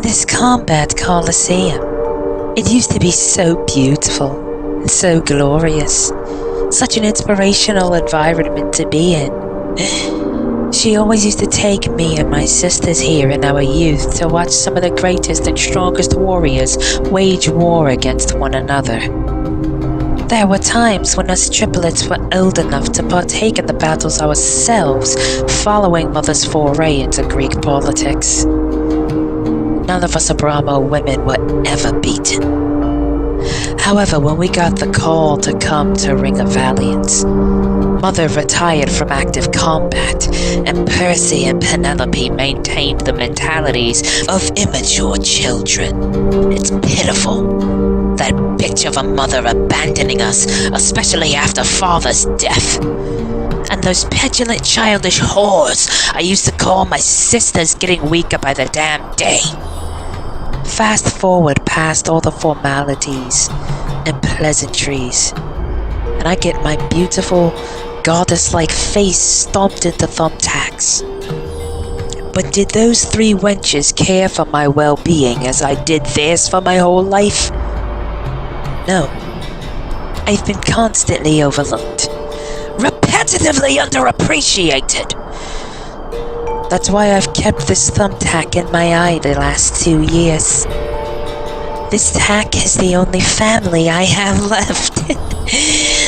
This combat coliseum, it used to be so beautiful and so glorious. Such an inspirational environment to be in. She always used to take me and my sisters here in our youth to watch some of the greatest and strongest warriors wage war against one another. There were times when us triplets were old enough to partake in the battles ourselves, following Mother's foray into Greek politics. None of us Abromo women were ever beaten. However, when we got the call to come to Ring of Valiance, Mother retired from active combat, and Percy and Penelope maintained the mentalities of immature children. It's pitiful. That bitch of a mother abandoning us, especially after Father's death. And those petulant childish whores I used to call my sisters getting weaker by the damn day. Fast forward past all the formalities and pleasantries, and I get my beautiful, goddess-like face stomped into thumbtacks. But did those three wenches care for my well-being as I did theirs for my whole life? No. I've been constantly overlooked. Repetitively underappreciated. That's why I've kept this thumbtack in my eye the last 2 years. This tack is the only family I have left.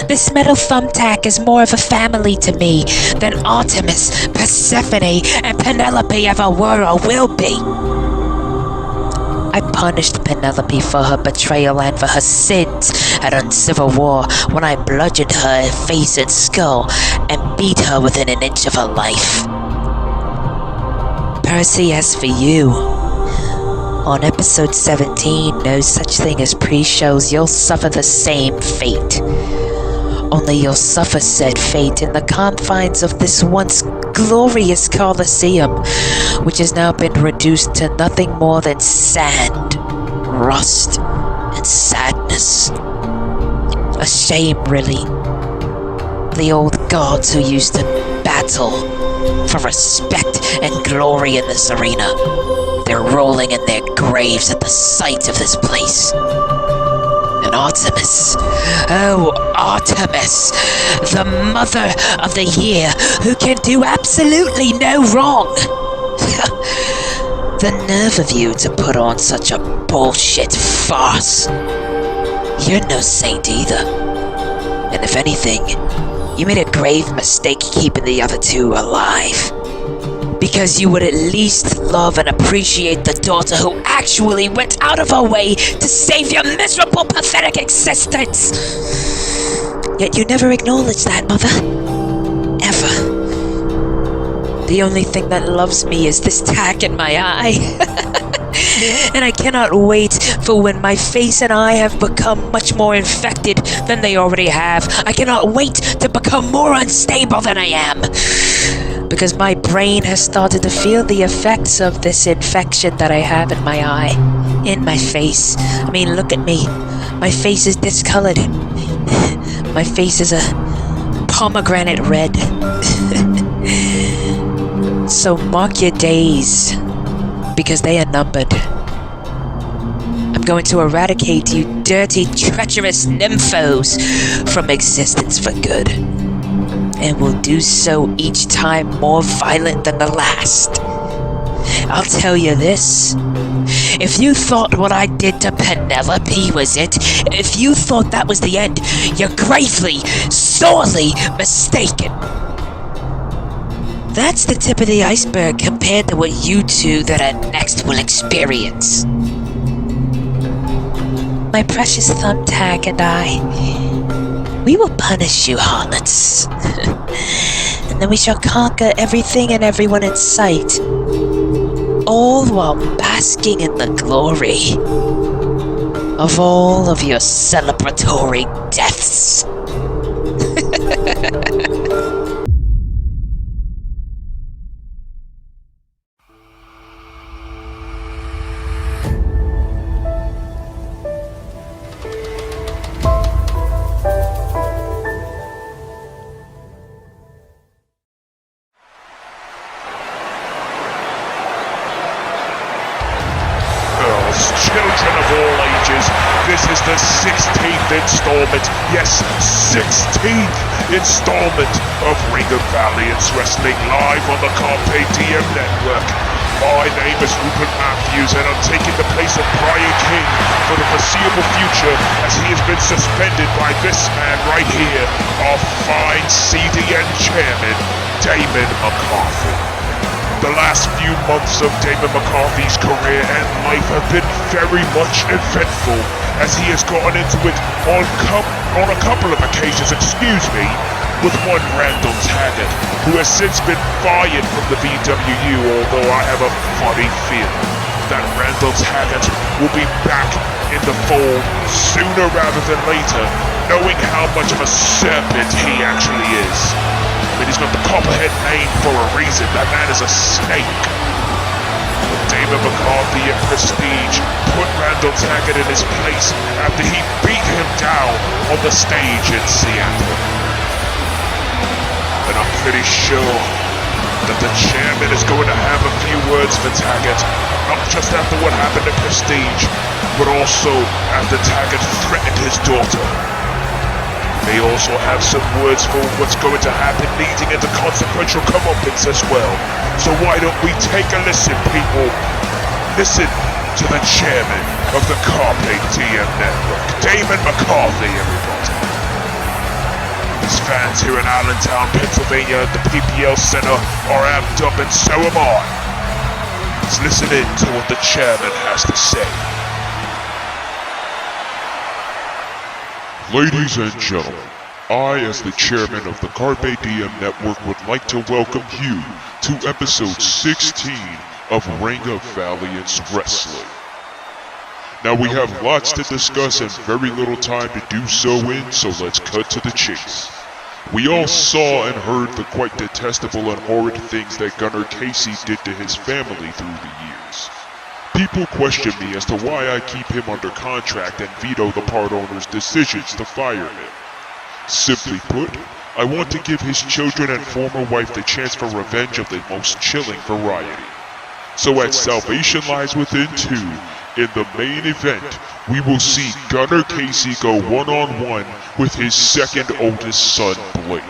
This metal thumbtack is more of a family to me than Artemis, Persephone, and Penelope ever were or will be. I punished Penelope for her betrayal and for her sins at Uncivil War when I bludgeoned her in face and skull and beat her within an inch of her life. Percy, as for you, on episode 17, no such thing as pre-shows, you'll suffer the same fate. Only you'll suffer said fate in the confines of this once glorious Colosseum, which has now been reduced to nothing more than sand, rust, and sadness. A shame, really. The old gods who used to battle for respect and glory in this arena, they're rolling in their graves at the sight of this place. And Artemis, oh Artemis, the mother of the year who can do absolutely no wrong. The nerve of you to put on such a bullshit farce. You're no saint either. And if anything, you made a grave mistake keeping the other two alive. Because you would at least love and appreciate the daughter who actually went out of her way to save your miserable, pathetic existence. Yet you never acknowledged that, Mother. Ever. The only thing that loves me is this tack in my eye. And I cannot wait for when my face and eye have become much more infected than they already have. I cannot wait to become more unstable than I am. Because my brain has started to feel the effects of this infection that I have in my eye, in my face. I mean, look at me. My face is discolored. My face is a pomegranate red. So mark your days, because they are numbered. I'm going to eradicate you dirty, treacherous nymphos from existence for good. And will do so each time more violent than the last. I'll tell you this. If you thought what I did to Penelope was it, if you thought that was the end, you're gravely, sorely mistaken. That's the tip of the iceberg compared to what you two that are next will experience. My precious thumbtack and I, we will punish you, harlots. And then we shall conquer everything and everyone in sight. All while basking in the glory of all of your celebratory deaths. installment, yes, 16th installment of Ring of Valiance Wrestling live on the Carpe Diem Network. My name is Rupert Matthews, and I'm taking the place of Brian King for the foreseeable future, as he has been suspended by this man right here, our fine CDN chairman, Damon McCarthy. The last few months of Damon McCarthy's career and life have been very much eventful, as he has gotten into it on a couple of occasions, with one Randall Taggart, who has since been fired from the VWU, although I have a funny feeling that Randall Taggart will be back in the fold sooner rather than later, knowing how much of a serpent he actually is. I mean, he's got the Copperhead name for a reason. That man is a snake. Damon McCarthy at Prestige put Randall Taggart in his place after he beat him down on the stage in Seattle. And I'm pretty sure that the chairman is going to have a few words for Taggart, not just after what happened at Prestige, but also after Taggart threatened his daughter. They also have some words for what's going to happen leading into consequential comeuppance as well. So why don't we take a listen, people? Listen to the chairman of the Carpe Diem Network, Damon McCarthy, everybody. His fans here in Allentown, Pennsylvania at the PPL Center are amped up, and so am I. Let's listen in to what the chairman has to say. Ladies and gentlemen, I, as the chairman of the Carpe Diem Network, would like to welcome you to episode 16 of Ring of Valiance Wrestling. Now, we have lots to discuss and very little time to do so in, so let's cut to the chase. We all saw and heard the quite detestable and horrid things that Gunnar Casey did to his family through the years. People question me as to why I keep him under contract and veto the part owner's decisions to fire him. Simply put, I want to give his children and former wife the chance for revenge of the most chilling variety. So as salvation lies within too, in the main event, we will see Gunnar Casey go one-on-one with his second oldest son, Blake.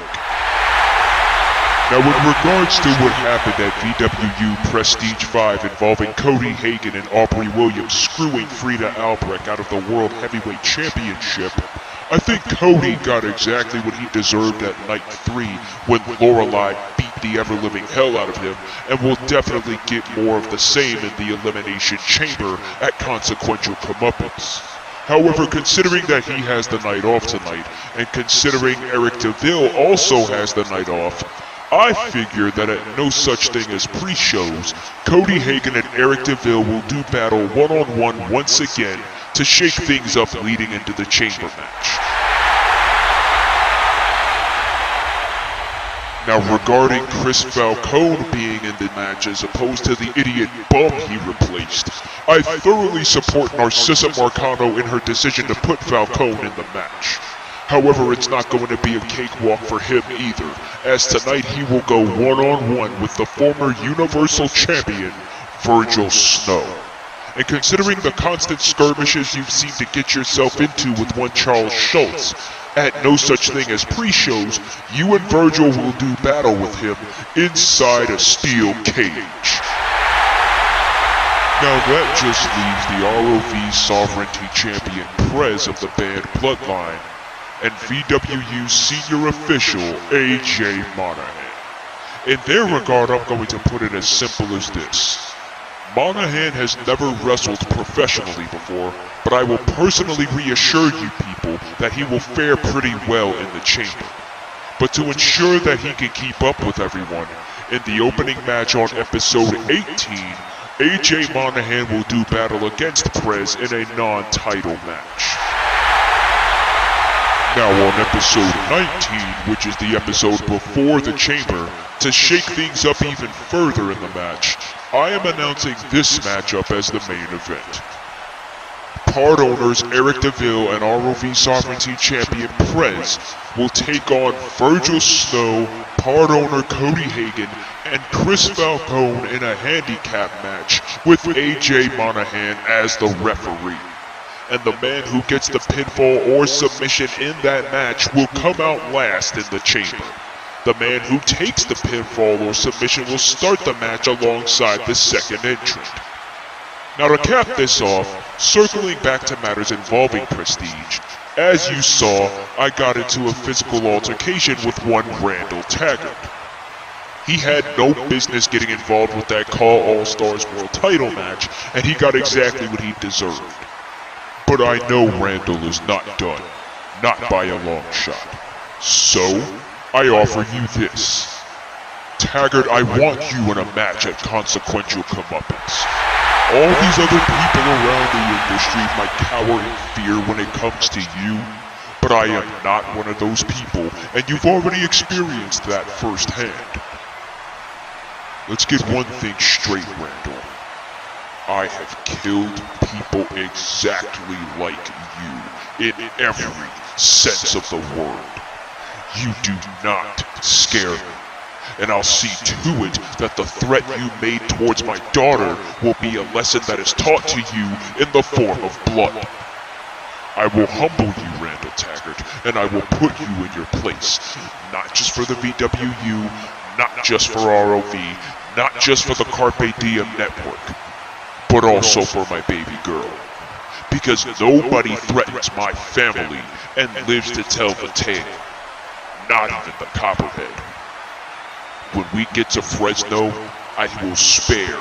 Now, in regards to what happened at VWU Prestige 5 involving Cody Hagan and Aubrey Williams screwing Frida Albrecht out of the World Heavyweight Championship, I think Cody got exactly what he deserved at Night 3 when Lorelai beat the ever-living hell out of him, and will definitely get more of the same in the Elimination Chamber at Consequential Comeuppance. However, considering that he has the night off tonight, and considering Eric DeVille also has the night off, I figure that at no such thing as pre-shows, Cody Hagan and Eric DeVille will do battle one-on-one once again to shake things up leading into the chamber match. Now, regarding Chris Falcone being in the match as opposed to the idiot bum he replaced, I thoroughly support Narcissa Marcano in her decision to put Falcone in the match. However, it's not going to be a cakewalk for him either, as tonight he will go one-on-one with the former Universal Champion, Virgil Snow. And considering the constant skirmishes you've seemed to get yourself into with one Charles Schultz, at no such thing as pre-shows, you and Virgil will do battle with him inside a steel cage. Now that just leaves the ROV Sovereignty Champion Prez of the band Bloodline, and VWU senior official AJ Monahan. In their regard, I'm going to put it as simple as this. Monahan has never wrestled professionally before, but I will personally reassure you people that he will fare pretty well in the chamber. But to ensure that he can keep up with everyone, in the opening match on episode 18, AJ Monahan will do battle against Prez in a non-title match. Now on episode 19, which is the episode before the chamber, to shake things up even further in the match, I am announcing this matchup as the main event. Part owners Eric DeVille and ROV Sovereignty Champion Prez will take on Virgil Snow, part owner Cody Hagan, and Chris Falcone in a handicap match with AJ Monahan as the referee. and the man who gets the pinfall or submission in that match will come out last in the chamber. The man who takes the pinfall or submission will start the match alongside the second entrant. Now to cap this off, circling back to matters involving Prestige, as you saw, I got into a physical altercation with one Randall Taggart. He had no business getting involved with that Call All-Stars World title match, and he got exactly what he deserved. But I know Randall is not done, not by a long shot. So, I offer you this. Taggart, I want you in a match at Consequential Comeuppance. All these other people around the industry might cower in fear when it comes to you, but I am not one of those people, and you've already experienced that firsthand. Let's get one thing straight, Randall. I have killed people exactly like you, in every sense of the word. You do not scare me. And I'll see to it that the threat you made towards my daughter will be a lesson that is taught to you in the form of blood. I will humble you, Randall Taggart, and I will put you in your place, not just for the VWU, not just for ROV, not just for the Carpe Diem network, but also for my baby girl. Because nobody threatens my family and lives to tell the tale, not even the Copperhead. When we get to Fresno, I will spare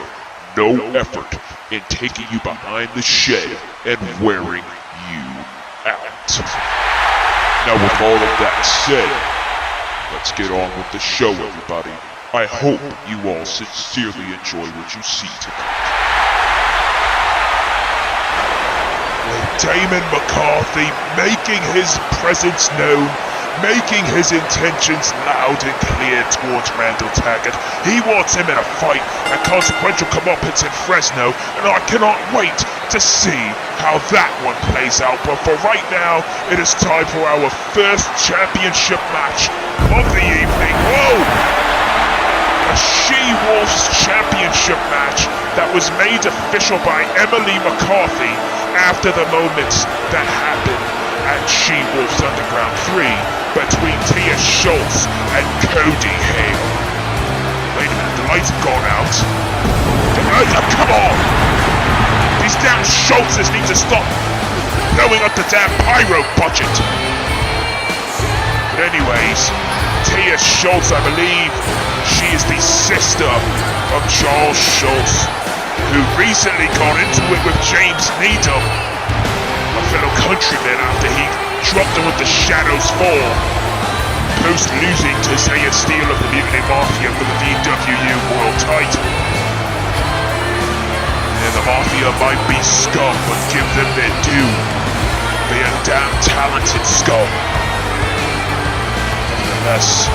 no effort in taking you behind the shed and wearing you out. Now with all of that said, let's get on with the show, everybody. I hope you all sincerely enjoy what you see tonight. Damon McCarthy making his presence known, making his intentions loud and clear towards Randall Taggart. He wants him in a fight at Consequential Comeuppance in Fresno, and I cannot wait to see how that one plays out. But for right now, it is time for our first championship match of the evening. Whoa! A She-Wolves championship match that was made official by Emily McCarthy after the moments that happened at She-Wolves Underground 3 between Tia Schultz and Cody Hale. Wait a minute, the lights have gone out. Come on! These damn Schultzes need to stop blowing up the damn pyro budget. But anyways, Tia Schultz, I believe, she is the sister of Charles Schultz, who recently got into it with James Needham, a fellow countryman, after he dropped him with the Shadows Fall, post losing to Zaya Steele of the Mutiny Mafia for the VWU World title. And the Mafia might be scum, but give them their due. They are damn talented scum. Nevertheless,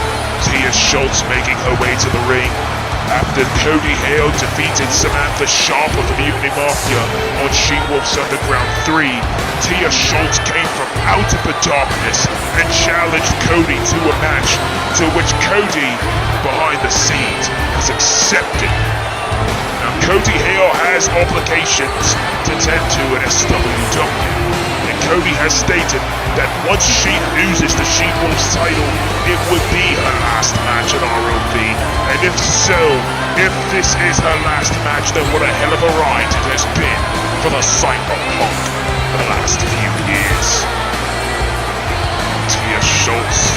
Tia Schultz making her way to the ring after Cody Hale defeated Samantha Sharp of the Mutiny Mafia on She-Wolves Underground 3. Tia Schultz came from out of the darkness and challenged Cody to a match, to which Cody, behind the scenes, has accepted. Now Cody Hale has obligations to tend to at SWW, and Cody has stated that once she loses the She-Wolves title, it would be her last match at ROV. And if so, if this is her last match, then what a hell of a ride it has been for the Cyberpunk the last few years. Tia Schultz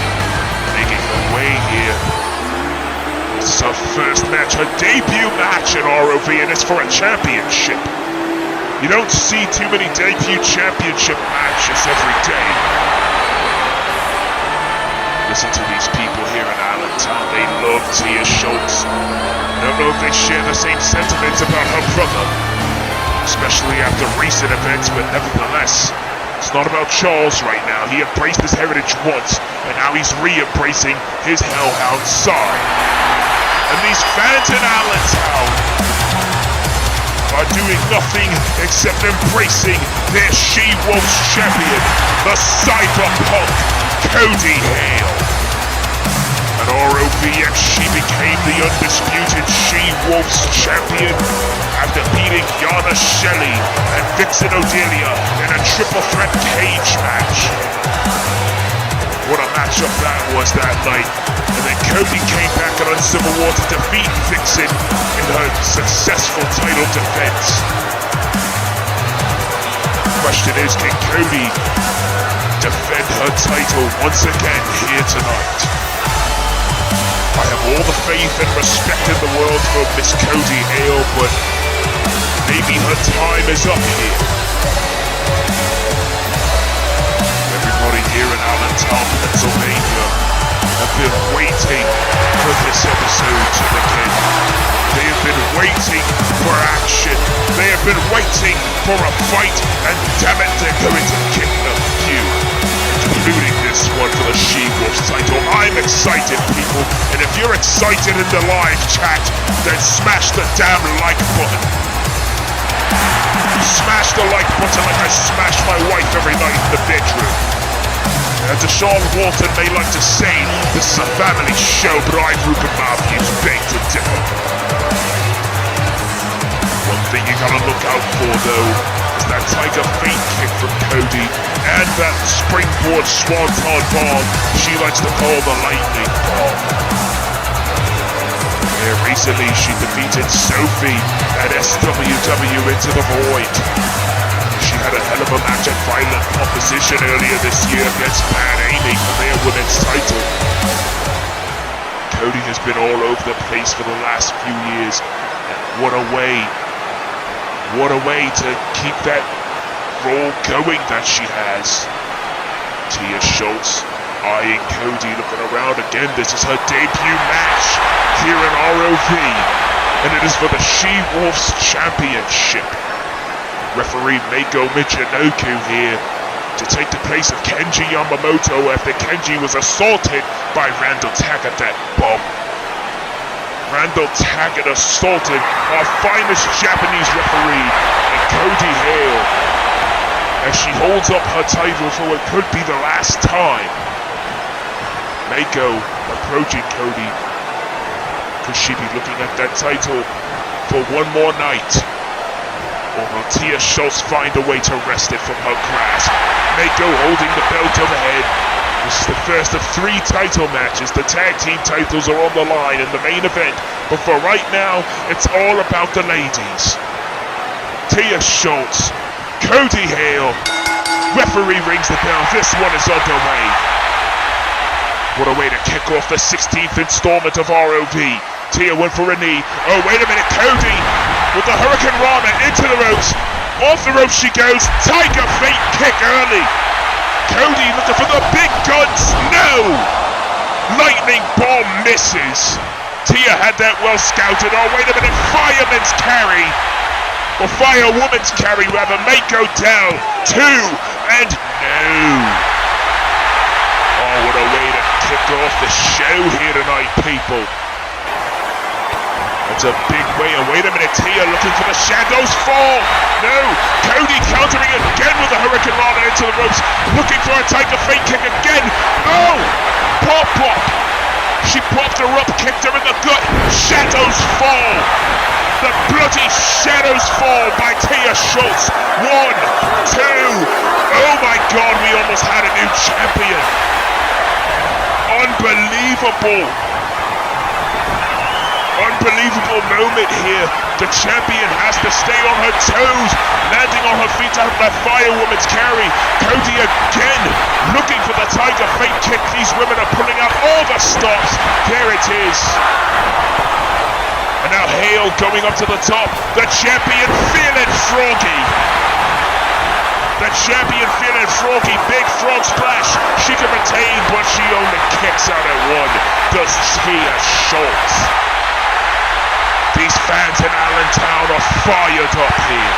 making her way here. This is her first match, her debut match at ROV, and it's for a championship. You don't see too many debut championship matches every day. Listen to these people here in Allentown. They love Tia Schultz. I don't know if they share the same sentiments about her brother, especially after recent events, but nevertheless, it's not about Charles right now. He embraced his heritage once, and now he's re-embracing his hellhound side. And these fans in Allentown are doing nothing except embracing their She-Wolves champion, the Cyberpunk Cody Hale. And ROV WWF, she became the undisputed She-Wolves champion after beating Yana Shelley and Vixen Odelia in a triple threat cage match. What a matchup that was that night. And then Cody came back at Uncivil War to defeat Vixen in her successful title defense. Question is, can Cody defend her title once again here tonight? I have all the faith and respect in the world for Miss Cody Hale, but maybe her time is up here. Everybody here in Allentown, Pennsylvania have been waiting for this episode to begin. They have been waiting for action. They have been waiting for a fight, and damn it, they're going to kick a few, including this one for the She-Wolves title. I'm excited, people, and if you're excited in the live chat, then smash the damn like button. Smash the like button like I smash my wife every night in the bedroom. Deshawn Walton may like to say this is a family show, but I, Rupert Matthews, beg to differ. One thing you gotta look out for, though, is that Tiger feint kick from Cody and that springboard swanton bomb she likes to call the lightning bomb. Recently, she defeated Sophie at SWW Into the Void. She had a hell of a match at Violent Proposition earlier this year against Bad Amy for their women's title. Cody has been all over the place for the last few years, and what a way to keep that role going that she has. Tia Schultz eyeing Cody, looking around again. This is her debut match here in ROV, and it is for the She-Wolves Championship. Referee Meiko Michinoku here to take the place of Kenji Yamamoto after Kenji was assaulted by Randall Taggart, that bomb. Randall Taggart assaulted our finest Japanese referee, and Cody Hale, as she holds up her title for what could be the last time. Meiko approaching Cody. Could she be looking at that title for one more night? Or will Tia Schultz find a way to wrest it from her grasp? Meiko holding the belt overhead. This is the first of 3 title matches. The tag team titles are on the line in the main event. But for right now, it's all about the ladies. Tia Schultz, Cody Hale. Referee rings the bell. This one is underway. What a way to kick off the 16th installment of ROV. Tia went for a knee. Oh, wait a minute. Cody with the Hurricane Rana into the ropes. Off the ropes she goes. Tiger feint kick early. Cody looking for the big guns. No! Lightning bomb misses. Tia had that well scouted. Oh, wait a minute. Fireman's carry. Or firewoman's carry, rather. Meiko down. 2. And no. Oh, what a way to kick off the show here tonight, people. That's a big way. And wait a minute, Tia looking for the Shadows fall. No, Cody countering again with the Hurricane Rana into the ropes, looking for a Tiger feint kick again. Oh, pop. She popped her up, kicked her in the gut. Shadows fall. The bloody Shadows fall by Tia Schultz. 1, 2. Oh my God, we almost had a new champion. Unbelievable moment here. The champion has to stay on her toes, landing on her feet to have that firewoman's carry. Cody again looking for the Tiger feint kick. These women are pulling out all the stops. There it is. And now Hale going up to the top. The champion feeling froggy. The champion feeling froggy. Big frog splash. She can retain, but she only kicks out at 1. Does Tia Schultz. These fans in Allentown are fired up here.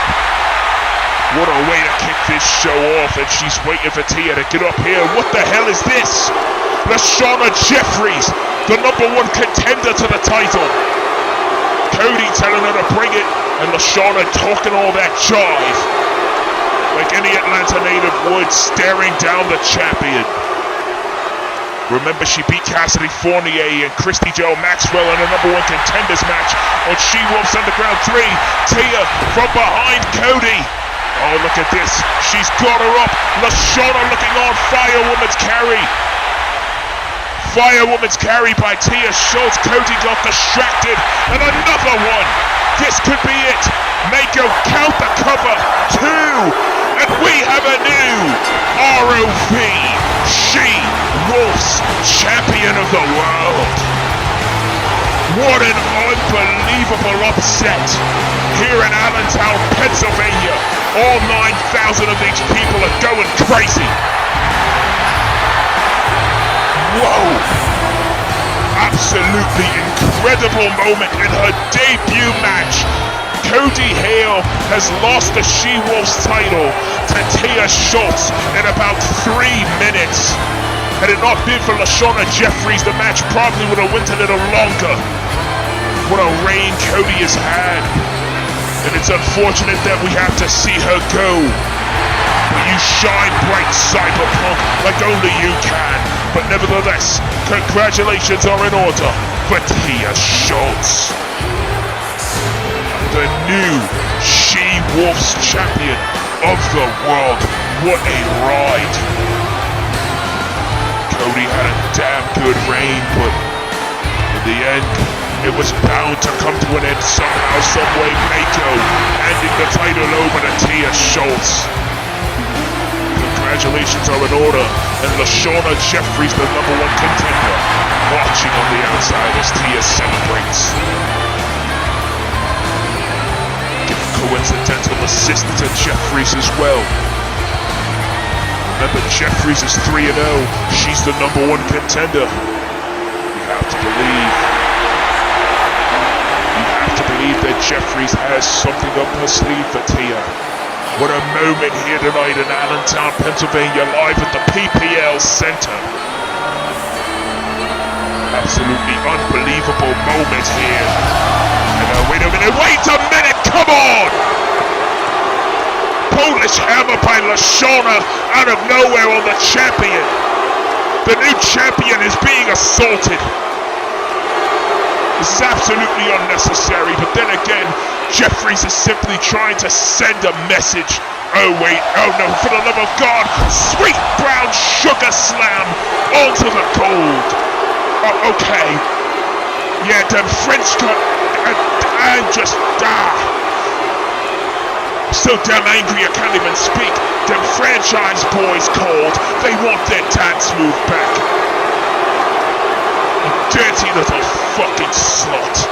What a way to kick this show off, and she's waiting for Tia to get up here. What the hell is this? LaShawna Jeffries, the #1 contender to the title. Cody telling her to bring it, and LaShawna talking all that jive. Like any Atlanta native would, staring down the champion. Remember, she beat Cassidy Fournier and Christy Joe Maxwell in a #1 contenders match on She-Wolf's Underground 3. Tia from behind Cody. Oh, look at this. She's got her up. Lashana looking on. Firewoman's carry. Firewoman's carry by Tia Schultz. Cody got distracted. And another one. This could be it. Mako count the cover. 2. And we have a new ROV She-Wolf's Champion of the World. What an unbelievable upset here in Allentown, Pennsylvania. All 9,000 of these people are going crazy. Whoa! Absolutely incredible moment in her debut match. Cody Hale has lost the She-Wolf's title to Tia Schultz in about 3 minutes. Had it not been for Lashana Jeffries, the match probably would have went a little longer. What a reign Cody has had. And it's unfortunate that we have to see her go. But you shine bright, Cyberpunk, like only you can. But nevertheless, congratulations are in order for Tia Schultz, the new She-Wolf's Champion of the World. What a ride. Cody had a damn good reign, but in the end, it was bound to come to an end somehow, someway. Mako handing the title over to Tia Schultz. Congratulations are in order, and Lashana Jeffries, the #1 contender, watching on the outside as Tia celebrates. Coincidental assist to Jeffries as well. Remember, Jeffries is 3-0. She's the #1 contender. You have to believe that Jeffries has something up her sleeve for Tia. What a moment here tonight in Allentown, Pennsylvania, live at the PPL Center. Absolutely unbelievable moment here. And wait a minute, come on! Polish hammer by Lashana out of nowhere on the champion. The new champion is being assaulted. This is absolutely unnecessary, but then again, Jeffries is simply trying to send a message. Oh wait, oh no, for the love of God, sweet brown sugar slam onto the gold. Oh, okay. Yeah, them French cut, and just, so damn angry I can't even speak. Them franchise boys called, they want their dance move back. Dirty little fucking slut.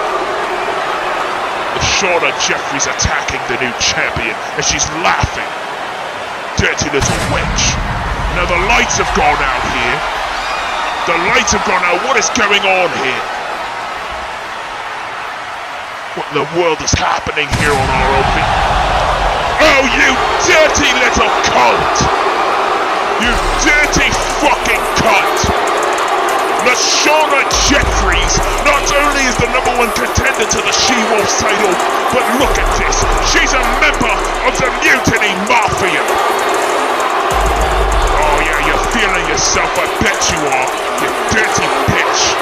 Lashana Jeffries attacking the new champion as she's laughing. Dirty little wench. Now the lights have gone out here. The lights have gone out. What is going on here? What in the world is happening here on ROV? Oh, you dirty little cunt! You dirty fucking cunt! Lashana Jeffries not only is the #1 contender to the She-Wolf's title, but look at this, she's a member of the Mutiny Mafia. Oh yeah, you're feeling yourself, I bet you are, you dirty bitch.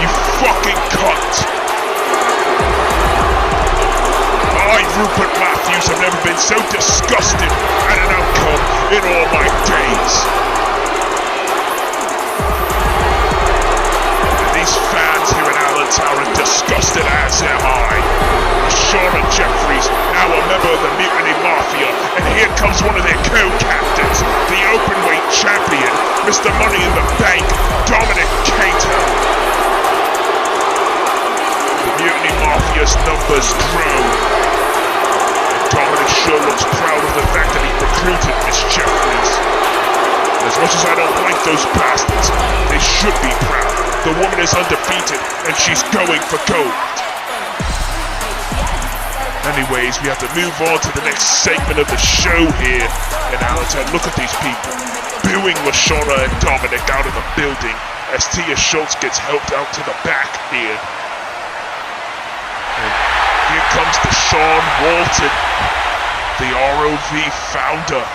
You fucking cunt. I, Rupert Matthews, have never been so disgusted at an outcome in all my days. Fans here in Allentown are disgusted, as am I. Lashana Jeffries, now a member of the Mutiny Mafia, and here comes one of their co-captains, the openweight champion, Mr. Money in the Bank, Dominic Kato. The Mutiny Mafia's numbers grow. And Dominic sure looks proud of the fact that he recruited Miss Jeffries. As much as I don't like those bastards, they should be proud. The woman is undefeated, and she's going for gold. Anyways, we have to move on to the next segment of the show here in Allentown. Look at these people booing Lashana and Dominic out of the building as Tia Schultz gets helped out to the back here. And here comes Deshawn Walton, the ROV founder.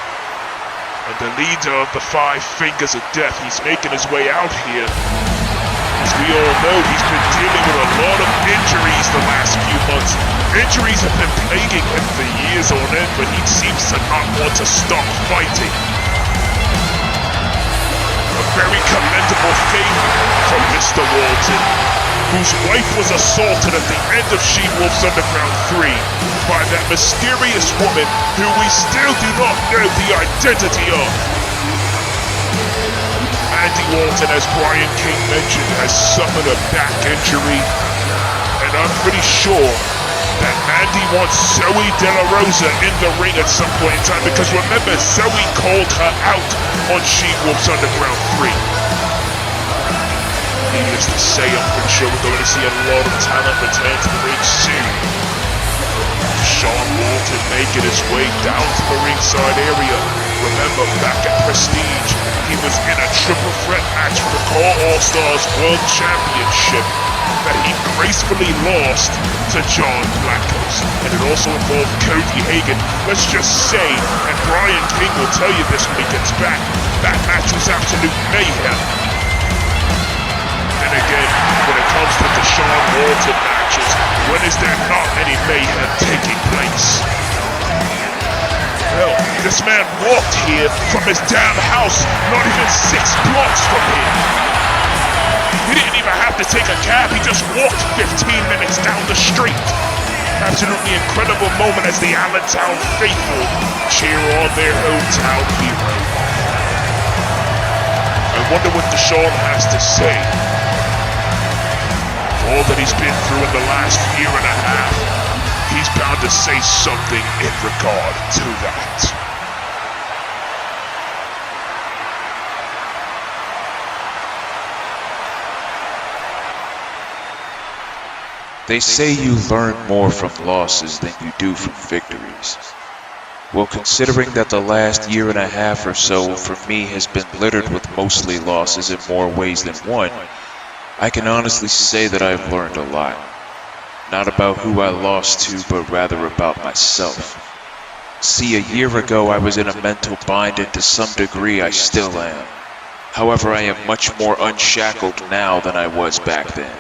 And the leader of the Five Fingers of Death, he's making his way out here. As we all know, he's been dealing with a lot of injuries the last few months. Injuries have been plaguing him for years on end, but he seems to not want to stop fighting. A very commendable feat from Mr. Walton, whose wife was assaulted at the end of She-Wolf's Underground 3 by that mysterious woman who we still do not know the identity of. Andy Walton, as Brian King mentioned, has suffered a back injury, and I'm pretty sure that Andy wants Zoe De La Rosa in the ring at some point in time, because remember, Zoe called her out on She-Wolf's Underground 3. Needless to say, I'm pretty sure we're going to see a lot of talent return to the ring soon. Deshawn Walton making his way down to the ringside area. Remember, back at Prestige, he was in a triple threat match for the Core All-Stars World Championship that he gracefully lost to John Blackos. And it also involved Cody Hagan. Let's just say, and Brian King will tell you this when he gets back, that match was absolute mayhem. Then again, when it comes to Deshawn Walton matches, when is there not any mayhem taking place? Well, this man walked here from his damn house, not even 6 blocks from here. He didn't even have to take a cab, he just walked 15 minutes down the street. Absolutely incredible moment as the Allentown faithful cheer on their hometown hero. I wonder what Deshawn has to say. For all that he's been through in the last year and a half, he's bound to say something in regard to that. They say you learn more from losses than you do from victories. Well, considering that the last year and a half or so for me has been littered with mostly losses in more ways than one, I can honestly say that I've learned a lot. Not about who I lost to, but rather about myself. See, a year ago I was in a mental bind, and to some degree I still am. However, I am much more unshackled now than I was back then.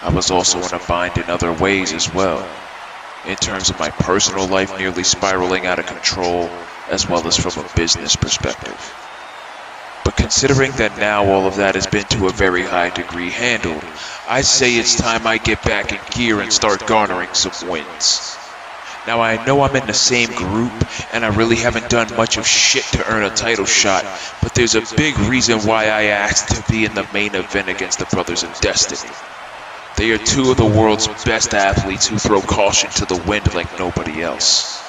I was also in a bind in other ways as well, in terms of my personal life nearly spiraling out of control, as well as from a business perspective. But considering that now all of that has been to a very high degree handled, I say it's time I get back in gear and start garnering some wins. Now I know I'm in the same group, and I really haven't done much of shit to earn a title shot, but there's a big reason why I asked to be in the main event against the Brothers of Destiny. They are two of the world's best athletes who throw caution to the wind like nobody else.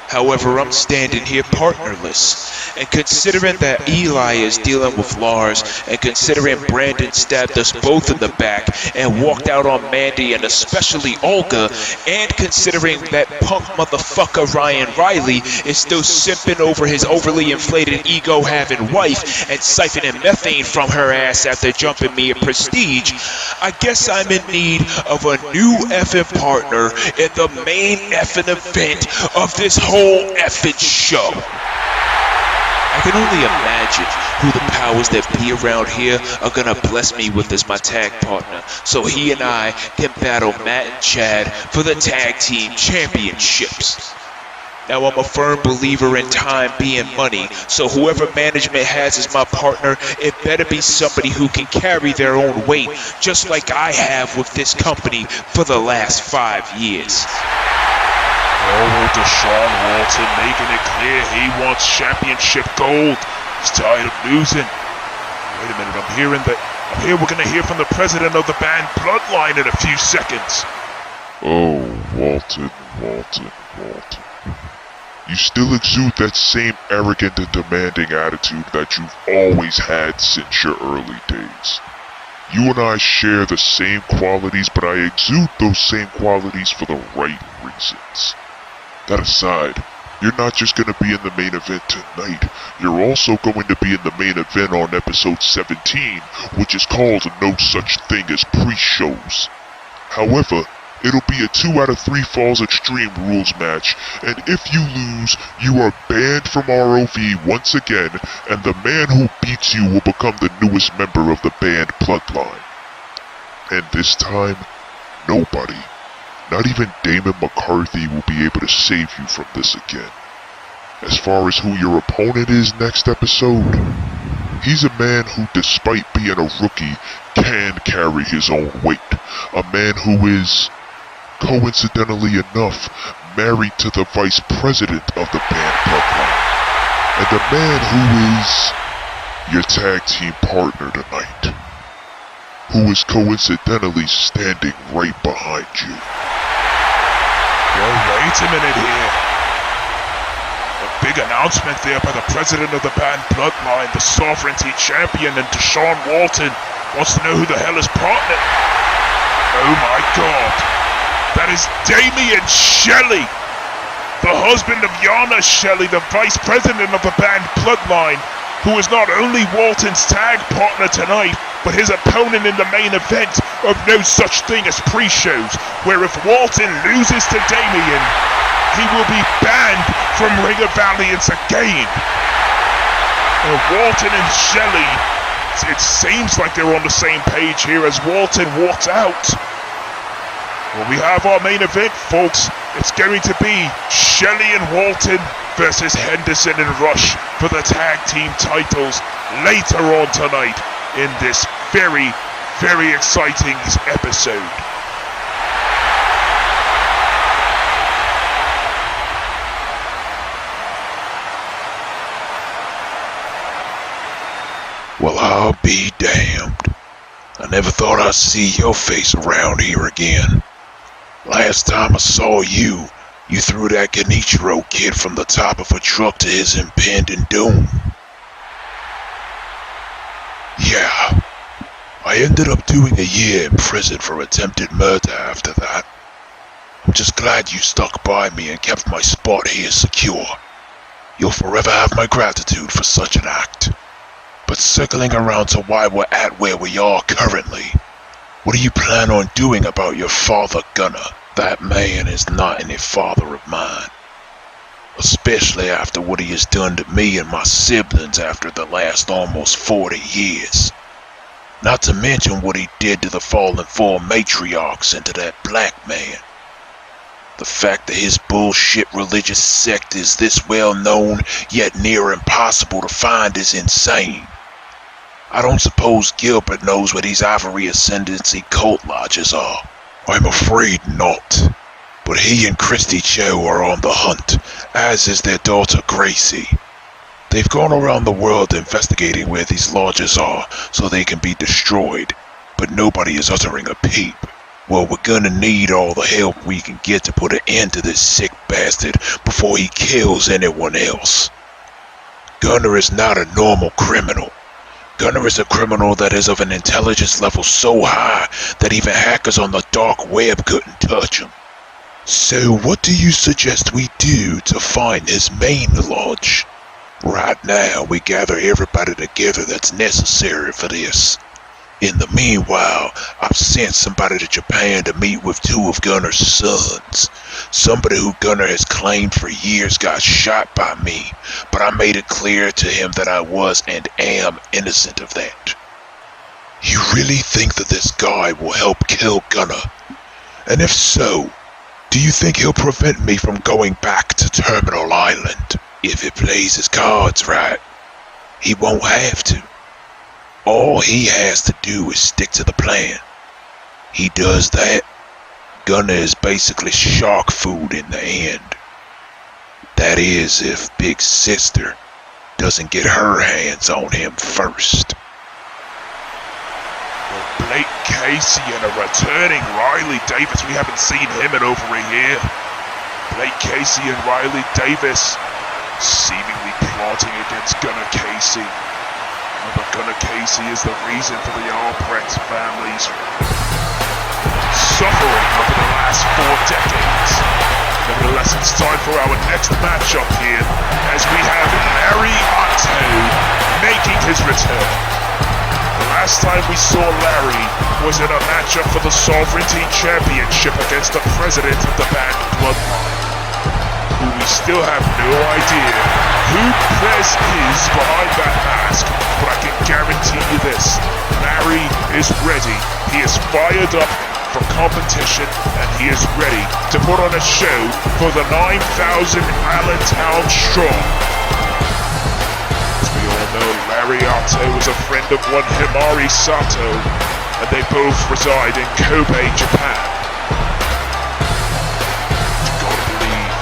However, I'm standing here partnerless, and considering that Eli is dealing with Lars, and considering Brandon stabbed us both in the back and walked out on Mandy and especially Olga, and considering that punk motherfucker Ryan Riley is still simping over his overly inflated ego-having wife and siphoning methane from her ass after jumping me at Prestige, I guess I'm in need of a new effing partner in the main effing event of this whole effing show. I can only imagine who the powers that be around here are gonna bless me with as my tag partner, so he and I can battle Matt and Chad for the tag team championships. Now I'm a firm believer in time being money, so whoever management has as my partner, it better be somebody who can carry their own weight, just like I have with this company for the last 5 years. Oh, Deshawn Walton making it clear he wants championship gold. He's tired of losing. Wait a minute, I'm here we're gonna hear from the president of the band Bloodline in a few seconds. Oh, Walton. You still exude that same arrogant and demanding attitude that you've always had since your early days. You and I share the same qualities, but I exude those same qualities for the right reasons. That aside, you're not just going to be in the main event tonight, you're also going to be in the main event on episode 17, which is called No Such Thing as Pre-Shows. However, It'll be a 2 out of 3 falls extreme rules match, and if you lose, you are banned from ROV once again, and the man who beats you will become the newest member of the band bloodline. And this time, nobody, not even Damon McCarthy, will be able to save you from this again. As far as who your opponent is next episode, he's a man who, despite being a rookie, can carry his own weight. A man who is, coincidentally enough, married to the vice president of the band bloodline. And a man who is your tag team partner tonight, who is coincidentally standing right behind you. Yo, wait a minute here. A big announcement there by the president of the band bloodline, the sovereignty champion, and Deshawn Walton wants to know who the hell is partner. Oh my god. That is Damian Shelley, the husband of Yana Shelley, the vice president of the band bloodline, who is not only Walton's tag partner tonight, but his opponent in the main event of no such thing as pre-shows, where if Walton loses to Damian, he will be banned from Ring of Valiance again. Walton and Shelley, it seems like they're on the same page here as Walton walks out. Well, we have our main event, folks. It's going to be Shelley and Walton versus Henderson and Rush for the tag team titles later on tonight in this very, very exciting episode. Well, I'll be damned. I never thought I'd see your face around here again. Last time I saw you, you threw that Genichiro kid from the top of a truck to his impending doom. Yeah, I ended up doing a year in prison for attempted murder after that. I'm just glad you stuck by me and kept my spot here secure. You'll forever have my gratitude for such an act. But circling around to why we're at where we are currently, what do you plan on doing about your father, Gunnar? That man is not any father of mine. Especially after what he has done to me and my siblings after the last almost 40 years. Not to mention what he did to the fallen four matriarchs and to that black man. The fact that his bullshit religious sect is this well known, yet near impossible to find, is insane. I don't suppose Gilbert knows what these Ivory Ascendancy cult lodges are. I'm afraid not. But he and Christy Cho are on the hunt, as is their daughter Gracie. They've gone around the world investigating where these lodges are so they can be destroyed, but nobody is uttering a peep. Well, we're gonna need all the help we can get to put an end to this sick bastard before he kills anyone else. Gunnar is not a normal criminal. Gunnar is a criminal that is of an intelligence level so high that even hackers on the dark web couldn't touch him. So what do you suggest we do to find his main lodge? Right now, we gather everybody together that's necessary for this. In the meanwhile, I've sent somebody to Japan to meet with two of Gunnar's sons. Somebody who Gunnar has claimed for years got shot by me, but I made it clear to him that I was and am innocent of that. You really think that this guy will help kill Gunnar? And if so, do you think he'll prevent me from going back to Terminal Island? If he plays his cards right, he won't have to. All he has to do is stick to the plan. He does that, Gunnar is basically shark food in the end. That is, if Big Sister doesn't get her hands on him first. Well, Blake Casey and a returning Riley Davis. We haven't seen him in over a year. Blake Casey and Riley Davis seemingly plotting against Gunnar Casey. But Gunnar Casey is the reason for the Albrecht family's suffering over the last 4 decades. Nevertheless, it's time for our next matchup here, as we have Lariato making his return. The last time we saw Larry was in a matchup for the Sovereignty Championship against the president of the band Bloodline, who we still have no idea who Prez is behind that mask, but I can guarantee you this: Larry is ready. He is fired up for competition, and he is ready to put on a show for the 9,000 Allentown strong. As we all know, Lariato is a friend of one Himari Sato, and they both reside in Kobe, Japan. You gotta believe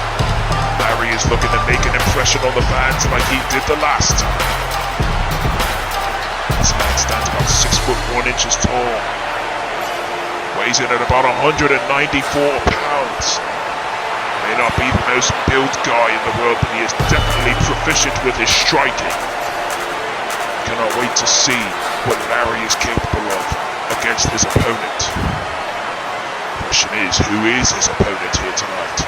Larry is looking to make an impression on the fans like he did the last time. This man stands about 6'1" tall, weighs in at about 194 pounds. May not be the most built guy in the world, but he is definitely proficient with his striking. Cannot wait to see what Larry is capable of against his opponent. The question is, who is his opponent here tonight?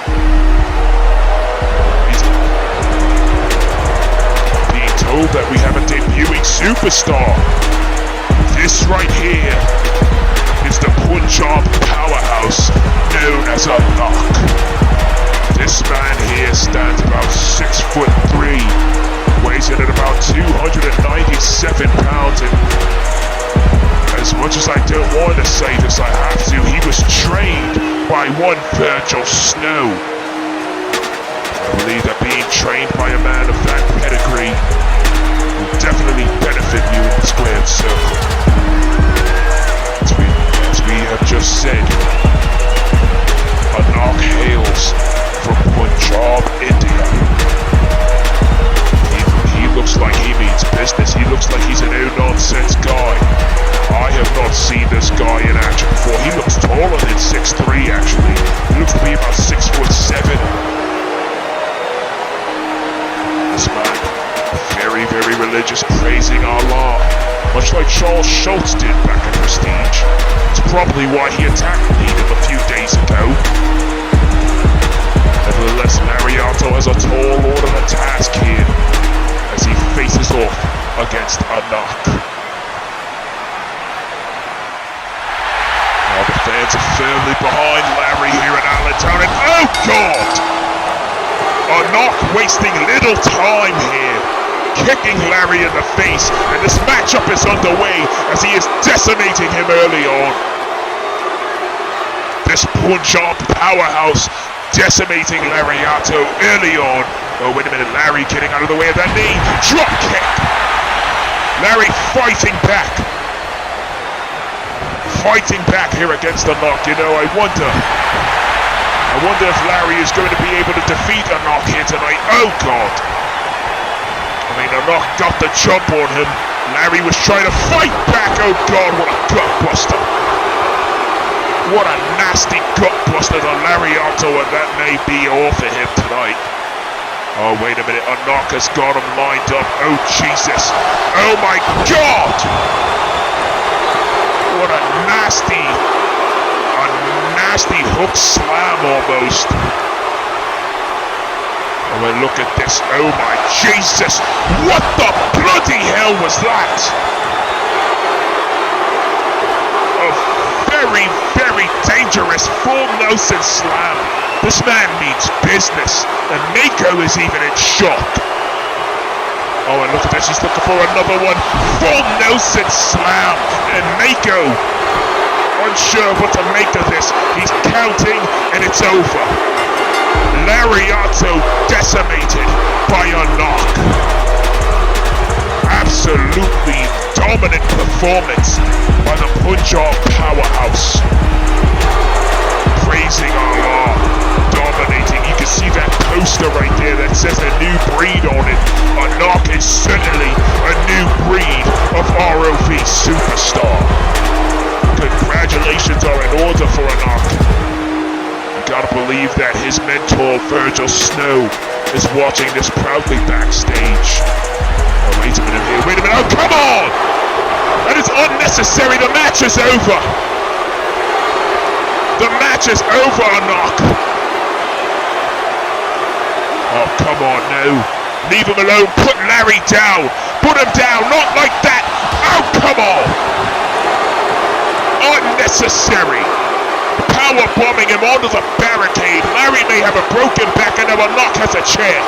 Being told that we have a debuting superstar. This right here is the Punjab powerhouse known as Anok. This man here stands about 6'3", weighs in at about 297 pounds, and as much as I don't want to say this, I have to. He was trained by one Virgil Snow. I believe that being trained by a man of that pedigree will definitely benefit you in the squared circle. As we have just said, Anok hails from Punjab, India. He looks like he means business. He looks like he's a no-nonsense guy. I have not seen this guy in action before. He looks taller than 6'3", actually. He looks to be about 6'7". This man, very, very religious, praising Allah, much like Charles Schultz did back at Prestige. It's probably why he attacked Needham a few days ago. Nevertheless, Lariato has a tall order and a task here as he faces off against Anok. Now the fans are firmly behind Larry here at Allentown, and oh God! Anok wasting little time here, kicking Larry in the face, and this matchup is underway as he is decimating him early on. This Punjab powerhouse decimating Lariato early on. Oh, wait a minute, Larry getting out of the way of that knee. Drop kick. Larry fighting back. Fighting back here against Anok. You know, I wonder if Larry is going to be able to defeat Anok here tonight. Oh, God. I mean, Anok got the jump on him. Larry was trying to fight back. Oh, God, what a gutbuster. What a nasty gutbuster to Lariato, and that may be all for him tonight. Oh, wait a minute. Anok has got him lined up. Oh, Jesus. Oh, my God. What a nasty hook slam almost. Oh, and look at this. Oh, my Jesus. What the bloody hell was that? Very, very dangerous full Nelson slam. This man means business, and Mako is even in shock. Oh, and look at this, he's looking for another one. Full Nelson slam, and Mako unsure what to make of this. He's counting, and it's over. Lariato decimated by Anok. Absolutely dominant performance by the Punjab powerhouse. Praising Allah, dominating. You can see that poster right there that says a new breed on it. Anok is certainly a new breed of ROV superstar. Congratulations are in order for Anok. You gotta believe that his mentor Virgil Snow is watching this proudly backstage. Oh, wait a minute here, wait a minute, oh come on! That is unnecessary, the match is over! The match is over, Anok! Oh, come on now. Leave him alone, put Larry down! Put him down, not like that! Oh, come on! unnecessary. Power bombing him onto the barricade. Larry may have a broken back and now Anok has a chair.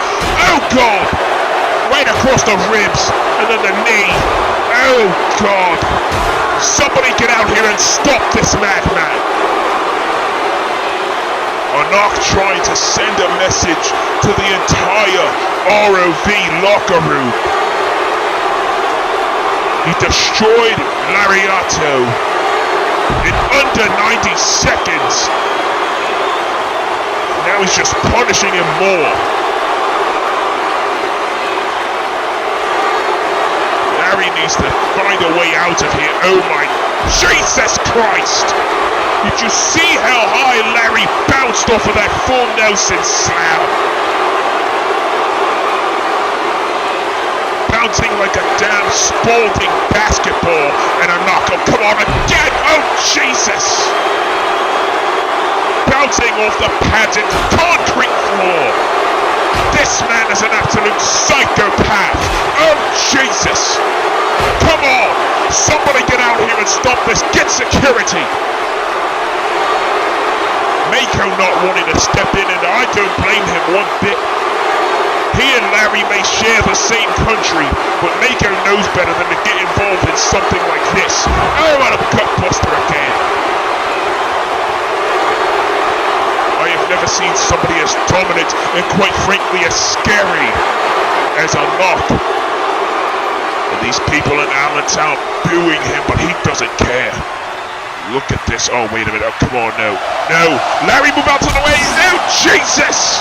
Oh God! Right across the ribs and then the knee. Oh God! Somebody get out here and stop this madman. Anok trying to send a message to the entire ROV locker room. He destroyed Lariato in under 90 seconds. Now he's just punishing him more. Larry needs to find a way out of here. Oh my Jesus Christ! Did you see how high Larry bounced off of that full Nelson slam? Bouncing like a damn Spalding basketball, and a knock. Oh, come on again! Oh, Jesus! Bouncing off the padded concrete floor. This man is an absolute psychopath. Oh, Jesus! Come on! Somebody get out here and stop this. Get security! Mako not wanting to step in, and I don't blame him one bit. He and Larry may share the same country, but Mako knows better than to get involved in something like this. Oh, what a gutbuster again. I have never seen somebody as dominant and quite frankly as scary as Anok. And these people in Allentown booing him, but he doesn't care. Look at this. Oh, wait a minute. Oh, come on, no. No. Larry, move out of the way. No, Jesus!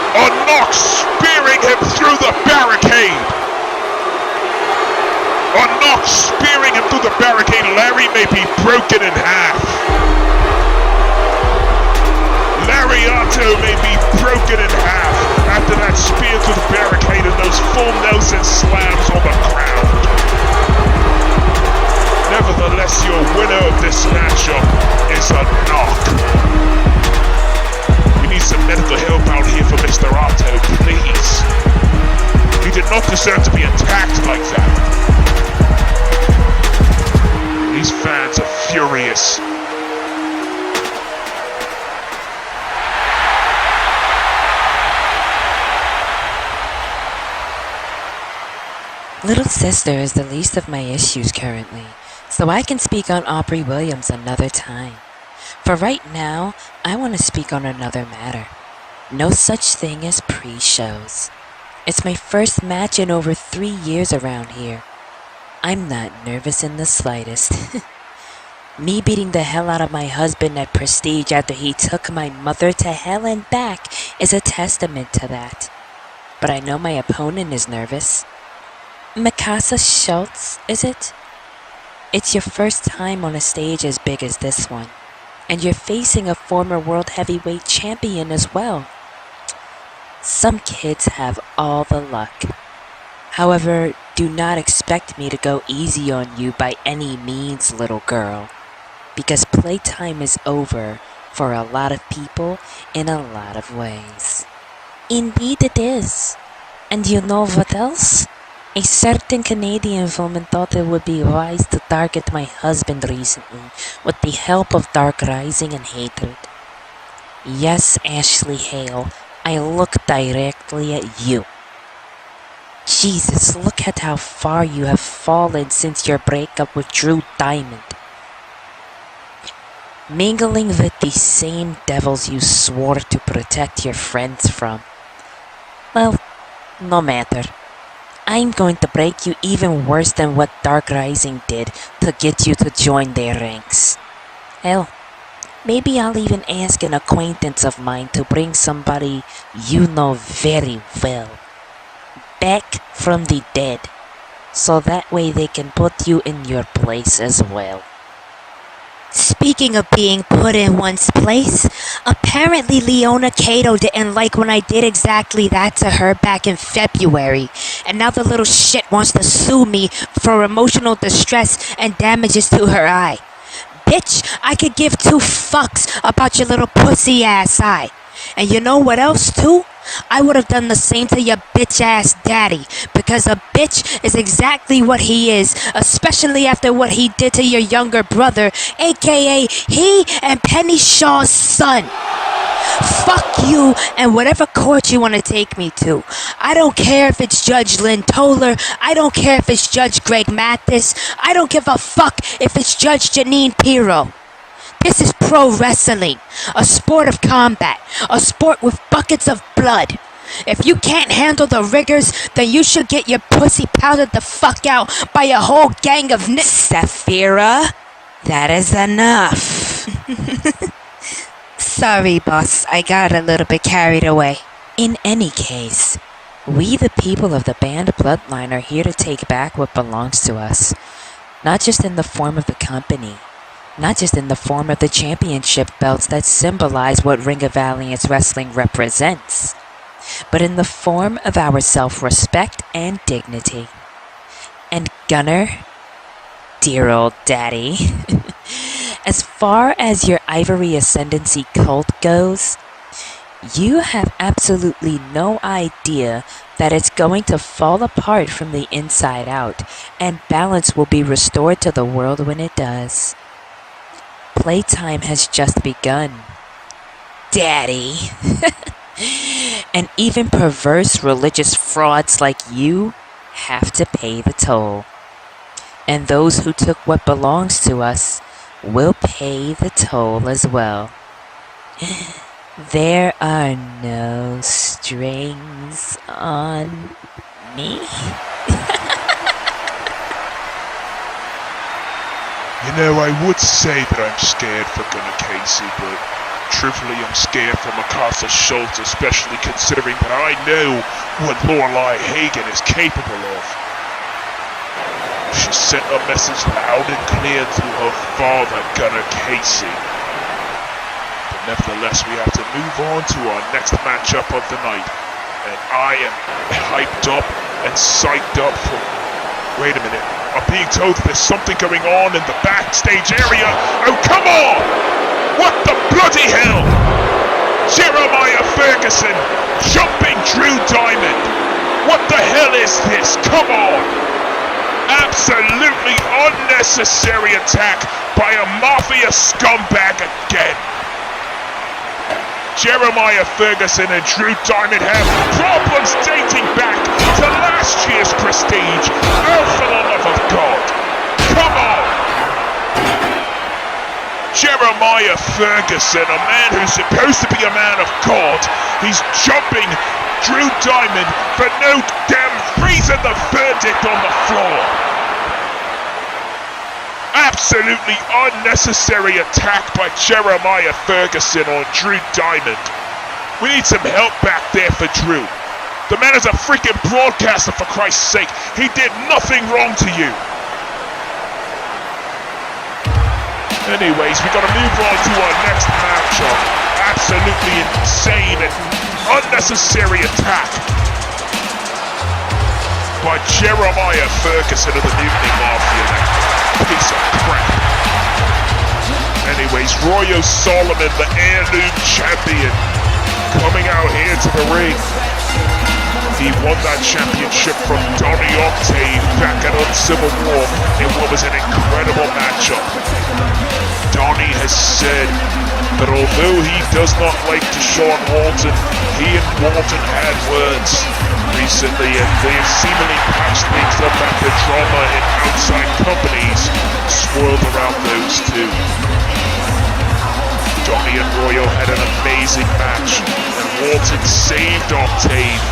Anok spearing him through the barricade. Anok spearing him through the barricade. Larry may be broken in half. Lariato may be broken in half after that spear through the barricade and those full Nelson slams on the ground. Nevertheless, your winner of this matchup is Anok. We need some medical help out here for Mr. Otto, please. He did not deserve to be attacked like that. These fans are furious. Little sister is the least of my issues currently, so I can speak on Aubrey Williams another time. For right now, I want to speak on another matter. No such thing as pre-shows. It's my first match in over 3 years around here. I'm not nervous in the slightest. Me beating the hell out of my husband at Prestige after he took my mother to hell and back is a testament to that. But I know my opponent is nervous. Mikasa Schultz, is it? It's your first time on a stage as big as this one, and you're facing a former world heavyweight champion as well. Some kids have all the luck. However, do not expect me to go easy on you by any means, little girl, because playtime is over for a lot of people in a lot of ways. Indeed it is. And you know what else? A certain Canadian woman thought it would be wise to target my husband recently with the help of Dark Rising and hatred. Yes, Ashley Hale, I look directly at you. Jesus, look at how far you have fallen since your breakup with Drew Diamond. Mingling with the same devils you swore to protect your friends from. Well, no matter. I'm going to break you even worse than what Dark Rising did to get you to join their ranks. Hell, maybe I'll even ask an acquaintance of mine to bring somebody you know very well back from the dead, so that way they can put you in your place as well. Speaking of being put in one's place, apparently Leona Kato didn't like when I did exactly that to her back in February, and now the little shit wants to sue me for emotional distress and damages to her eye. Bitch, I could give two fucks about your little pussy ass eye. And you know what else too? I would have done the same to your bitch-ass daddy, because a bitch is exactly what he is, especially after what he did to your younger brother, aka he and Penny Shaw's son. Fuck you and whatever court you want to take me to. I don't care if it's Judge Lynn Toller. I don't care if it's Judge Greg Mathis. I don't give a fuck if it's Judge Janine Pirro. This is pro wrestling, a sport of combat, a sport with buckets of blood. If you can't handle the rigors, then you should get your pussy powdered the fuck out by a whole gang of Saphira, that is enough. Sorry, boss, I got a little bit carried away. In any case, we the people of the band bloodline are here to take back what belongs to us. Not just in the form of the company, not just in the form of the championship belts that symbolize what Ring of Valiance Wrestling represents, but in the form of our self-respect and dignity. And Gunnar, dear old daddy, as far as your Ivory Ascendancy cult goes, you have absolutely no idea that it's going to fall apart from the inside out, and balance will be restored to the world when it does. Playtime has just begun, Daddy. And even perverse religious frauds like you have to pay the toll. And those who took what belongs to us will pay the toll as well. There are no strings on me. You know, I would say that I'm scared for Gunnar Casey, but truthfully I'm scared for MacArthur Schultz, especially considering that I know what Lorelei Hagen is capable of. She sent a message loud and clear to her father, Gunnar Casey. But nevertheless, we have to move on to our next matchup of the night. And I am hyped up and psyched up for... Wait a minute. I'm being told that there's something going on in the backstage area. Oh, come on! What the bloody hell? Jeremiah Ferguson jumping Drew Diamond. What the hell is this? Come on! Absolutely unnecessary attack by a Mafia scumbag again. Jeremiah Ferguson and Drew Diamond have problems dating back to last year's Prestige. Oh, for the love of God. Come on. Jeremiah Ferguson, a man who's supposed to be a man of God, he's jumping Drew Diamond for no damn reason. The verdict on the floor. Absolutely unnecessary attack by Jeremiah Ferguson on Drew Diamond. We need some help back there for Drew. The man is a freaking broadcaster, for Christ's sake. He did nothing wrong to you. Anyways, we gotta move on to our next matchup. Absolutely insane and unnecessary attack by Jeremiah Ferguson of the Mutiny Mafia. Piece of crap. Anyways, Royo Solomon, the heirloom champion, coming out here to the ring. He won that championship from Donnie Octave back at Uncivil War in what was an incredible matchup. Donnie has said that although he does not like Deshawn Walton, he and Walton had words recently, and they have seemingly patched things up after drama in outside companies swirled around those two. Donnie and Royo had an amazing match, and Walton saved Octave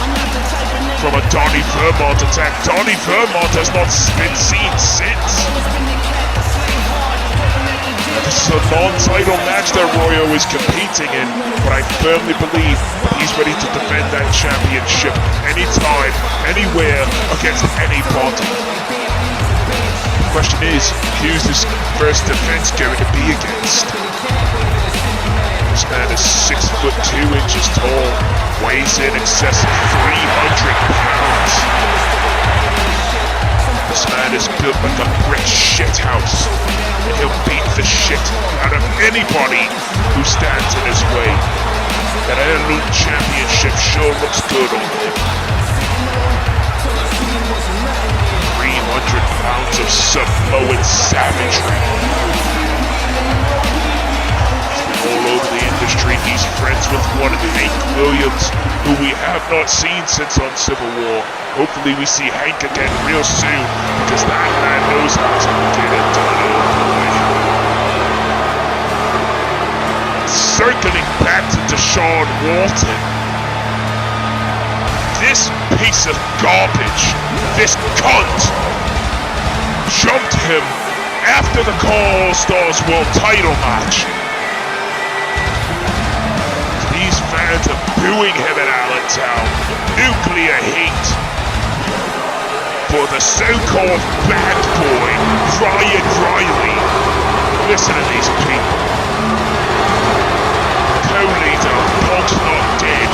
from a Donnie Vermont attack. Donnie Vermont has not been seen since. This is a non-title match that Royo is competing in, but I firmly believe that he's ready to defend that championship anytime, anywhere, against anybody. The question is, who's this first defense going to be against? This man is 6'2" tall, weighs in excess of 300 pounds. This man is built like a brick shithouse, and he'll beat the shit out of anybody who stands in his way. That Heirloom Championship sure looks good on him. 300 pounds of Samoan savagery. All over the industry, he's friends with one Hank Williams, who we have not seen since on Civil War. Hopefully we see Hank again real soon, because that man knows how to get it done, oh boy. Circling back to Deshawn Walton. This piece of garbage, this cunt, jumped him after the All-Stars World title match. These fans are booing him at Allentown. Nuclear hate for the so-called bad boy, Ryan Riley. Listen to these people. Co-leader, Punk's not dead.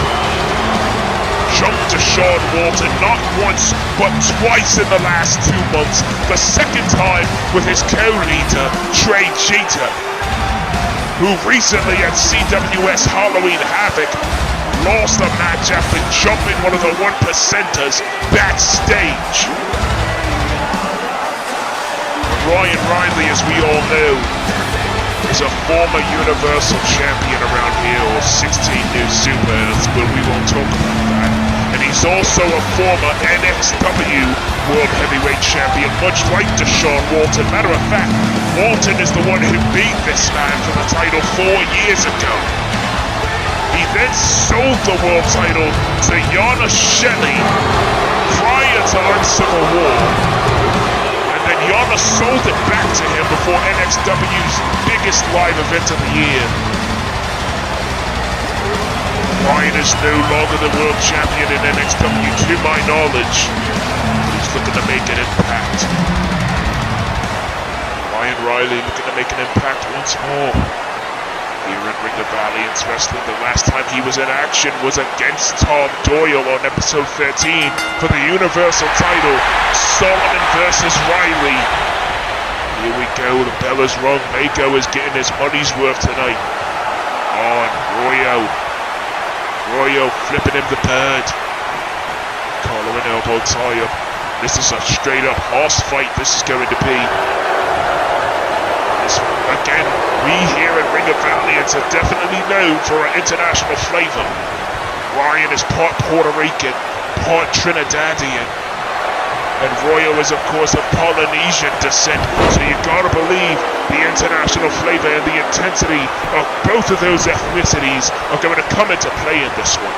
Jumped Deshawn Walton not once, but twice in the last 2 months. The second time with his co-leader, Trey Jeter, who recently at CWS Halloween Havoc lost a match after jumping one of the one percenters backstage. Ryan Riley, as we all know, is a former Universal Champion around here, or 16 new Supers, but we won't talk about that. And he's also a former NXW World Heavyweight Champion, much like Deshawn Walton. Matter of fact, Walton is the one who beat this man for the title 4 years ago. He then sold the world title to Yana Shelley prior to Uncivil War. And then Yana sold it back to him before NXW's biggest live event of the year. Ryan is no longer the world champion in NXW, to my knowledge. He's looking to make an impact. Ryan Riley looking to make an impact once more. Here in Ring of Valiance Wrestling, the last time he was in action was against Tom Doyle on episode 13 for the Universal title. Solomon versus Riley. Here we go, the bell is rung. Mako is getting his money's worth tonight. On Royo. Royo flipping him the bird. Collar and elbow tie up. This is a straight up horse fight. This is going to be. Again, we here at Ring of Valiance are definitely known for our international flavor. Ryan is part Puerto Rican, part Trinidadian. And Royo is of course of Polynesian descent. So you gotta believe the international flavor and the intensity of both of those ethnicities are going to come into play in this one.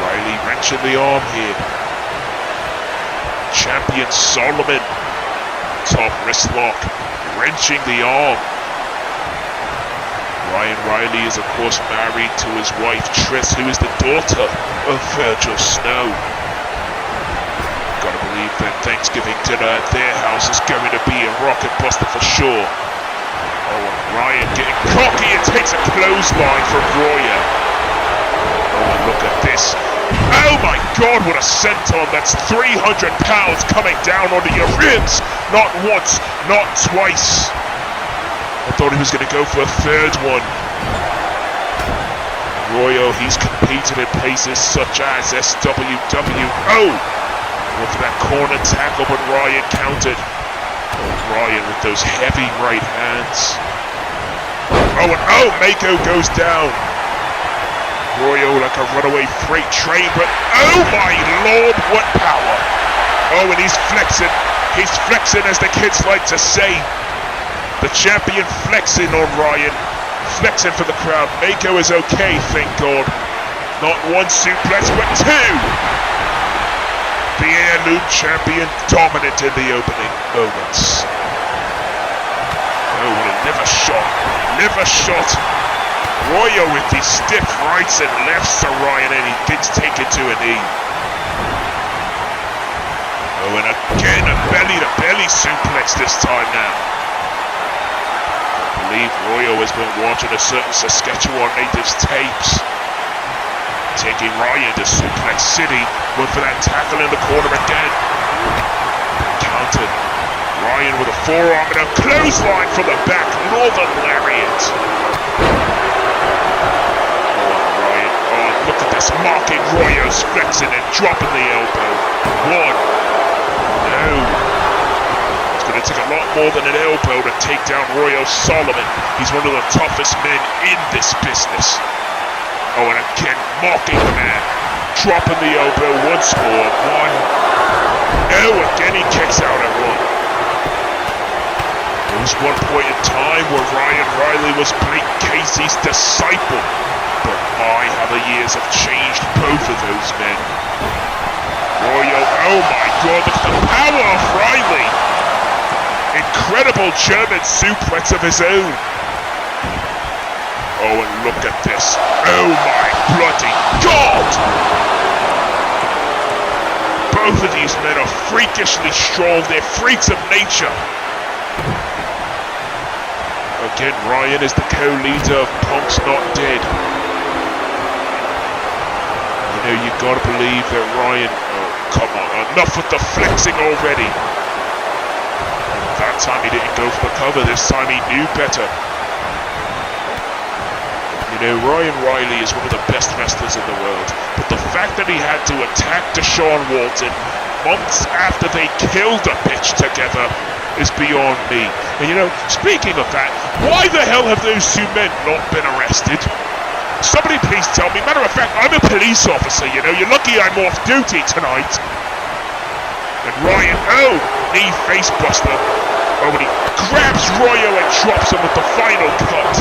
Riley wrenching the arm here. Champion Solomon, top wrist lock, wrenching the arm. Ryan Riley is of course married to his wife Triss, who is the daughter of Virgil Snow. Gotta believe that Thanksgiving dinner at their house is going to be a rocket buster for sure. Oh, and Ryan getting cocky and takes a clothesline from Royo. Oh, and look at this. Oh my God, what a senton. That's 300 pounds coming down onto your ribs. Not once, not twice. I thought he was going to go for a third one. Royo, he's competed in places such as SWWO. Went for that corner tackle, but Ryan countered. Oh, Ryan with those heavy right hands. Oh, and oh, Mako goes down. Royo like a runaway freight train, but oh my Lord, what power. Oh, and he's flexing. He's flexing, as the kids like to say. The champion flexing on Ryan. Flexing for the crowd. Mako is okay, thank God. Not one suplex, but two. The heirloom champion dominant in the opening moments. Oh, what a liver shot. Liver shot. Royo with these stiff rights and lefts to Ryan, and he gets taken to a knee. Oh, and again a belly-to-belly suplex this time now. I believe Royo has been watching a certain Saskatchewan native's tapes. Taking Ryan to Suplex City, went for that tackle in the corner again. Countered. Ryan with a forearm and a clothesline from the back, Northern Lariat. Jesus, marking Royo's flexing and dropping the elbow. One. No. It's going to take a lot more than an elbow to take down Royo Solomon. He's one of the toughest men in this business. Oh, and again, mocking the man. Dropping the elbow once more. One. No, again he kicks out at one. There was one point in time where Ryan Riley was Blake Casey's disciple. But my, how the years have changed both of those men. Royo, oh my god, look at the power of Riley! Incredible German suplex of his own. Oh, and look at this. Oh my bloody god! Both of these men are freakishly strong. They're freaks of nature. Again, Ryan is the co-leader of Punk's Not Dead. You know, you gotta believe that Ryan... Oh, come on, enough with the flexing already. And that time he didn't go for the cover, this time he knew better. You know, Ryan Riley is one of the best wrestlers in the world, but the fact that he had to attack Deshawn Walton months after they killed a bitch together is beyond me. And you know, speaking of that, why the hell have those two men not been arrested? Somebody please tell me. Matter of fact, I'm a police officer, you know. You're lucky I'm off duty tonight. And Ryan, oh, knee face buster. Oh, and he grabs Royo and drops him with the final cut.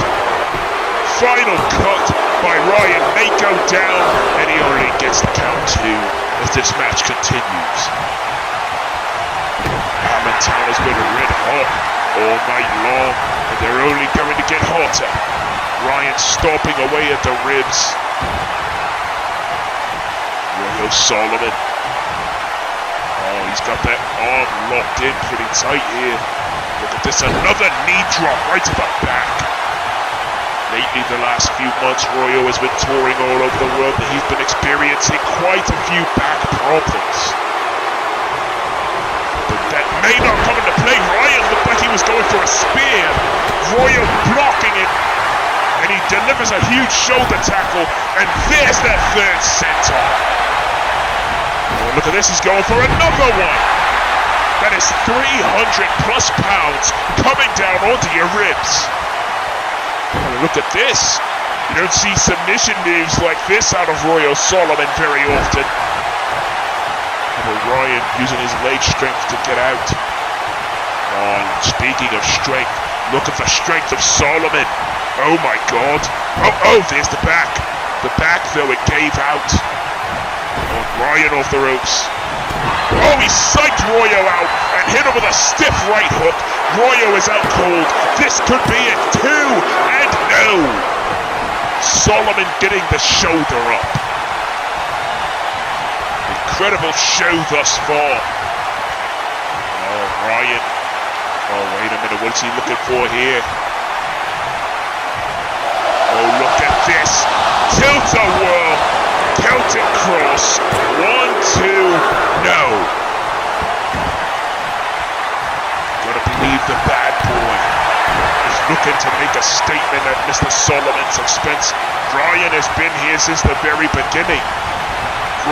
Final cut by Ryan may go down, and he only gets the count two as this match continues. Allentown has been red hot all night long, and they're only going to get hotter. Ryan stomping away at the ribs. Royo Solomon. Oh, he's got that arm locked in pretty tight here. Look at this, another knee drop right to the back. Lately, the last few months, Royo has been touring all over the world, and he's been experiencing quite a few back problems. But that may not come into play. Ryan looked like he was going for a spear. Royo blocking it, and he delivers a huge shoulder tackle, and there's that third center. Oh, look at this, he's going for another one. That is 300 plus pounds coming down onto your ribs. Oh, look at this. You don't see submission moves like this out of Royo Solomon very often. Oh, Ryan using his leg strength to get out. Oh, speaking of strength, look at the strength of Solomon. Oh my god. Oh, there's the back. The back, though, it gave out. Oh, Ryan off the ropes. Oh, he psyched Royo out and hit him with a stiff right hook. Royo is out cold. This could be it, too. And no. Solomon getting the shoulder up. Incredible show thus far. Oh, Ryan. Oh, wait a minute. What's he looking for here? Oh, look at this. Tilt-a-whirl. Celtic cross. 1, 2, no. Gotta believe the bad boy is looking to make a statement at Mr. Solomon's expense. Ryan has been here since the very beginning.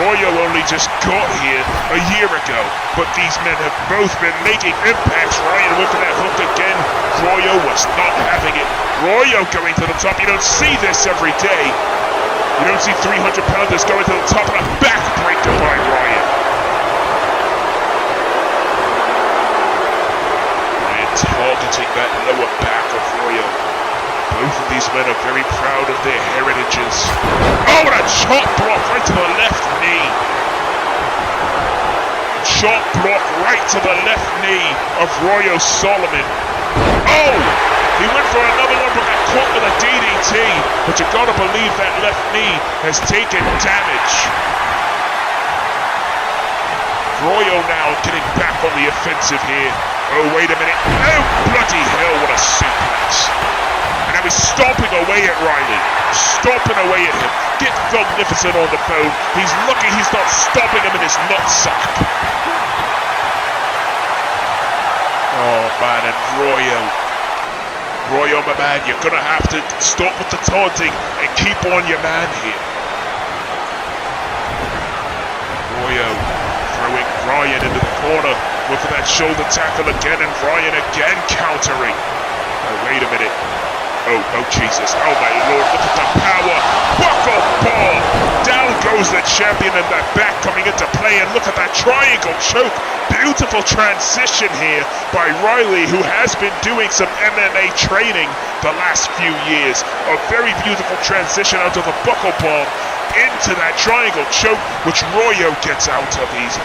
Royo only just got here a year ago, but these men have both been making impacts. Ryan went for that hook again. Royo was not having it. Royo going to the top. You don't see this every day. You don't see 300-pounders going to the top of a backbreaker by Ryan. Ryan targeting that lower back of Royo. Both of these men are very proud of their heritages. Oh, and a chop block right to the left knee. Chop block right to the left knee of Royo Solomon. Oh! He went for another one, but got caught with a DDT. But you gotta believe that left knee has taken damage. Royo now getting back on the offensive here. Oh, wait a minute. Oh, bloody hell, what a suplex. And now he's stomping away at Riley. Stomping away at him. Get Magnificent on the phone. He's lucky he's not stomping him in his nutsack. Oh, man, and Royo, my man, you're gonna have to stop with the taunting and keep on your man here. Royo throwing Ryan into the corner. Went for that shoulder tackle again, and Ryan again countering. Oh, wait a minute. Oh, Jesus. Oh, my Lord. Look at the power. Buckle ball. Down goes the champion, and that back coming into play. And look at that triangle choke. Beautiful transition here by Riley, who has been doing some MMA training the last few years. A very beautiful transition out of the buckle ball into that triangle choke, which Royo gets out of easy.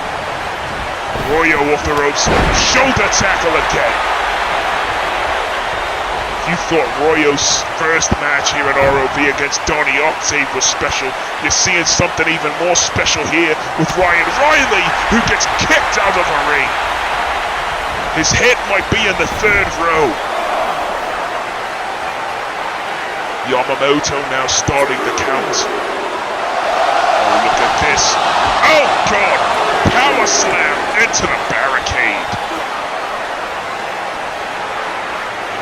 Royo off the ropes. Shoulder tackle again. You thought Royo's first match here at ROV against Donnie Octave was special. You're seeing something even more special here with Ryan Riley, who gets kicked out of the ring. His head might be in the third row. Yamamoto now starting the count. Oh, look at this. Oh, God! Power slam into the barricade.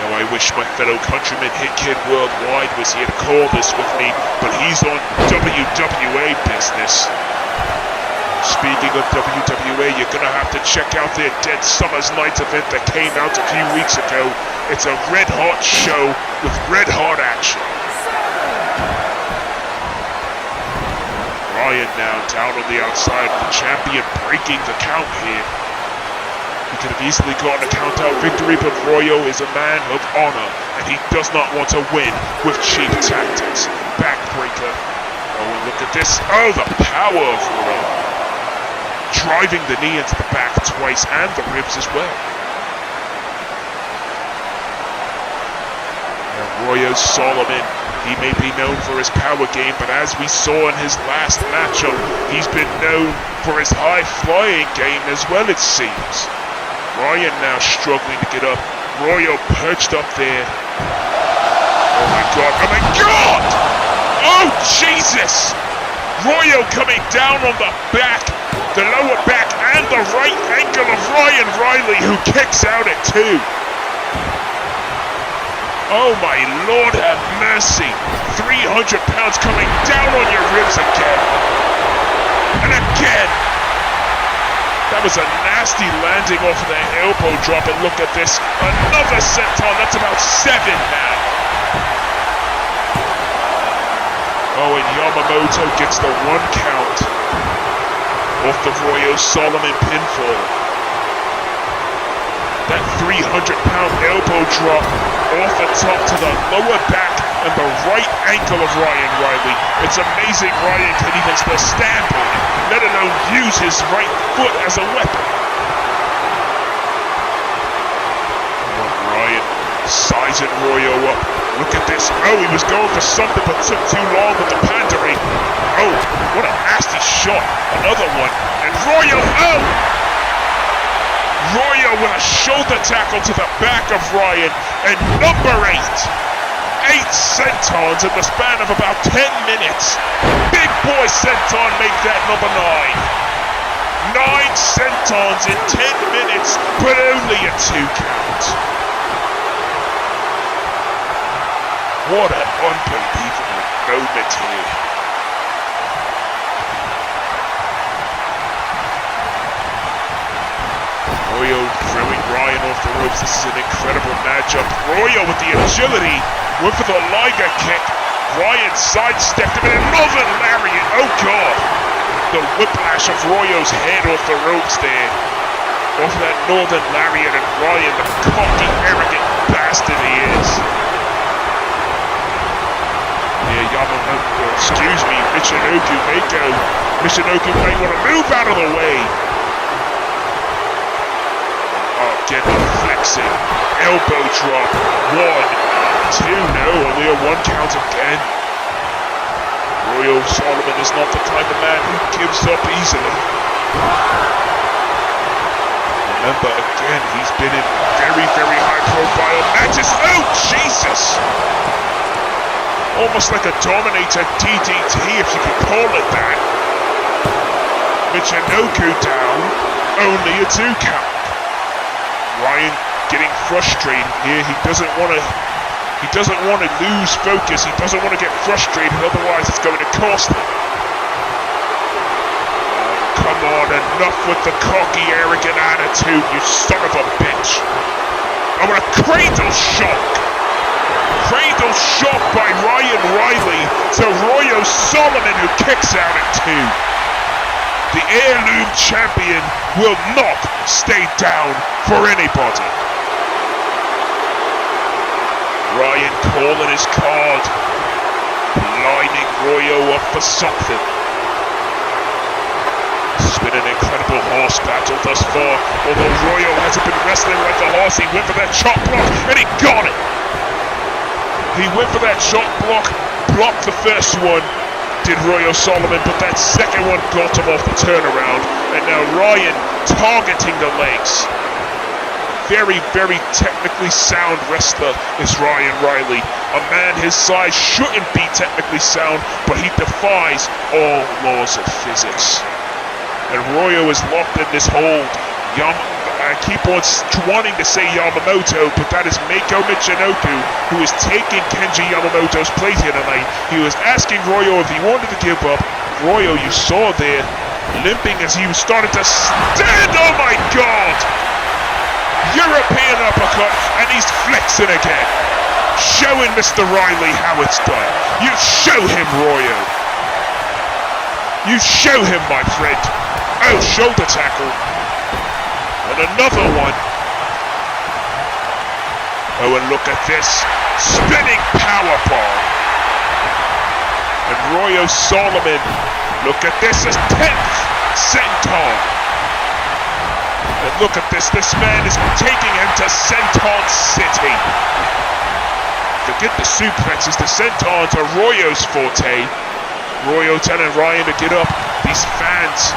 I wish my fellow countryman Hit Kid Worldwide was here to call this with me, but he's on WWA business. Speaking of WWA, you're gonna have to check out their Dead Summer's Night event that came out a few weeks ago. It's a red hot show with red hot action. Ryan now down on the outside, the champion breaking the count here. He could have easily gotten a count-out victory, but Royo is a man of honor, and he does not want to win with cheap tactics. Backbreaker. Oh, and look at this. Oh, the power of Royo. Driving the knee into the back twice, and the ribs as well. Now, Royo Solomon, he may be known for his power game, but as we saw in his last matchup, he's been known for his high-flying game as well, it seems. Ryan now struggling to get up. Royo perched up there. Oh my God, oh my God! Oh Jesus! Royo coming down on the back, the lower back, and the right ankle of Ryan Riley, who kicks out at 2. Oh my Lord have mercy. 300 pounds coming down on your ribs again. And again. That was a nasty landing off of the elbow drop, and look at this. Another senton, that's about 7 now. Oh, and Yamamoto gets the 1 count off the Royo Solomon pinfall. That 300-pound elbow drop off the top to the lower back and the right ankle of Ryan Riley. It's amazing Ryan can even still stand on it, let alone use his right foot as a weapon. Ryan sizing Royo up. Look at this. Oh, he was going for something but took too long with the pandering. Oh, what a nasty shot. Another one. And Royo, oh! Royo with a shoulder tackle to the back of Ryan. And number 8. 8 sentons in the span of about 10 minutes. Big boy senton make that number 9. 9 sentons in 10 minutes, but only a 2 count. What an unbelievable moment here. Royo throwing Ryan off the ropes. This is an incredible matchup. Royo with the agility. Went for the Liger kick. Ryan sidestepped him in a Northern Lariat. Oh God! The whiplash of Royo's head off the ropes there. Off of that Northern Lariat, and Ryan, the cocky, arrogant bastard he is. Yeah, Yamamoto, excuse me, Michinoku may go. Michinoku may want to move out of the way. Oh, again, flexing. Elbow drop. 1. 2, no, only a 1 count again. Royo Solomon is not the type of man who gives up easily. Remember, again, he's been in very, very high-profile matches. Oh, Jesus! Almost like a Dominator DDT, if you could call it that. Michinoku down, only a 2 count. Ryan getting frustrated here. He doesn't want to lose focus. He doesn't want to get frustrated, otherwise it's going to cost him. come on, enough with the cocky, arrogant attitude, you son of a bitch. I'm gonna cradle shock. Cradle shock by Ryan Riley to Royo Solomon, who kicks out at 2. The heirloom champion will not stay down for anybody. Ryan calling his card, lining Royo up for something. It's been an incredible horse battle thus far, although Royo hasn't been wrestling like a horse. He went for that chop block and he got it. He went for that chop block, blocked the first one, did Royo Solomon, but that second one got him off the turnaround. And now Ryan targeting the legs. Very, very technically sound wrestler is Ryan Riley. A man his size shouldn't be technically sound, but he defies all laws of physics. And Royo is locked in this hold. I keep on wanting to say Yamamoto, but that is Meiko Michinoku, who is taking Kenji Yamamoto's place here tonight. He was asking Royo if he wanted to give up. Royo, you saw there, limping as he started to stand. Oh my God! European uppercut, and he's flexing again. Showing Mr. Riley how it's done. You show him, Royo. You show him, my friend. Oh, shoulder tackle. And another one. Oh, and look at this. Spinning powerbomb. And Royo Solomon. Look at this. His 10th senton. And look at this. This man is taking him to Senton City. Forget the suplexes. The sentons are Royo's forte. Royo telling Ryan to get up. These fans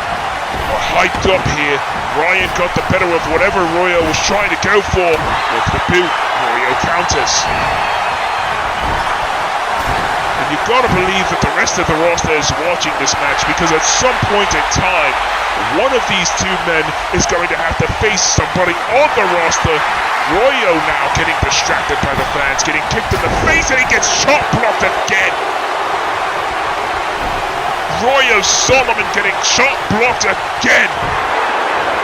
are hyped up here. Ryan got the better of whatever Royo was trying to go for. With the boot, Royo counters. And you've got to believe that the rest of the roster is watching this match, because at some point in time, one of these two men is going to have to face somebody on the roster. Royo now getting distracted by the fans, getting kicked in the face, and he gets shot blocked again. Royo Solomon getting shot blocked again.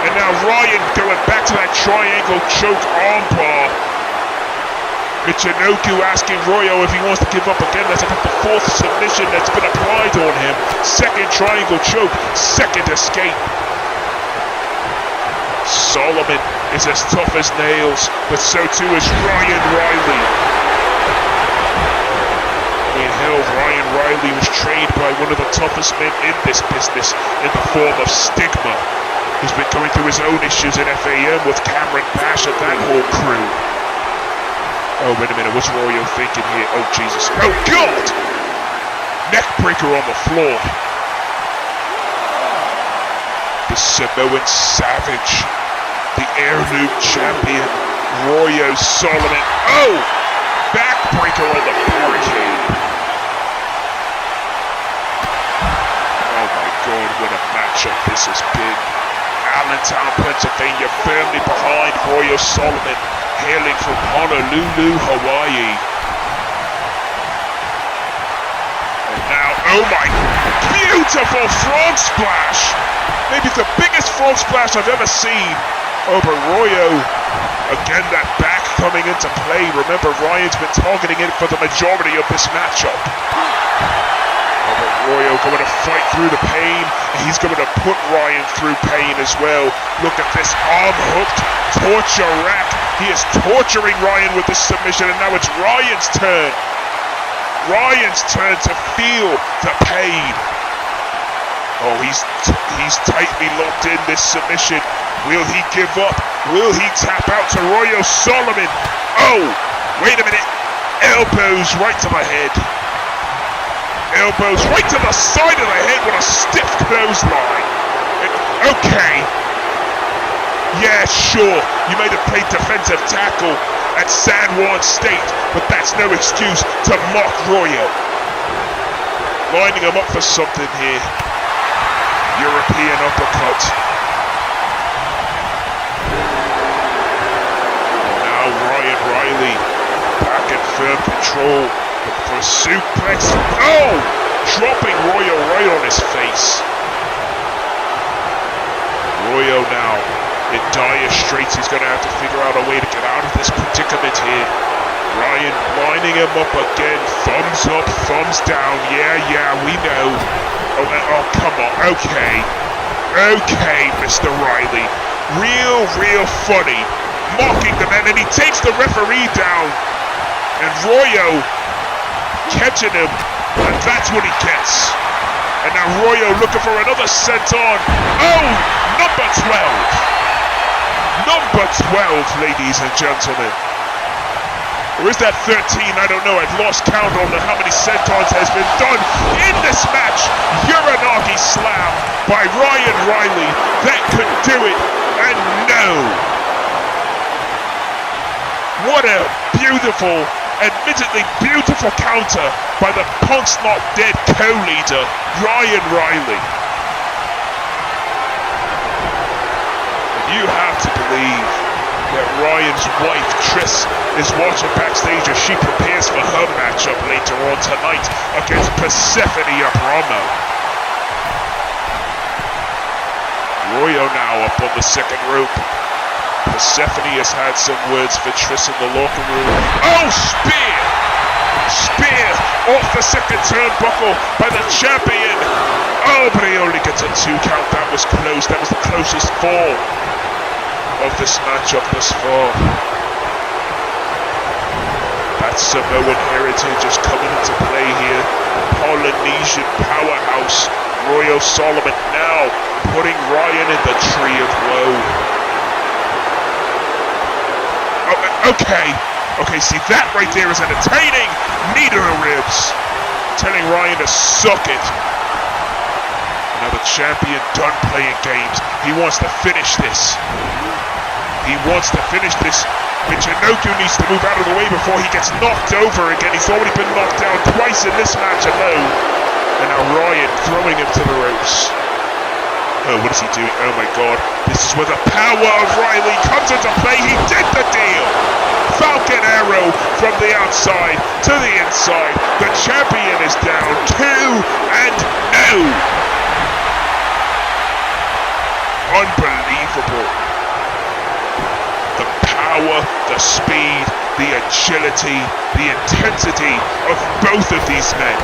And now Ryan going back to that triangle choke armbar. Michinoku asking Royo if he wants to give up again. That's about the 4th submission that's been applied on him. 2nd triangle choke, 2nd escape. Solomon is as tough as nails, but so too is Ryan Riley. I mean, hell, Ryan Riley was trained by one of the toughest men in this business in the form of Stigma, who's been going through his own issues in FAM with Cameron Bash and that whole crew. Oh, wait a minute, what's Royo thinking here? Oh, Jesus. Oh, God! Neckbreaker on the floor. The Samoan Savage, the heirloom champion, Royo Solomon. Oh! Backbreaker on the barricade. Oh my God, what a matchup this has been. Allentown, Pennsylvania, firmly behind Royo Solomon, hailing from Honolulu, Hawaii. And now, oh my, beautiful frog splash! Maybe the biggest frog splash I've ever seen. Oh, but Royo, again, that back coming into play. Remember, Ryan's been targeting it for the majority of this matchup. Oh, but Royo going to fight through the pain, and he's going to put Ryan through pain as well. Look at this arm hooked torture rack. He is torturing Ryan with this submission, and now it's Ryan's turn. Ryan's turn to feel the pain. Oh, he's tightly locked in this submission. Will he give up? Will he tap out to Royo Solomon? Oh, wait a minute. Elbows right to the head. Elbows right to the side of the head with a stiff clothesline. Okay. Yeah, sure. You might have played defensive tackle at San Juan State, but that's no excuse to mock Royo. Lining him up for something here. European uppercut. Now Ryan Riley back in firm control for a suplex. Oh! Dropping Royo right on his face. Royo now in dire straits. He's going to have to figure out a way to get out of this predicament here. Ryan lining him up again. Thumbs up, thumbs down. Yeah, we know. Oh, come on. Okay, Mr. Riley. Real funny. Mocking the man, and he takes the referee down. And Royo catching him, and that's what he gets. And now Royo looking for another senton. Oh, number 12. Number 12, ladies and gentlemen. Or is that 13? I don't know. I've lost count on how many sentons has been done in this match. Uranagi slam by Ryan Riley. That could do it. And no. What a beautiful, admittedly beautiful counter by the Punk's Not Dead co-leader, Ryan Riley. And you have to believe that Ryan's wife, Triss, is watching backstage as she prepares for her matchup later on tonight against Phoebe Abromo. Royo now up on the second rope. Persephone has had some words for Triss in the locker room. Oh, spear! Spear off the second turnbuckle by the champion. Oh, but he only gets a 2 count. That was close. That was the closest fall of this matchup thus far. That Samoan heritage is coming into play here. Polynesian powerhouse Royo Solomon now putting Ryan in the tree of woe. Okay, see that right there is entertaining. Knee to the ribs, telling Ryan to suck it. Now the champion done playing games. He wants to finish this. Michinoku needs to move out of the way before he gets knocked over again. He's already been knocked down twice in this match alone. And now Ryan throwing him to the ropes. Oh, what is he doing? Oh my god. This is where the power of Riley comes into play. He did the deal. Falcon arrow from the outside to the inside. The champion is down 2 and no. Unbelievable. The power, the speed, the agility, the intensity of both of these men.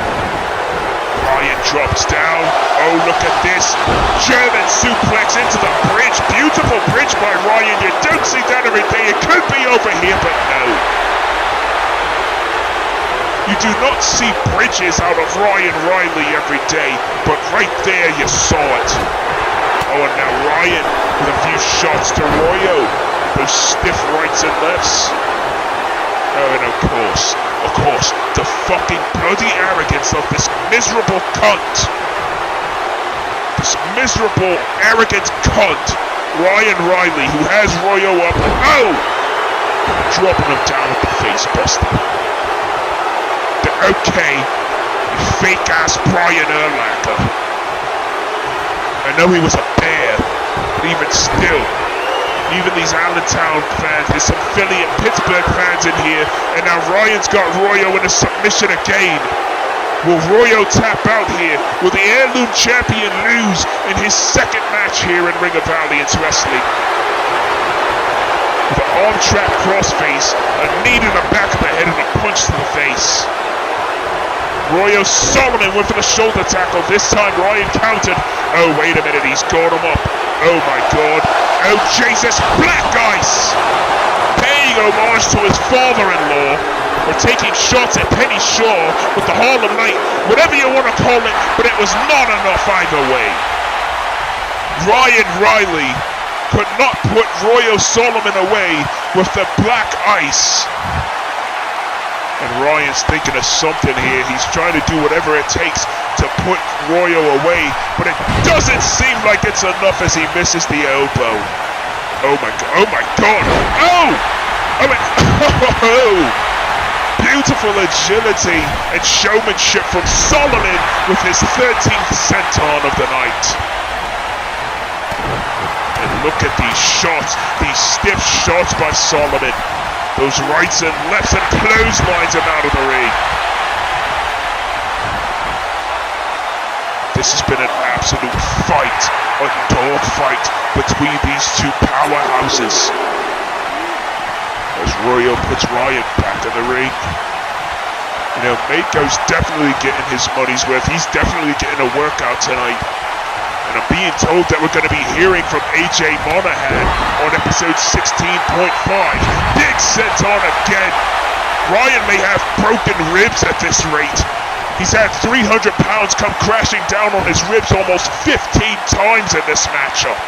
Ryan drops down. Oh, look at this. German suplex into the bridge. Beautiful bridge by Ryan. You don't see that every day. It could be over here, but no. You do not see bridges out of Ryan Riley every day, but right there you saw it. Oh, and now Ryan with a few shots to Royo. Those stiff rights and lefts. Oh, and of course, the fucking bloody arrogance of this miserable cunt. This miserable, arrogant cunt, Ryan Riley, who has Royo up. Oh! Dropping him down with the face buster. Okay, you fake-ass Brian Urlacher. I know he was a bear, but even still, even these Allentown fans, there's some Philly and Pittsburgh fans in here, and now Ryan's got Royo in a submission again. Will Royo tap out here? Will the heirloom champion lose in his second match here in Ring of Valiance Wrestling? With an arm trap crossface, a knee to the back of the head and a punch to the face. Royo Solomon went for the shoulder tackle. This time Ryan countered. Oh, wait a minute, he's got him up. Oh my god. Oh Jesus, Black Ice! Paying homage to his father-in-law. We're taking shots at Penny Shaw with the Harlem Night, whatever you want to call it, but it was not enough either way. Ryan Riley could not put Royo Solomon away with the Black Ice. And Ryan's thinking of something here. He's trying to do whatever it takes to put Royo away, but it doesn't seem like it's enough as he misses the elbow. Oh my god, oh my god, oh! I mean, oh! Beautiful agility and showmanship from Solomon with his 13th senton of the night. And look at these shots, these stiff shots by Solomon. Those rights and lefts and clotheslines him out of the ring. this has been an absolute fight, a dog fight between these two powerhouses. As Royo puts Ryan back in the ring. You know, Mako's definitely getting his money's worth. He's definitely getting a workout tonight. And I'm being told that we're going to be hearing from AJ Monahan on episode 16.5. Big sent on again. Ryan may have broken ribs at this rate. He's had 300 pounds come crashing down on his ribs almost 15 times in this matchup.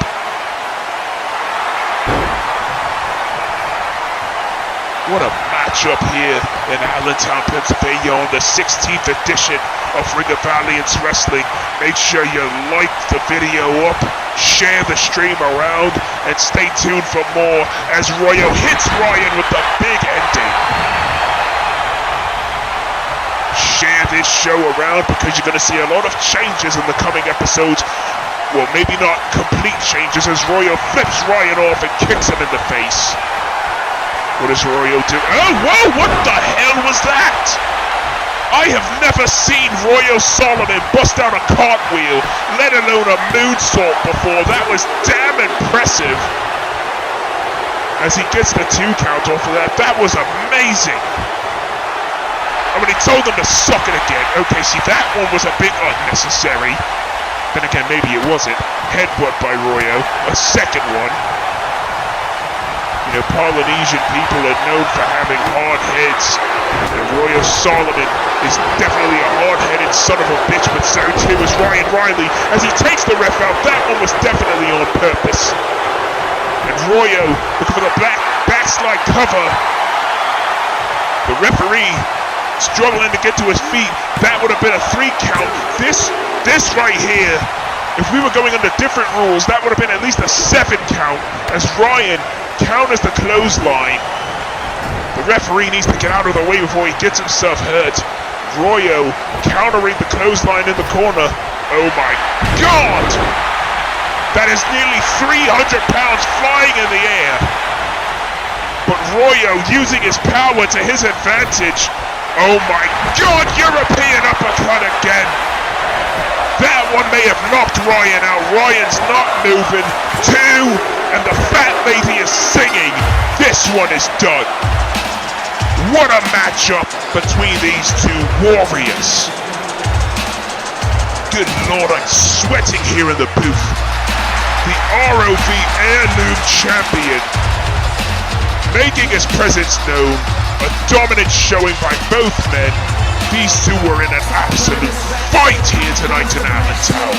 What a matchup here in Allentown, Pennsylvania on the 16th edition of Ring of Valiance Wrestling. Make sure you like the video up, share the stream around, and stay tuned for more as Royo hits Ryan with the big ending. Share this show around because you're going to see a lot of changes in the coming episodes. Well, maybe not complete changes as Royo flips Ryan off and kicks him in the face. What does Royo do? Oh, whoa, what the hell was that? I have never seen Royo Solomon bust out a cartwheel, let alone a moonsault before. That was damn impressive. As he gets the 2 count off of that, that was amazing. I mean, he told them to suck it again. Okay, see, that one was a bit unnecessary. Then again, maybe it wasn't. Headbutt by Royo, a second one. You know, Polynesian people are known for having hard heads. And Royo Solomon is definitely a hard-headed son of a bitch, but so too is Ryan Riley. As he takes the ref out, that one was definitely on purpose. And Royo looking for the backslide cover. The referee struggling to get to his feet. That would have been a 3 count. This right here, if we were going under different rules, that would have been at least a 7 count. As Ryan counters the clothesline. The referee needs to get out of the way before he gets himself hurt. Royo countering the clothesline in the corner. Oh my God! That is nearly 300 pounds flying in the air. But Royo using his power to his advantage. Oh my God, European uppercut again. That one may have knocked Ryan out. Ryan's not moving. 2, and the fat lady is singing. This one is done. What a matchup between these two warriors. Good Lord, I'm sweating here in the booth. The ROV Heirloom Champion making his presence known. A dominant showing by both men. These two were in an absolute fight here tonight in Allentown.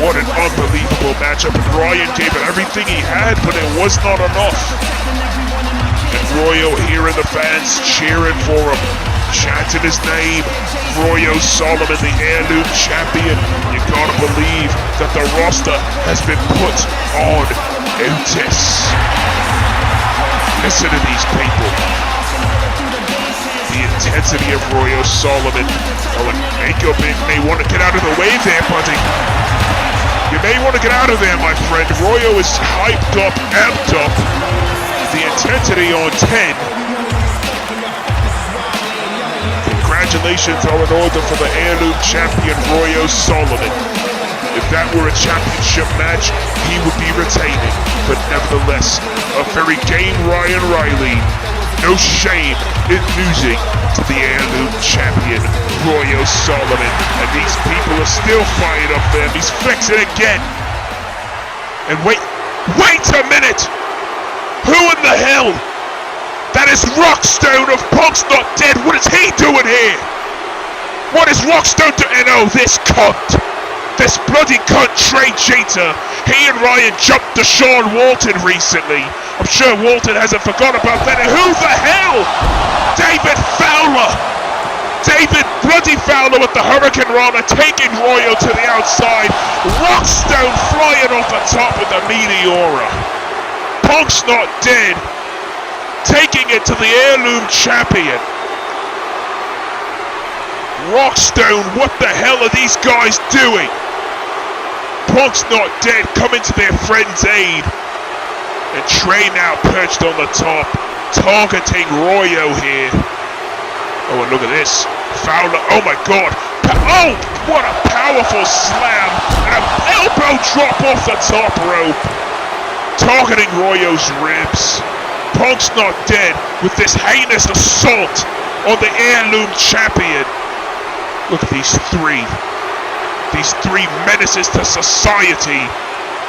What an unbelievable matchup. And Ryan gave it everything he had, but it was not enough. And Royo here in the fans cheering for him, chanting his name. Royo Solomon, the Heirloom Champion. You gotta believe that the roster has been put on notice. Listen to these people. The intensity of Royo Solomon. Oh, and Mako may want to get out of the way there, buddy. You may want to get out of there, my friend. Royo is hyped up, amped up. The intensity on 10. Congratulations are in order for the Heirloom Champion, Royo Solomon. If that were a championship match, he would be retaining. But nevertheless, a very game Ryan Riley. No shame in losing to the Heirloom Champion, Royo Solomon. And these people are still fired up there. He's flexing again. And wait a minute! Who in the hell? That is Rockstone of Punk's Not Dead. What is he doing here? What is Rockstone doing? And oh, this cunt. This bloody cunt Trey cheater. He and Ryan jumped Deshawn Walton recently. I'm sure Walton hasn't forgot about that. And who the hell? David Fowler. David bloody Fowler with the Hurricane Rana taking Royo to the outside. Rockstone flying off the top with the Meteora. Punk's Not Dead. Taking it to the Heirloom Champion. Rockstone, what the hell are these guys doing? Punk's Not Dead coming to their friend's aid. And Trey now perched on the top, targeting Royo here. Oh, and look at this. Fowler, oh my God. Oh, what a powerful slam. And an elbow drop off the top rope. Targeting Royo's ribs. Punk's not dead with this heinous assault on the heirloom champion. Look at these three menaces to society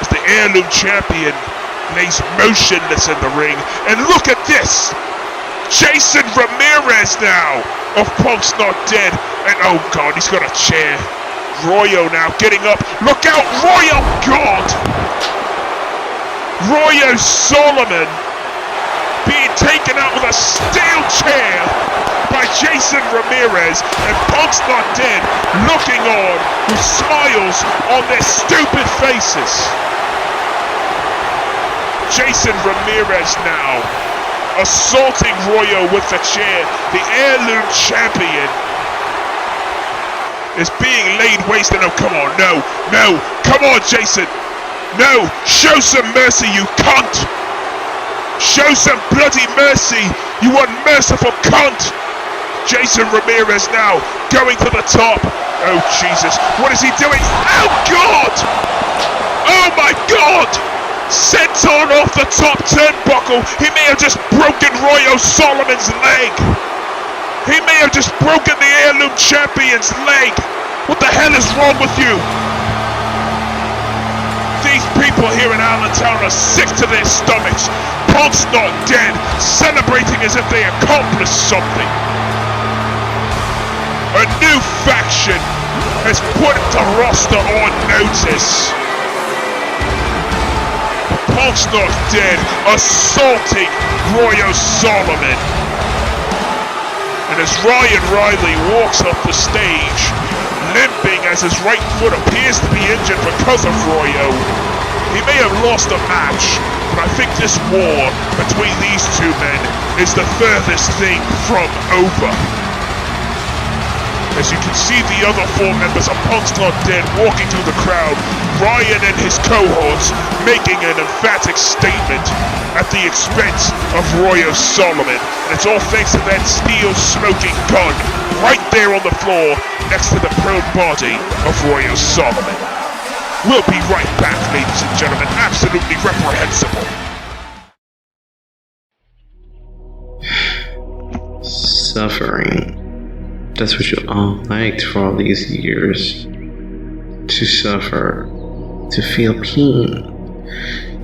as the heirloom champion lays motionless in the ring. And look at this, Jason Ramirez now of Punk's not dead. And oh god, he's got a chair. Royo now getting up. Look out, Royo, god! Royo Solomon being taken out with a steel chair by Jason Ramirez, and Punk's not dead looking on with smiles on their stupid faces. Jason Ramirez now assaulting Royo with the chair. The heirloom champion is being laid waste. And oh, come on, no, come on, Jason. No, show some mercy, you cunt! Show some bloody mercy, you unmerciful cunt! Jason Ramirez now going to the top. Oh Jesus, what is he doing? Oh God! Oh my God! Senton off the top turnbuckle. He may have just broken Royo Solomon's leg. He may have just broken the heirloom champion's leg. What the hell is wrong with you? These people here in Allentown are sick to their stomachs. Punk's not dead, celebrating as if they accomplished something. A new faction has put the roster on notice. Punk's not dead, assaulting Royo Solomon. And as Ryan Riley walks up the stage, limping as his right foot appears to be injured because of Royo. He may have lost a match, but I think this war between these two men is the furthest thing from over. As you can see the other four members of Punk's Not Dead walking through the crowd, Ryan and his cohorts making an emphatic statement at the expense of Royo Solomon. And it's all thanks to that steel smoking gun right there on the floor next to the prone body of Royo Solomon. We'll be right back, ladies and gentlemen. Absolutely reprehensible. Suffering. That's what you all liked for all these years. To suffer. To feel pain.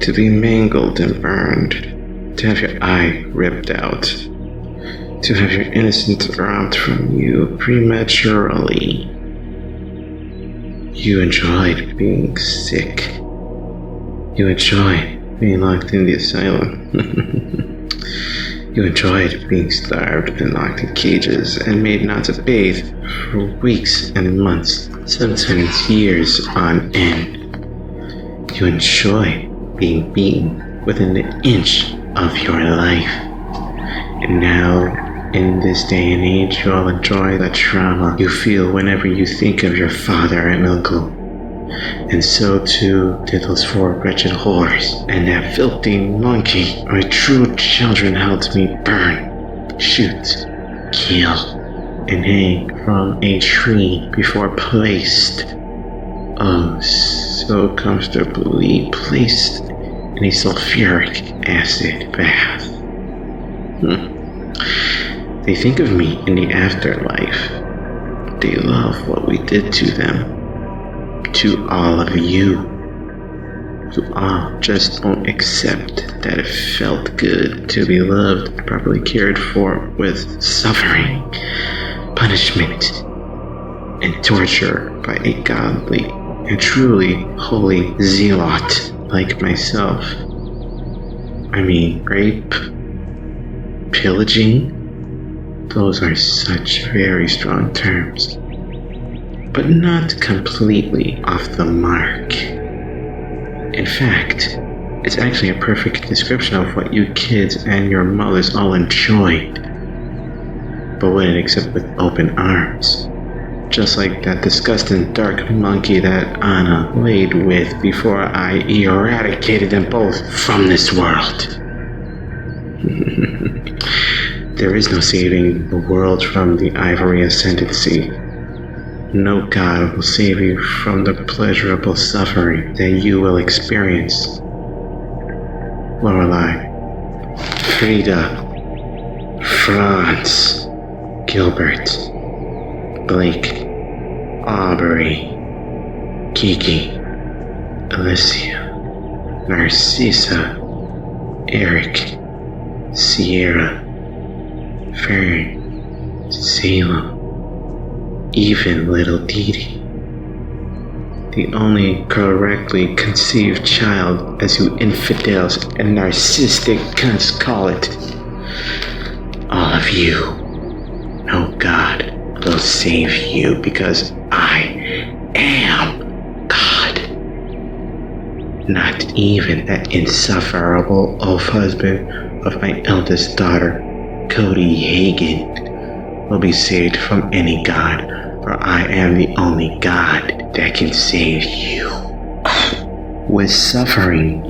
To be mangled and burned. To have your eye ripped out. To have your innocence robbed from you prematurely. You enjoyed being sick. You enjoyed being locked in the asylum. You enjoyed being starved and locked in cages and made not to bathe for weeks and months, sometimes years on end. You enjoyed being beaten within an inch of your life. And now, in this day and age, you all enjoy the trauma you feel whenever you think of your father and uncle. And so too did those four wretched whores, and that filthy monkey. My true children helped me burn, shoot, kill, and hang from a tree before placed, oh so comfortably placed, in a sulfuric acid bath. They think of me in the afterlife. They love what we did to them. To all of you. You all just won't accept that it felt good to be loved, properly cared for, with suffering, punishment, and torture by a godly and truly holy zealot like myself. I mean, rape, pillaging, those are such very strong terms. But not completely off the mark. In fact, it's actually a perfect description of what you kids and your mothers all enjoyed, but wouldn't accept with open arms. Just like that disgusting dark monkey that Anna laid with before I eradicated them both from this world. There is no saving the world from the ivory ascendancy. No God will save you from the pleasurable suffering that you will experience. Lorelei, Frida, Franz, Gilbert, Blake, Aubrey, Kiki, Alicia, Narcissa, Eric, Sierra, Fern, Salem, even little Didi. The only correctly conceived child, as you infidels and narcissistic cunts call it. All of you. No God will save you because I am God. Not even that insufferable old husband of my eldest daughter, Cody Hagen, will be saved from any God, for I am the only God that can save you. With suffering,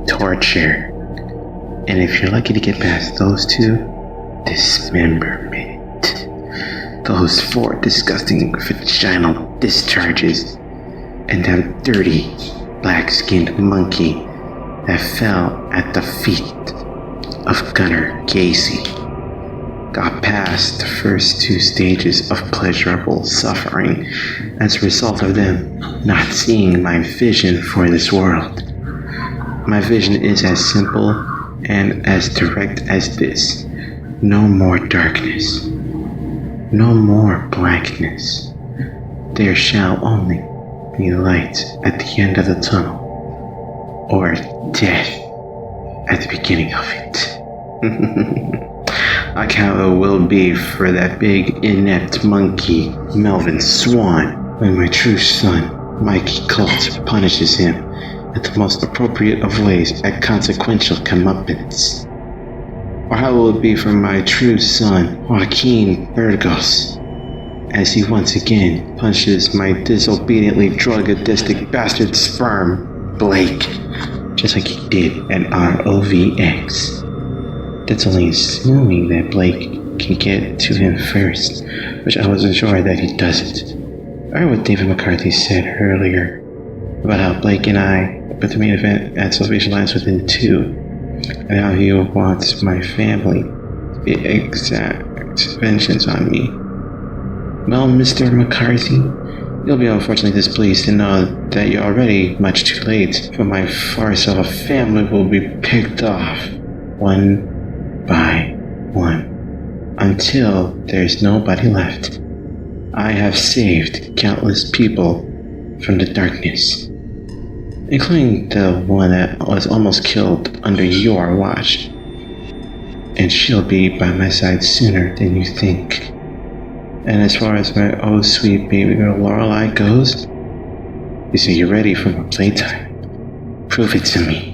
torture, and if you're lucky to get past those two, dismemberment. Those 4 disgusting vaginal discharges, and that dirty, black-skinned monkey that fell at the feet of Gunnar Casey got past the first 2 stages of pleasurable suffering as a result of them not seeing my vision for this world. My vision is as simple and as direct as this. No more darkness. No more blackness. There shall only be light at the end of the tunnel, or death at the beginning of it. Akawa will be for that big inept monkey, Melvin Swan, when my true son, Mikey Colt, punishes him at the most appropriate of ways at consequential comeuppance. Or how will it be for my true son, Joaquin Burgos, as he once again punishes my disobediently drug-addicted bastard sperm, Blake, just like he did at ROVX. That's only assuming that Blake can get to him first, which I wasn't sure that he doesn't. I heard what David McCarthy said earlier about how Blake and I put the main event at Salvation Alliance within 2, and how he wants my family to be exact vengeance on me. Well, Mr. McCarthy, you'll be unfortunately displeased to know that you're already much too late, for my farce of a family will be picked off, one by one, until there's nobody left. I have saved countless people from the darkness, including the one that was almost killed under your watch. And she'll be by my side sooner than you think. And as far as my oh sweet baby girl Lorelei goes, you say you're ready for my playtime. Prove it to me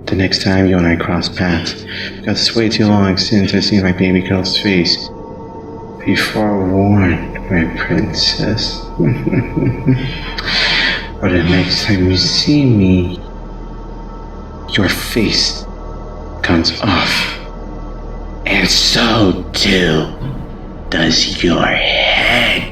the next time you and I cross paths, because it's way too long since I've seen my baby girl's face. Be forewarned, my princess. Or the next time you see me, your face comes off. And so too does your head.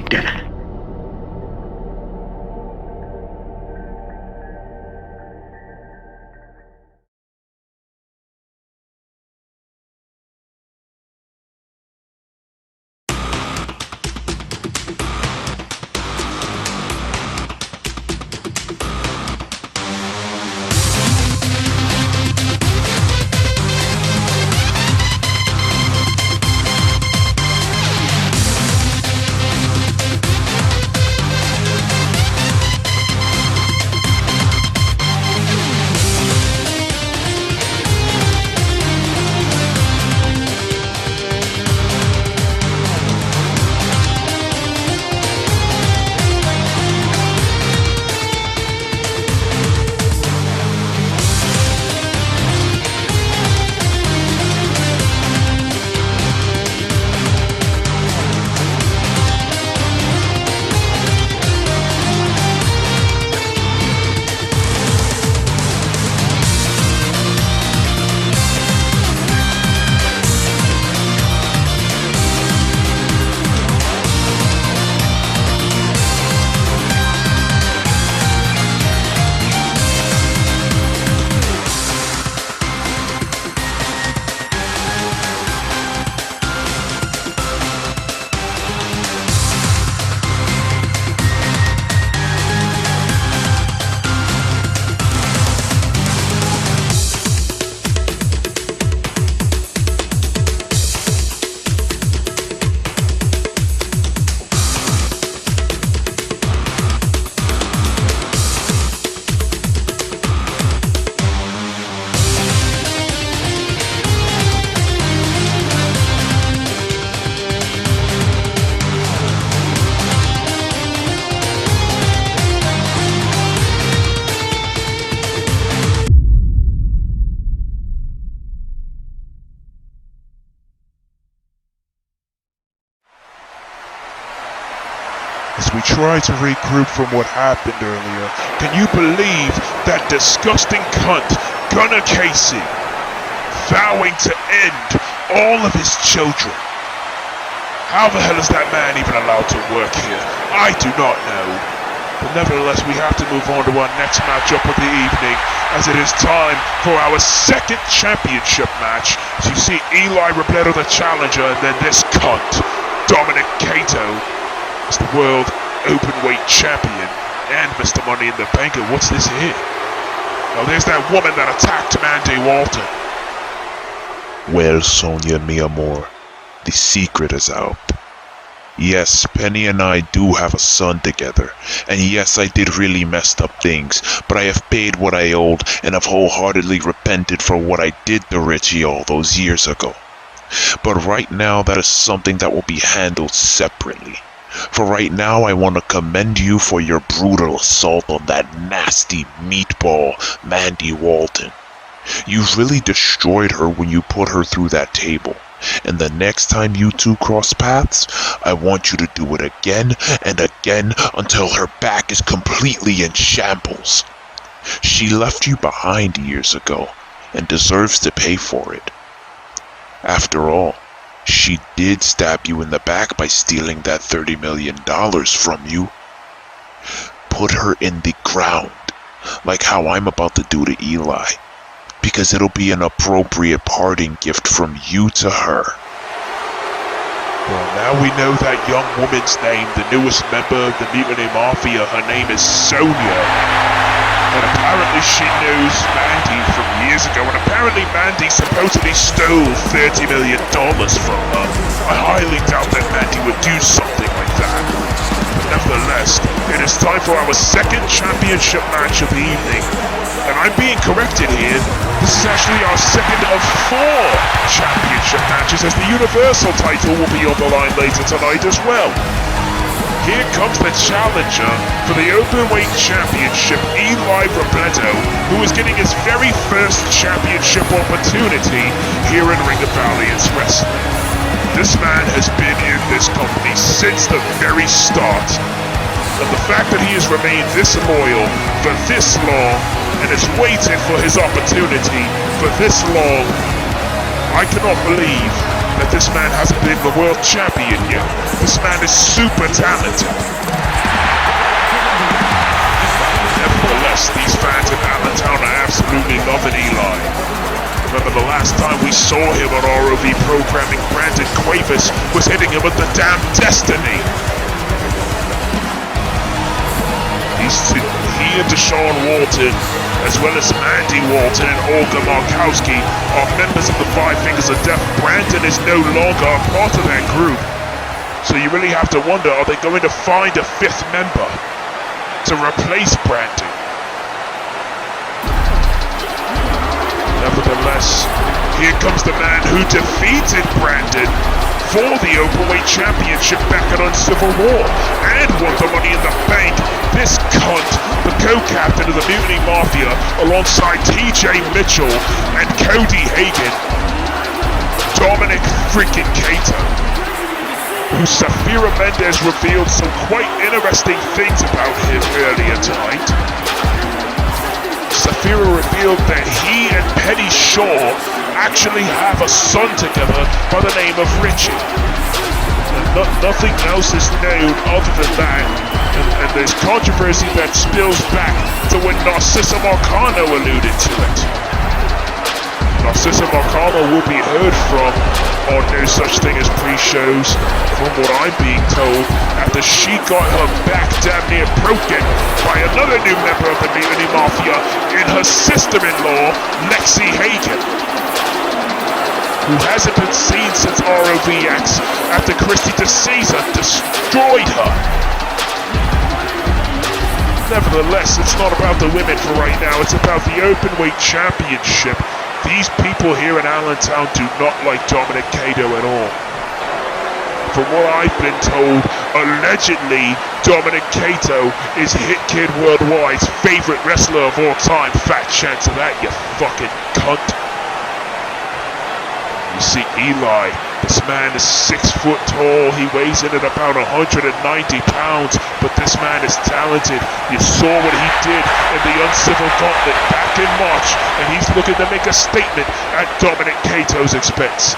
as we try to regroup from what happened earlier. Can you believe that disgusting cunt, Gunnar Casey, vowing to end all of his children? How the hell is that man even allowed to work here? I do not know. But nevertheless, we have to move on to our next matchup of the evening, as it is time for our second championship match. So you see Rbleto the challenger, and then this cunt, Dominic Kato, is the world openweight champion and Mr. Money in the Bank. And what's this here? Now there's that woman that attacked Mandy Walton. Well, Sonia, mi amor, the secret is out. Yes, Pany and I do have a son together, and yes, I did really messed up things, but I have paid what I owed and have wholeheartedly repented for what I did to Richie all those years ago. But right now, that is something that will be handled separately. For right now, I want to commend you for your brutal assault on that nasty meatball, Mandy Walton. You really destroyed her when you put her through that table. And the next time you two cross paths, I want you to do it again and again until her back is completely in shambles. She left you behind years ago and deserves to pay for it. After all, she did stab you in the back by stealing that $30 million from you. Put her in the ground, like how I'm about to do to Eli, because it'll be an appropriate parting gift from you to her. Well, now we know that young woman's name, the newest member of the Mutiny Mafia. Her name is Sonia. And apparently she knows Mandy from years ago, and apparently Mandy supposedly stole $30 million from her. I highly doubt that Mandy would do something like that. But nevertheless, it is time for our second championship match of the evening. And I'm being corrected here. This is actually our second of 4 championship matches, as the Universal title will be on the line later tonight as well. Here comes the challenger for the Openweight Championship, Rbleto, who is getting his very first championship opportunity here in Ring of Valiance Wrestling. This man has been in this company since the very start. And the fact that he has remained this loyal for this long and has waited for his opportunity for this long, I cannot believe that this man hasn't been the world champion yet. This man is super talented. Nevertheless, these fans in Allentown are absolutely loving Eli. Remember the last time we saw him on ROV programming, Brandon Cuevas was hitting him with the damn Destiny. He and Deshawn Walton, as well as Mandy Walton and Olga Markowski, are members of the Five Fingers of Death. Brandon is no longer a part of that group. So you really have to wonder, are they going to find a 5th member to replace Brandon? Nevertheless, here comes the man who defeated Brandon for the Openweight Championship back at Uncivil War and won the Money in the Bank. This cunt, the co-captain of the Mutiny Mafia, alongside TJ Mitchell and Cody Hagen, Dominic freaking Kato, who Safira Mendez revealed some quite interesting things about him earlier tonight. Safira revealed that he and Pany Shaw actually have a son together by the name of Richie. And nothing else is known other than that. And there's controversy that spills back to when Narcissa Marcano alluded to it. Narcissa Marcano will be heard from on No Such Thing as Pre-Shows, from what I'm being told, after she got her back damn near broken by another new member of the Mutiny Mafia in her sister-in-law, Lexi Hagen, who hasn't been seen since ROVX after Christy DeCesar destroyed her. Nevertheless, it's not about the women for right now, it's about the Openweight Championship. These people here in Allentown do not like Dominic Kato at all. From what I've been told, allegedly, Dominic Kato is Hit Kid Worldwide's favorite wrestler of all time. Fat chance of that, you fucking cunt. You see Eli This man is 6 foot tall. He weighs in at about 190 pounds, but this man is talented. You saw what he did in the Uncivil Gauntlet back in March, and he's looking to make a statement at Dominic Kato's expense.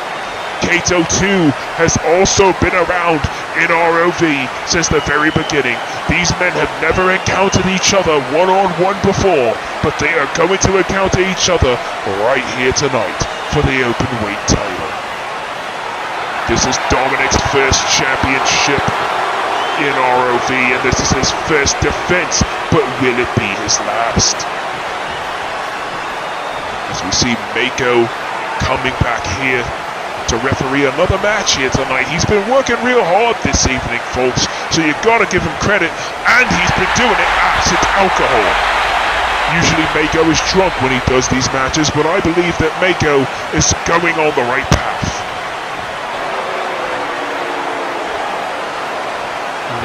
Kato too has also been around in ROV since the very beginning. These men have never encountered each other one-on-one before, but they are going to encounter each other right here tonight for the open weight title. This is Dominic's first championship in ROV, and this is his first defense, but will it be his last? As we see Mako coming back here to referee another match here tonight. He's been working real hard this evening, folks, so you've got to give him credit, and he's been doing it absent alcohol. Usually Mako is drunk when he does these matches, but I believe that Mako is going on the right path.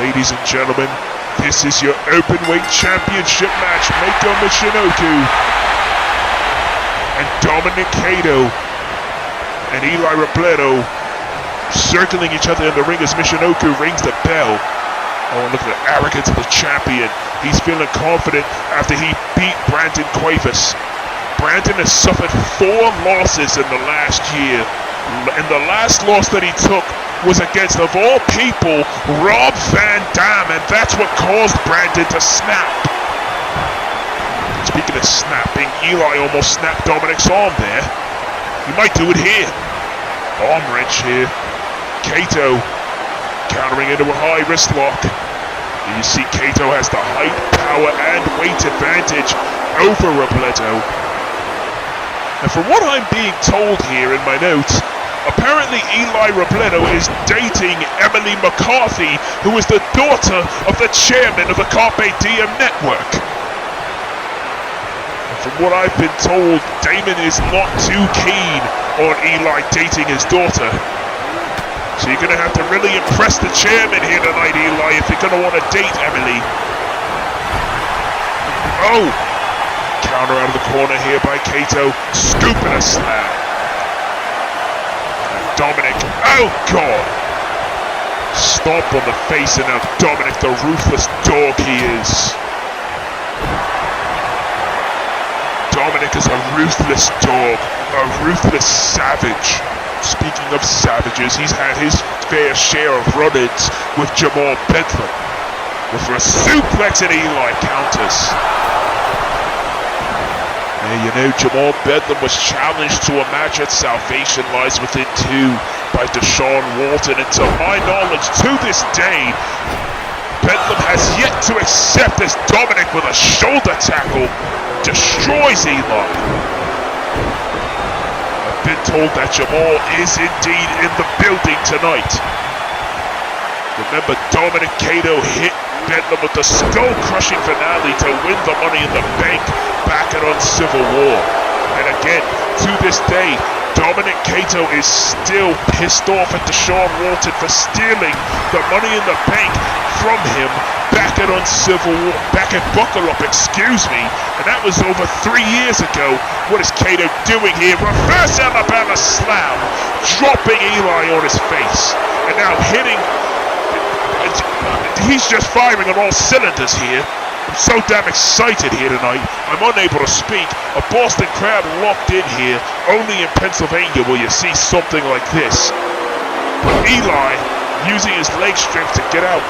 Ladies and gentlemen, this is your openweight championship match. Mako Michinoku and Dominic Kato and Eli Rbleto circling each other in the ring as Michinoku rings the bell. Oh, look at the arrogance of the champion. He's feeling confident after he beat Brandon Cuevas. Brandon has suffered 4 losses in the last year, and the last loss that he took was against, of all people, Rob Van Dam, and that's what caused Brandon to snap. Speaking of snapping, Eli almost snapped Dominic's arm there. He might do it here. Arm wrench here. Kato countering into a high wrist lock. And you see Kato has the height, power, and weight advantage over Rbleto. And from what I'm being told here in my notes, apparently Eli Rbleto is dating Emily McCarthy, who is the daughter of the chairman of the Carpe Diem network. And from what I've been told, Damon is not too keen on Eli dating his daughter. So you're going to have to really impress the chairman here tonight, Eli, if you're going to want to date Emily. Oh! Counter out of the corner here by Kato, scooping a slam. Dominic, oh God! Stomp on the face, and now Dominic, the ruthless dog he is. Dominic is a ruthless dog, a ruthless savage. Speaking of savages, he's had his fair share of run-ins with Jamal Bedlam. With a suplex and Eli counters. Yeah, you know, Jamal Bedlam was challenged to a match at Salvation Lies Within 2 by Deshawn Walton, and to my knowledge, to this day, Bedlam has yet to accept as Dominic with a shoulder tackle destroys Eli. I've been told that Jamal is indeed in the building tonight. Remember, Dominic Kato hit Bedlam with the skull-crushing finale to win the Money in the Bank back at Uncivil War. And again, to this day, Dominic Kato is still pissed off at Deshawn Walton for stealing the Money in the Bank from him back at Uncivil War, back at Buckle Up, excuse me. And that was over 3 years ago. What is Kato doing here? Reverse Alabama slam, dropping Eli on his face. And now hitting... He's just firing on all cylinders here. I'm so damn excited here tonight. I'm unable to speak. A Boston crowd locked in here. Only in Pennsylvania will you see something like this. But Eli using his leg strength to get out.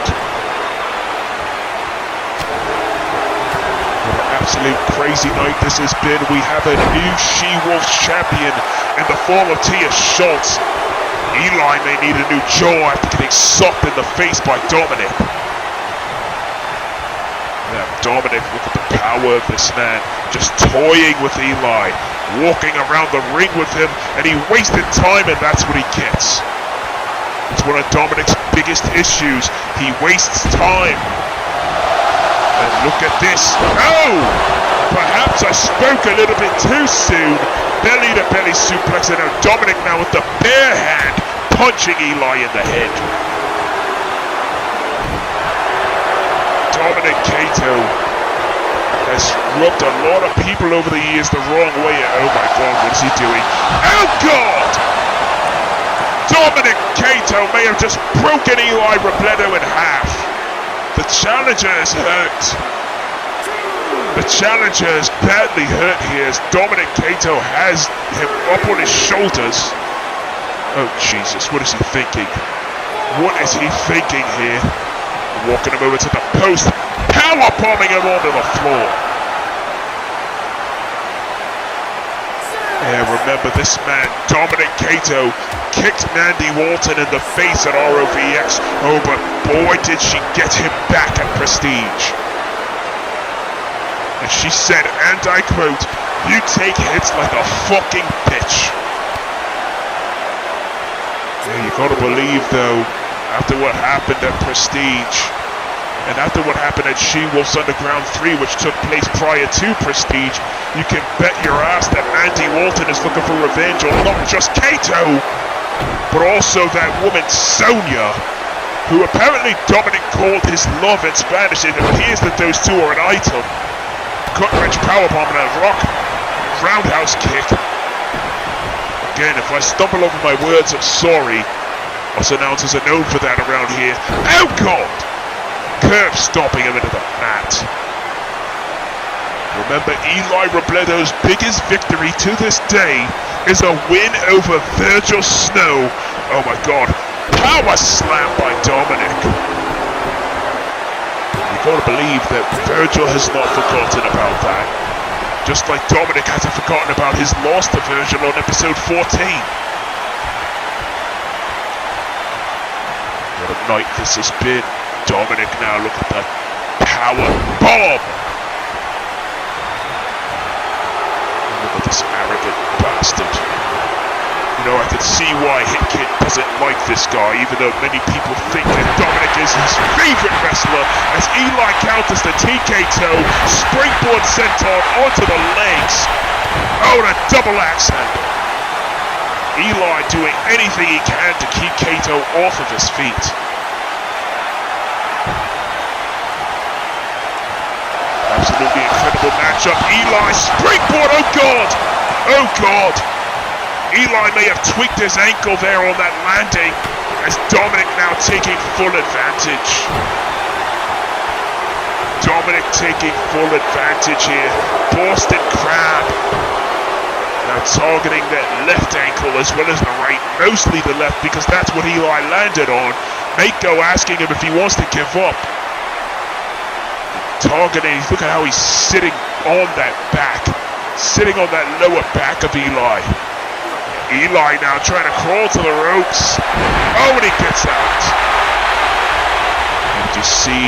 What an absolute crazy night this has been. We have a new She-Wolf champion in the form of Tia Schultz. Eli may need a new jaw after getting socked in the face by Dominic. Now Dominic, look at the power of this man, just toying with Eli, walking around the ring with him, and he wasted time, and that's what he gets. It's one of Dominic's biggest issues. He wastes time. And look at this. Oh! Perhaps I spoke a little bit too soon. Belly to belly suplex, and now Dominic now with the bare hand punching Eli in the head. Dominic Kato has rubbed a lot of people over the years the wrong way. Oh my God, what is he doing? Oh God! Dominic Kato may have just broken Eli Rbleto in half. The challenger is hurt. The challenger is badly hurt here as Dominic Kato has him up on his shoulders. Oh Jesus, what is he thinking? What is he thinking here? Walking him over to the post, power bombing him onto the floor. Yeah, remember this man, Dominic Kato, kicked Mandy Walton in the face at ROVX. Oh, but boy did she get him back at Prestige. And she said, and I quote, "You take hits like a fucking bitch." Yeah, you gotta believe though, after what happened at Prestige, and after what happened at She-Wolf's Underground 3, which took place prior to Prestige, you can bet your ass that Mandy Walton is looking for revenge on not just Kato, but also that woman Sonya, who apparently Dominic called his love in Spanish. It appears that those two are an item. Gut-wrench powerbomb and a rock roundhouse kick. Again, if I stumble over my words, I'm sorry. Us announcers are known for that around here. Oh God! Curve stomping him into the mat. Remember, Eli Rbledo's biggest victory to this day is a win over Virgil Snow. Oh my God. Power slam by Dominic. You gotta believe that Virgil has not forgotten about that. Just like Dominic hasn't forgotten about his loss to Virgil on episode 14. What a night this has been. Dominic now, look at that power bomb. Look at this arrogant bastard. You know, I can see why Hitkit doesn't like this guy, even though many people think that Dominic is his favorite wrestler, as Eli counters the TK toe, springboard senton onto the legs. Oh, and a double axe handle. Eli doing anything he can to keep Kato off of his feet. Absolutely incredible matchup. Eli springboard, oh God! Oh God! Eli may have tweaked his ankle there on that landing, as Dominic now taking full advantage. Dominic taking full advantage here. Boston Crab. Now targeting that left ankle as well as the right, mostly the left because that's what Eli landed on. Mako asking him if he wants to give up. Targeting, look at how he's sitting on that back, sitting on that lower back of Eli. Eli now trying to crawl to the ropes. Oh, and he gets out. And you see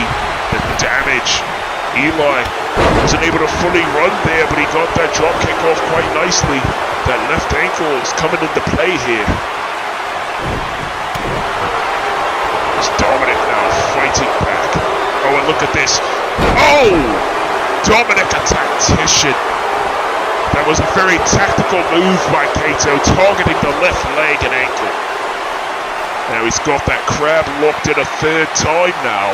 the damage. Eli wasn't able to fully run there, but he got that drop kick off quite nicely. That left ankle is coming into play here. It's Dominic now fighting back. Oh, and look at this. Oh! Dominic, a tactician. That was a very tactical move by Kato, targeting the left leg and ankle. Now he's got that crab locked in a third time now.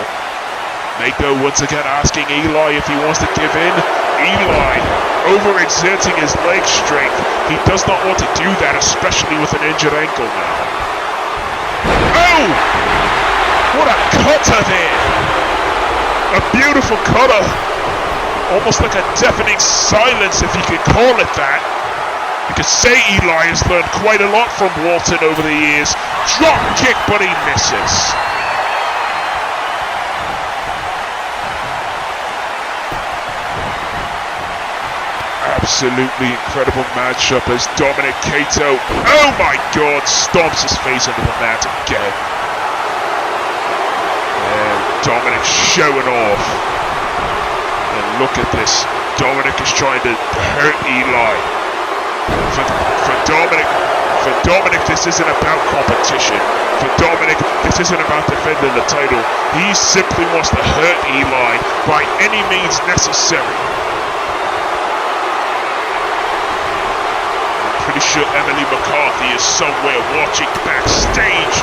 Mako once again asking Eli if he wants to give in. Eli overexerting his leg strength. He does not want to do that, especially with an injured ankle now. Oh! What a cutter there! A beautiful cutter. Almost like a deafening silence, if you could call it that. You could say Eli has learned quite a lot from Walton over the years. Drop kick, but he misses. Absolutely incredible matchup as Dominic Kato, oh my God, stomps his face into the mat again. And Dominic showing off. And look at this. Dominic is trying to hurt Eli. For Dominic, this isn't about competition. For Dominic, this isn't about defending the title. He simply wants to hurt Eli by any means necessary. I'm pretty sure Emily McCarthy is somewhere watching backstage.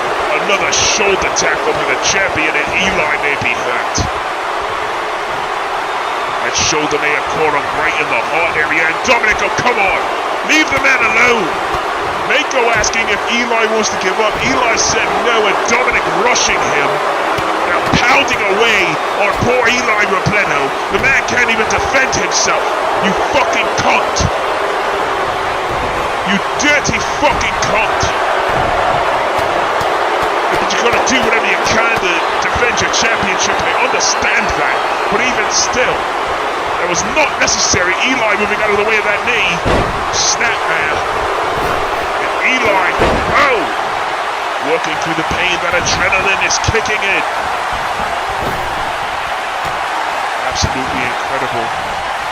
Another shoulder tackle for the champion, and Eli may be hurt. That shoulder may have caught him right in the heart area, and Dominic, oh come on, leave the man alone. Mako asking if Eli wants to give up. Eli said no, and Dominic rushing him. Now pounding away on poor Eli Rbleto. The man can't even defend himself. You fucking cunt. You dirty fucking cunt. But you're gonna do whatever you can to defend your championship. I understand that. But even still, that was not necessary. Eli moving out of the way of that knee. Snap man. Eli, oh! Working through the pain, that adrenaline is kicking in. Absolutely incredible.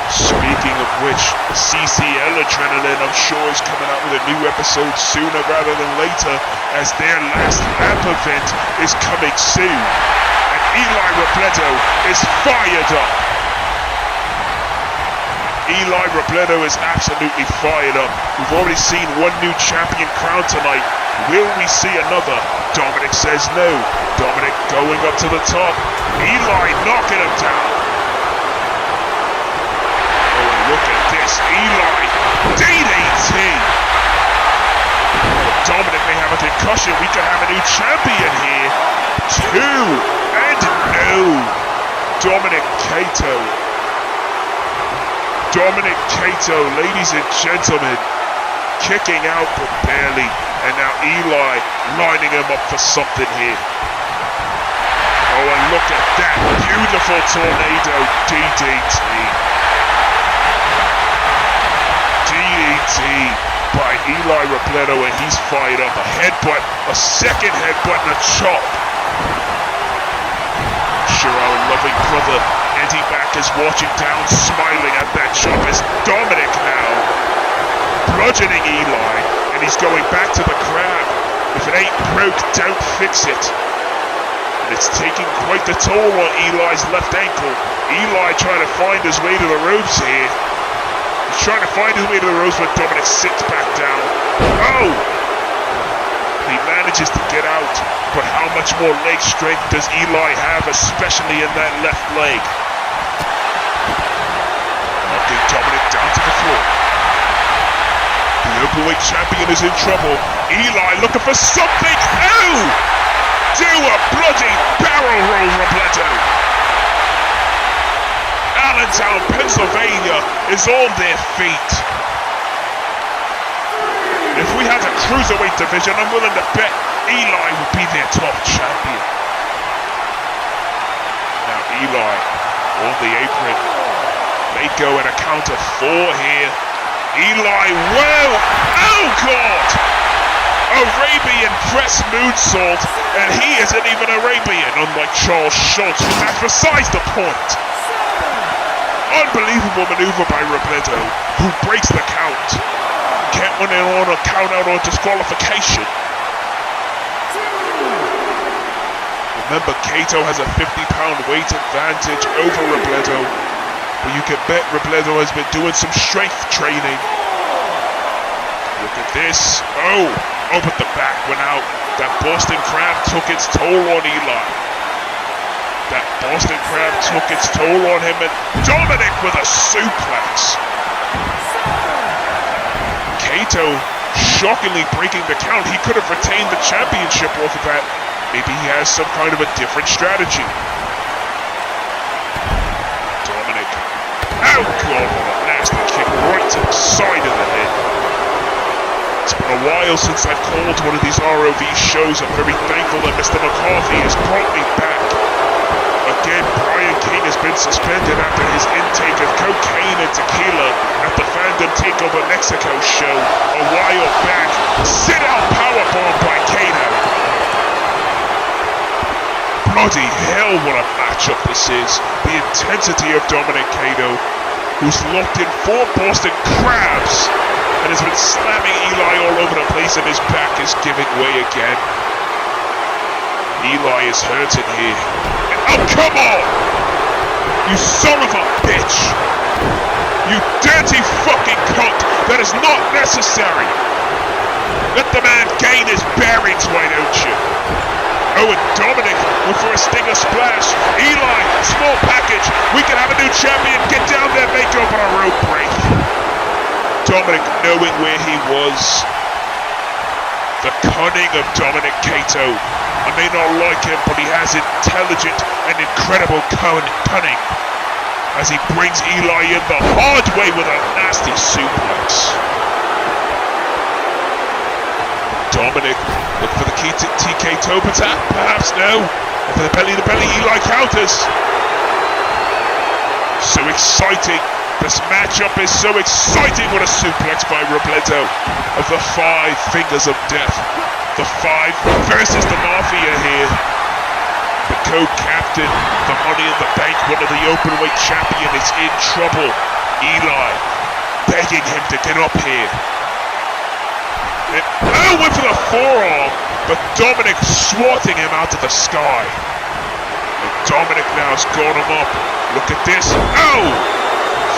Speaking of which, CCL Adrenaline, I'm sure is coming out with a new episode sooner rather than later, as their last lap event is coming soon. And Eli Rbleto is fired up. Eli Rbleto is absolutely fired up. We've already seen one new champion crowned tonight. Will we see another? Dominic says no. Dominic going up to the top. Eli knocking him down. Oh, and look at this. Eli DDT. Dominic may have a concussion. We could have a new champion here. 2 and no. Dominic Kato. Dominic Kato, ladies and gentlemen, kicking out but barely, and now Eli lining him up for something here. Oh, and look at that beautiful tornado DDT. DDT by Eli Rbleto, and he's fired up. A headbutt, a second headbutt, and a chop. Sure, our loving brother Eddie Mack is watching down, smiling at that chop. As Dominic now bludgeoning Eli, and he's going back to the crab. If it ain't broke, don't fix it. And it's taking quite the toll on Eli's left ankle. Eli trying to find his way to the ropes here. He's trying to find his way to the ropes, but Dominic sits back down. Oh! He manages to get out, but how much more leg strength does Eli have, especially in that left leg? Knocking Dominic down to the floor. The openweight champion is in trouble. Eli looking for something. Oh! Do a bloody barrel roll, Rbleto. Allentown, Pennsylvania is on their feet. If we had a cruiserweight division, I'm willing to bet Eli would be their top champion. Now Eli on the apron. They go at a count of 4 here. Eli, whoa! Oh God! Arabian press moonsault, and he isn't even Arabian, unlike Charles Schultz, but that's besides the point. Unbelievable maneuver by Rbleto, who breaks the count. Can't win it on a count out or disqualification. Remember, Kato has a 50-pound weight advantage over Rbleto, but you can bet Rbleto has been doing some strength training. Look at this. Oh, but the back went out. That Boston Crab took its toll on Eli. That Boston Crab took its toll on him, and Dominic with a suplex. Kato shockingly breaking the count. He could have retained the championship off of that. Maybe he has some kind of a different strategy. Dominic. Oh God, what a nasty kick right to the side of the head. It's been a while since I've called one of these ROV shows. I'm very thankful that Mr. McCarthy has brought me back. Again, Brian King has been suspended after his intake of cocaine and tequila at the Fandom Takeover Mexico show a while back. Sit-out powerbomb by Kato. Bloody hell, what a matchup this is. The intensity of Dominic Kato, who's locked in 4 Boston Crabs and has been slamming Eli all over the place, and his back is giving way again. Eli is hurting here. Oh, come on! You son of a bitch! You dirty fucking cunt! That is not necessary! Let the man gain his bearings, why don't you? Oh, and Dominic went for a stinger splash. Eli, small package. We can have a new champion. Get down there, make up on a rope break. Dominic knowing where he was. The cunning of Dominic Kato. I may not like him, but he has intelligent and incredible cunning as he brings Eli in the hard way with a nasty suplex. Dominic, look for the key to TK toe attack, perhaps no. And for the belly, Eli counters. So exciting. This matchup is so exciting. What a suplex by Rbleto of the 5 fingers of death. The 5 versus the Mafia here. The co-captain, the Money in the Bank, one of the openweight champion, is in trouble. Eli begging him to get up here. And went for the forearm, but Dominic swatting him out of the sky. And Dominic now has got him up. Look at this. Oh!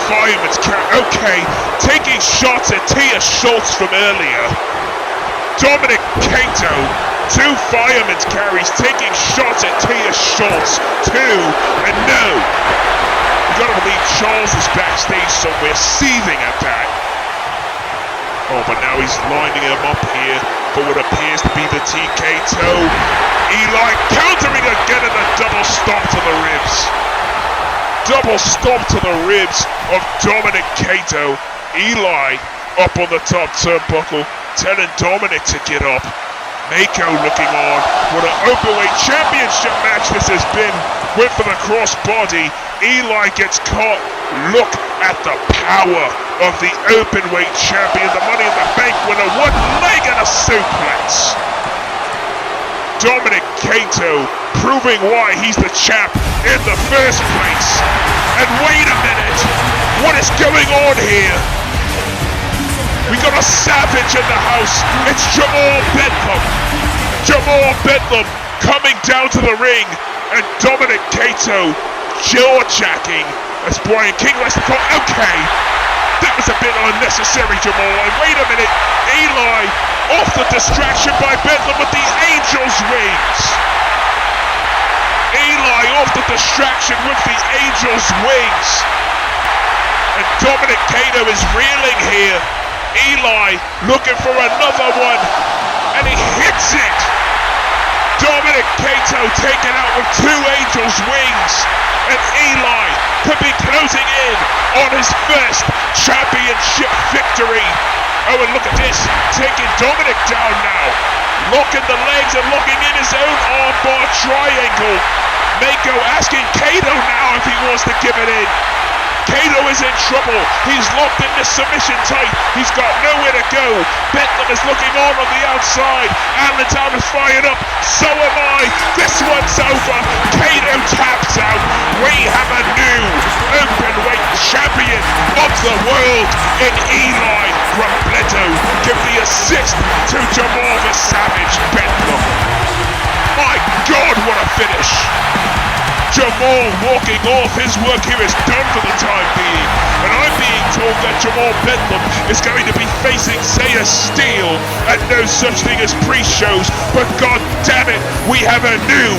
Fireman's carry. Okay, taking shots at Tia Schultz from earlier. Dominic Kato, 2 fireman's carries, taking shots at Tia Schultz. 2, and no. You gotta believe Charles is backstage somewhere, seething at that. Oh, but now he's lining him up here for what appears to be the TK toe. Eli countering again in a double stomp to the ribs. Double stomp to the ribs of Dominic Kato. Eli up on the top turnbuckle, telling Dominic to get up. Mako looking on. What an openweight championship match this has been. Went for the crossbody. Eli gets caught. Look at the power of the openweight champion. The Money in the Bank winner. One leg and a suplex. Dominic Kato proving why he's the champ in the first place. And wait a minute, what is going on here? We got a savage in the house. It's Jamal Bedlam. Jamal Bedlam coming down to the ring, and Dominic Kato jaw-jacking as Brian King likes to call. Okay, that was a bit unnecessary, Jamal. And wait a minute, Eli off the distraction by Bedlam with the Angel's Wings. Eli off the distraction with the Angel's Wings. And Dominic Kato is reeling here. Eli looking for another one, and he hits it. Dominic Kato taken out with 2 Angel's Wings, and Eli could be closing in on his first championship victory. Oh, and look at this, taking Dominic down now, locking the legs and locking in his own armbar triangle. Mako asking Kato now if he wants to give it in. Kato is in trouble. He's locked in this submission tight. He's got nowhere to go. Bedlam is looking on the outside. Allentown is fired up. So am I. This one's over. Kato taps out. We have a new openweight champion of the world in Eli Rbleto. Give the assist to Jamal the Savage Bedlam. My God, what a finish. Jamal walking off. His work here is done for the time being, and I'm being told that Jamal Bedlam is going to be facing Saya Steele at no such thing as pre-shows, but god damn it, we have a new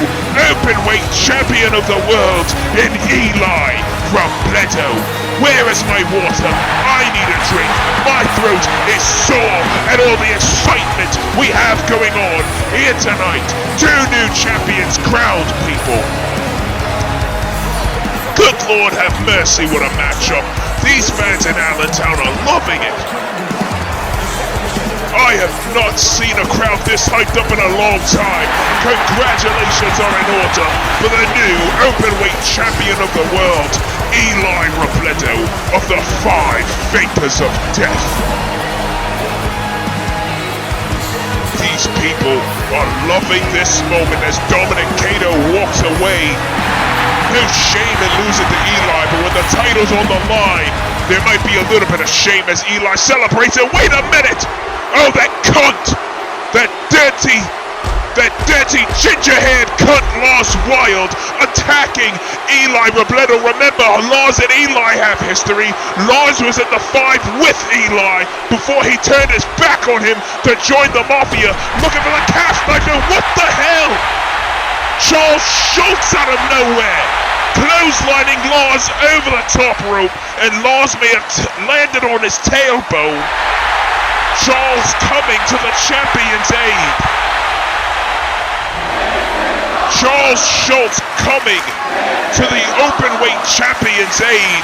openweight champion of the world in Eli Rbleto. Where is my water? I need a drink. My throat is sore at all the excitement we have going on here tonight. 2 new champions crowned, people. Good Lord have mercy, what a matchup. These fans in Allentown are loving it. I have not seen a crowd this hyped up in a long time. Congratulations are in order for the new openweight champion of the world, Eli Rbleto of the 5 Vapors of Death. These people are loving this moment as Dominic Kato walks away. No shame in losing to Eli, but when the title's on the line, there might be a little bit of shame as Eli celebrates it. Wait a minute! Oh, that cunt! That dirty ginger-haired cunt Lars Wild attacking Eli Rbleto. Remember, Lars and Eli have history. Lars was in the 5 with Eli before he turned his back on him to join the Mafia, looking for the calf knife. And what the hell? Charles Schultz out of nowhere, clotheslining Lars over the top rope, and Lars may have landed on his tailbone. Charles coming to the champion's aid. Charles Schultz coming to the openweight champion's aid.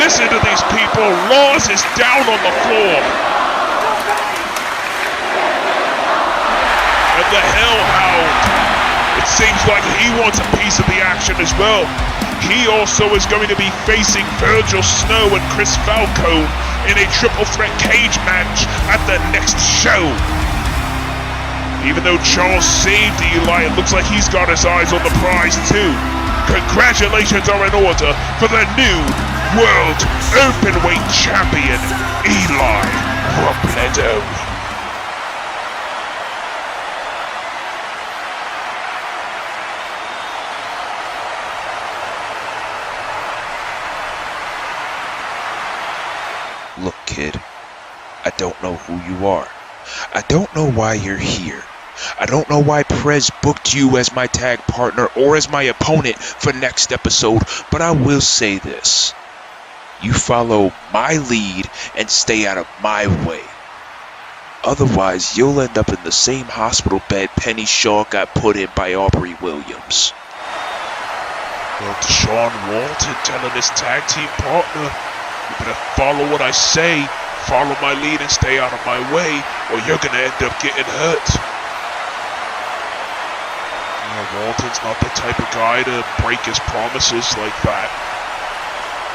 Listen to these people. Laws is down on the floor. And the Hellhound, it seems like he wants a piece of the action as well. He also is going to be facing Virgil Snow and Chris Falcone in a triple threat cage match at the next show. Even though Charles saved Eli, it looks like he's got his eyes on the prize too. Congratulations are in order for the new World Openweight Champion, Eli Rbleto. Look, kid, I don't know who you are. I don't know why you're here. I don't know why Prez booked you as my tag partner or as my opponent for next episode, but I will say this. You follow my lead and stay out of my way. Otherwise, you'll end up in the same hospital bed Penny Shaw got put in by Aubrey Williams. Well, Deshawn Walton telling his tag team partner, you better follow what I say, follow my lead and stay out of my way, or you're gonna end up getting hurt. Walton's not the type of guy to break his promises like that.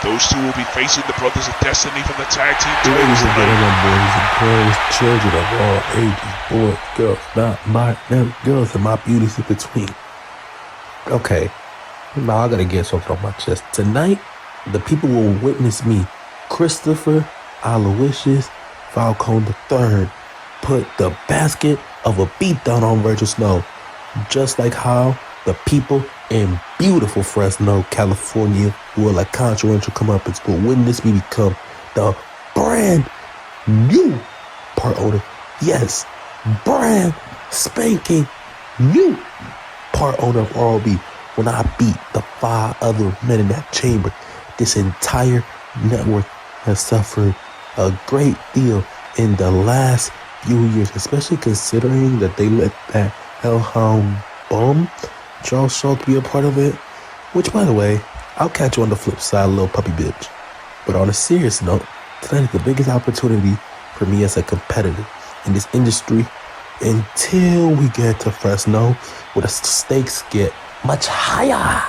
Those two will be facing the Brothers of Destiny from the tag team titles Ladies and tonight. gentlemen, boys and girls, children of all ages, boys, girls, not my them girls and my beauties in between. Okay, now I gotta get something on my chest. Tonight, the people will witness me, Christopher Aloysius Falcone III, put the basket of a beatdown on Virgil Snow, just like how the people in beautiful Fresno, California, will like controversial comeuppance will witness me become the brand new part owner. Yes, brand spanking new part owner of ROB when I beat the 5 other men in that chamber. This entire network has suffered a great deal in the last few years, especially considering that they let that Hellhound bum Charles Schultz be a part of it. Which, by the way, I'll catch you on the flip side, little puppy bitch. But on a serious note, tonight is the biggest opportunity for me as a competitor in this industry until we get to Fresno, where the stakes get much higher.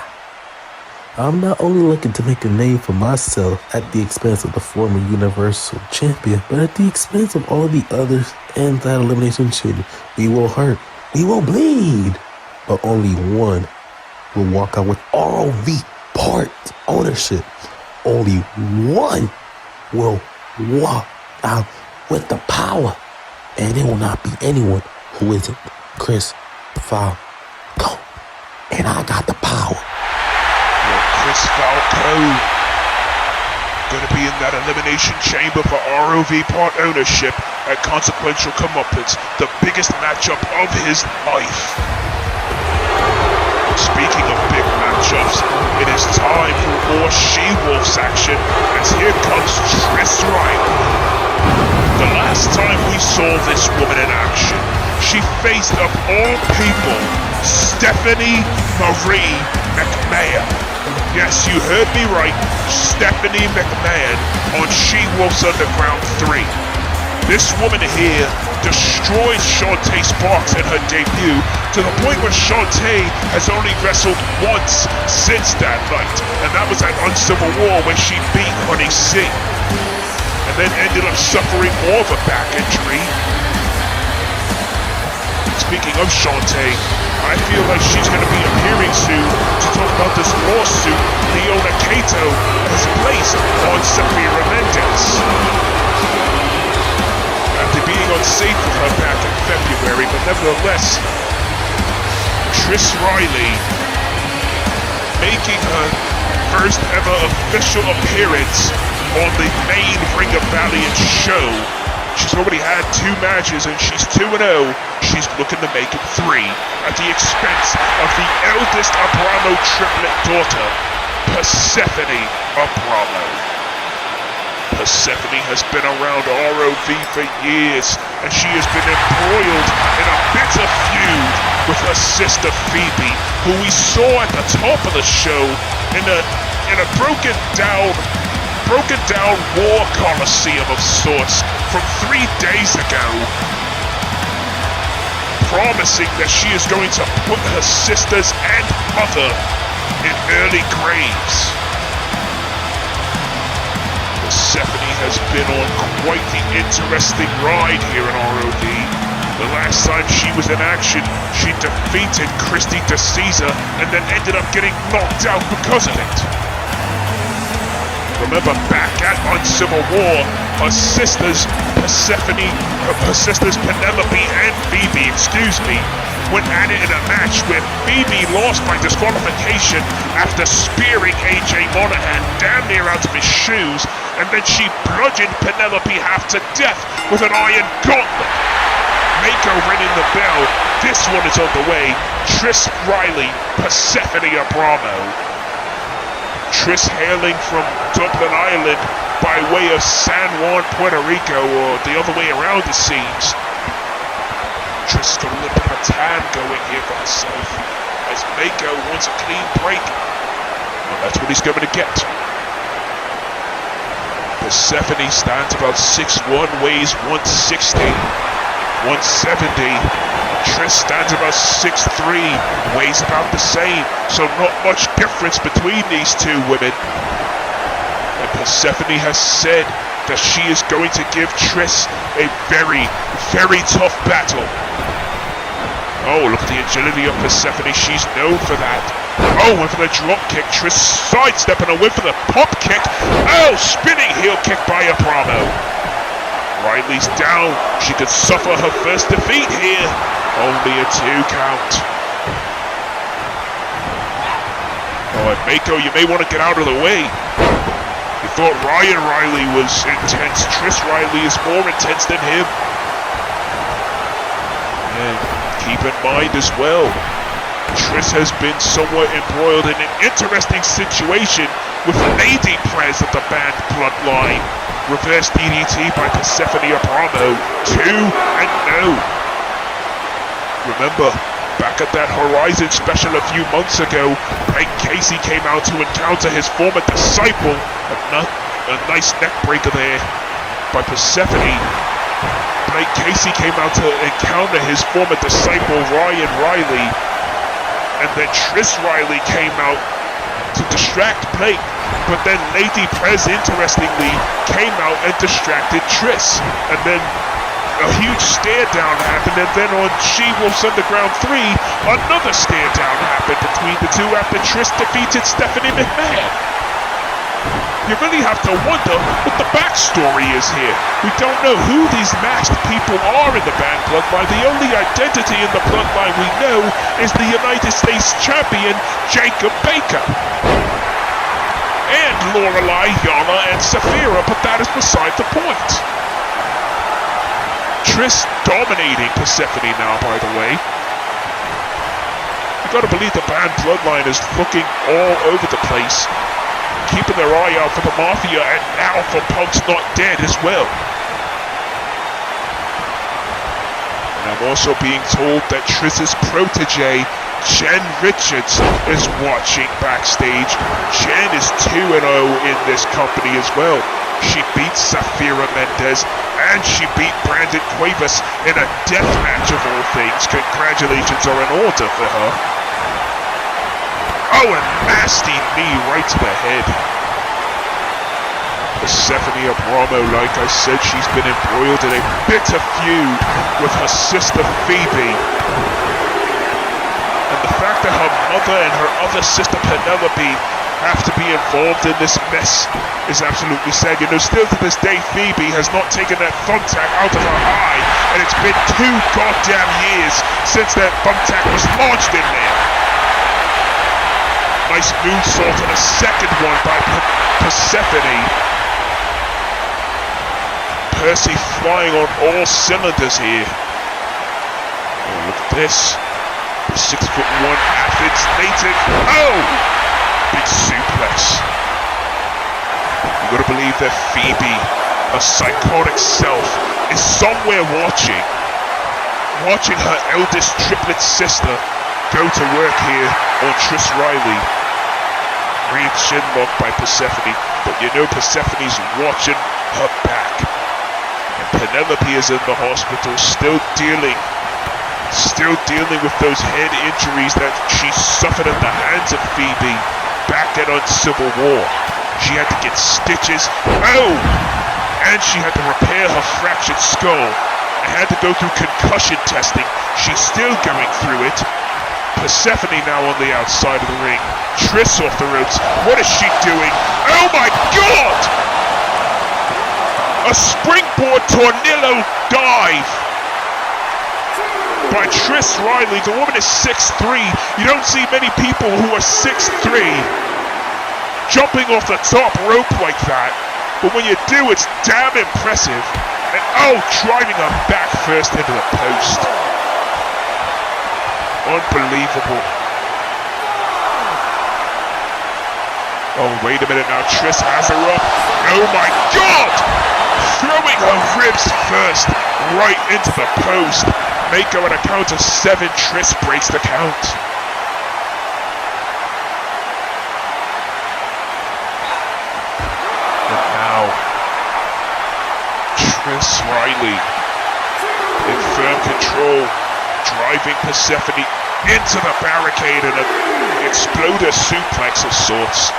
I'm not only looking to make a name for myself at the expense of the former Universal Champion, but at the expense of all the others and that elimination children. We will hurt, we will bleed, but only one will walk out with ROV part ownership. Only one will walk out with the power, and it will not be anyone who isn't Chris Falcone. And I got the power. Chris Falcone gonna be in that elimination chamber for ROV part ownership at Consequential Comeuppance, the biggest matchup of his life. Speaking of big matchups, it is time for more She-Wolves action, as here comes Trish Riley. The last time we saw this woman in action, she faced, of all people, Stephanie Marie McMahon. Yes, you heard me right, Stephanie McMahon on She-Wolves Underground 3. This woman here destroys Shantae Sparks in her debut, to the point where Shantae has only wrestled once since that night, and that was at Uncivil War when she beat Honey C, and then ended up suffering more of a back injury. Speaking of Shantae, I feel like she's going to be appearing soon to talk about this lawsuit Leona Kato has placed on Safira Mendez after being unsafe with her back in February. But nevertheless, Trish Riley making her first ever official appearance on the main Ring of Valiance show. She's already had 2 matches and she's 2-0. She's looking to make it 3 at the expense of the eldest Abromo triplet daughter, Persephone Abromo. Persephone has been around ROV for years, and she has been embroiled in a bitter feud with her sister Phoebe, who we saw at the top of the show in a broken down war coliseum of sorts from 3 days ago, promising that she is going to put her sisters and mother in early graves. Persephone has been on quite the interesting ride here in ROV. The last time she was in action, she defeated Christy DeCesar and then ended up getting knocked out because of it. Remember, back at Uncivil War, her sisters Penelope and Phoebe, went at it in a match where Phoebe lost by disqualification after spearing AJ Monahan damn near out of his shoes, and then she bludgeoned Penelope half to death with an iron gauntlet. Mako ringing the bell. This one is on the way. Trish Riley, Persephone Abromo. Trish hailing from Dublin, Ireland, by way of San Juan, Puerto Rico, or the other way around it seems. Trish got a little bit of a tan going here for herself, as Mako wants a clean break. Well, that's what he's going to get. Persephone stands about 6'1", weighs 160, 170. Trish stands about 6'3", weighs about the same, so not much difference between these two women. And Persephone has said that she is going to give Trish a very, very tough battle. Oh, look at the agility of Persephone, she's known for that. Oh, went for the drop kick, Trish sidestepping and went for the pump kick. Oh, spinning heel kick by Abromo. Riley's down, she could suffer her first defeat here. Only a 2 count. Oh, and Mako, you may want to get out of the way. You thought Ryan Riley was intense. Trish Riley is more intense than him. And keep in mind as well, Trish has been somewhat embroiled in an interesting situation with Lady Prez at the band Bloodline. Reverse DDT by Persephone Abromo. 2 and no. Remember, back at that Horizon special a few months ago, Blake Casey came out to encounter his former disciple. A nice neck breaker there by Persephone. Blake Casey came out to encounter his former disciple Ryan Riley, and then Trish Riley came out to distract Blake, but then Lady Prez interestingly came out and distracted Trish, and then a huge stare down happened, and then on She-Wolf's Underground 3, another stare down happened between the two after Trish defeated Stephanie McMahon. You really have to wonder what the backstory is here. We don't know who these masked people are in the band Bloodline. The only identity in the Bloodline we know is the United States Champion, Jacob Baker. And Lorelai, Yana, and Saphira, but that is beside the point. Trish dominating Persephone now, by the way. You gotta believe the band Bloodline is looking all over the place, keeping their eye out for the Mafia, and now for Punk's Not Dead as well. And I'm also being told that Trish's protege, Jen Richards, is watching backstage. Jen is 2-0 in this company as well. She beat Safira Mendez, and she beat Brandon Cuevas in a death match of all things. Congratulations are in order for her. Oh, a nasty knee right to the head. Persephone Abromo, like I said, she's been embroiled in a bitter feud with her sister Phoebe. And the fact that her mother and her other sister Penelope have to be involved in this mess is absolutely sad. You know, still to this day, Phoebe has not taken that thumbtack out of her eye, and it's been 2 goddamn years since that thumbtack was lodged in there. Nice moonsault and a second one by Persephone. Percy flying on all cylinders here. Oh, look at this. The 6'1" Athens native. Oh! Big suplex. You gotta believe that Phoebe, her psychotic self, is somewhere watching her eldest triplet sister go to work here on Triss Riley. Reed shinlock by Persephone, but you know Persephone's watching her back. And Penelope is in the hospital, still dealing with those head injuries that she suffered at the hands of Phoebe back at Uncivil War. She had to get stitches. Oh! And she had to repair her fractured skull. And had to go through concussion testing. She's still going through it. Persephone now on the outside of the ring. Triss off the ropes. What is she doing? Oh my God! A springboard tornillo dive by Triss Riley. The woman is 6'3". You don't see many people who are 6'3" jumping off the top rope like that. But when you do, it's damn impressive. And oh, driving her back first into the post. Unbelievable. Oh, wait a minute now. Triss has her up. Oh my God! Throwing her ribs first right into the post. Mako at a count of 7. Triss breaks the count. And now, Triss Riley in firm control, driving Persephone into the barricade and an exploder suplex of sorts.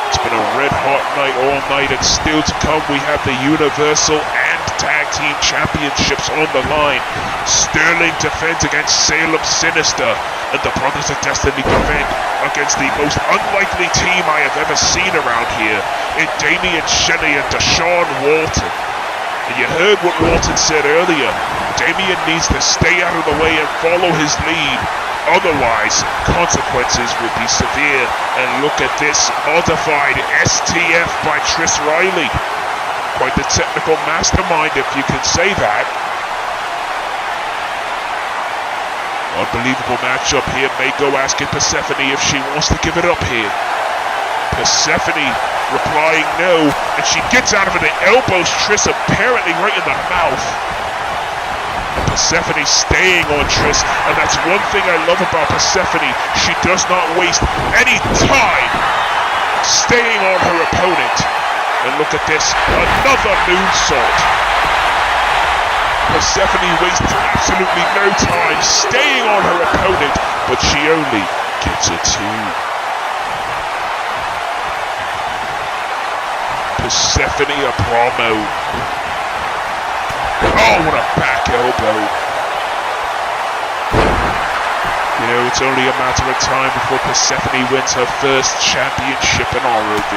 It's been a red hot night all night, and still to come we have the Universal and Tag Team Championships on the line. Sterling defends against Salem Sinister, and the Brothers of Destiny defend against the most unlikely team I have ever seen around here in Damian Shelley and Deshawn Walton. And you heard what Walton said earlier. Damian needs to stay out of the way and follow his lead. Otherwise, consequences will be severe. And look at this modified STF by Triss Riley. Quite the technical mastermind, if you can say that. Unbelievable matchup here. Mako asking Persephone if she wants to give it up here. Persephone replying no, and she gets out of it and elbows Triss apparently right in the mouth. Persephone staying on Triss, and that's one thing I love about Persephone. She does not waste any time staying on her opponent. And look at this, another moonsault. Persephone wastes absolutely no time staying on her opponent, but she only gets a 2. Persephone Abromo. Oh, what a back elbow. You know, it's only a matter of time before Persephone wins her first championship in ROV.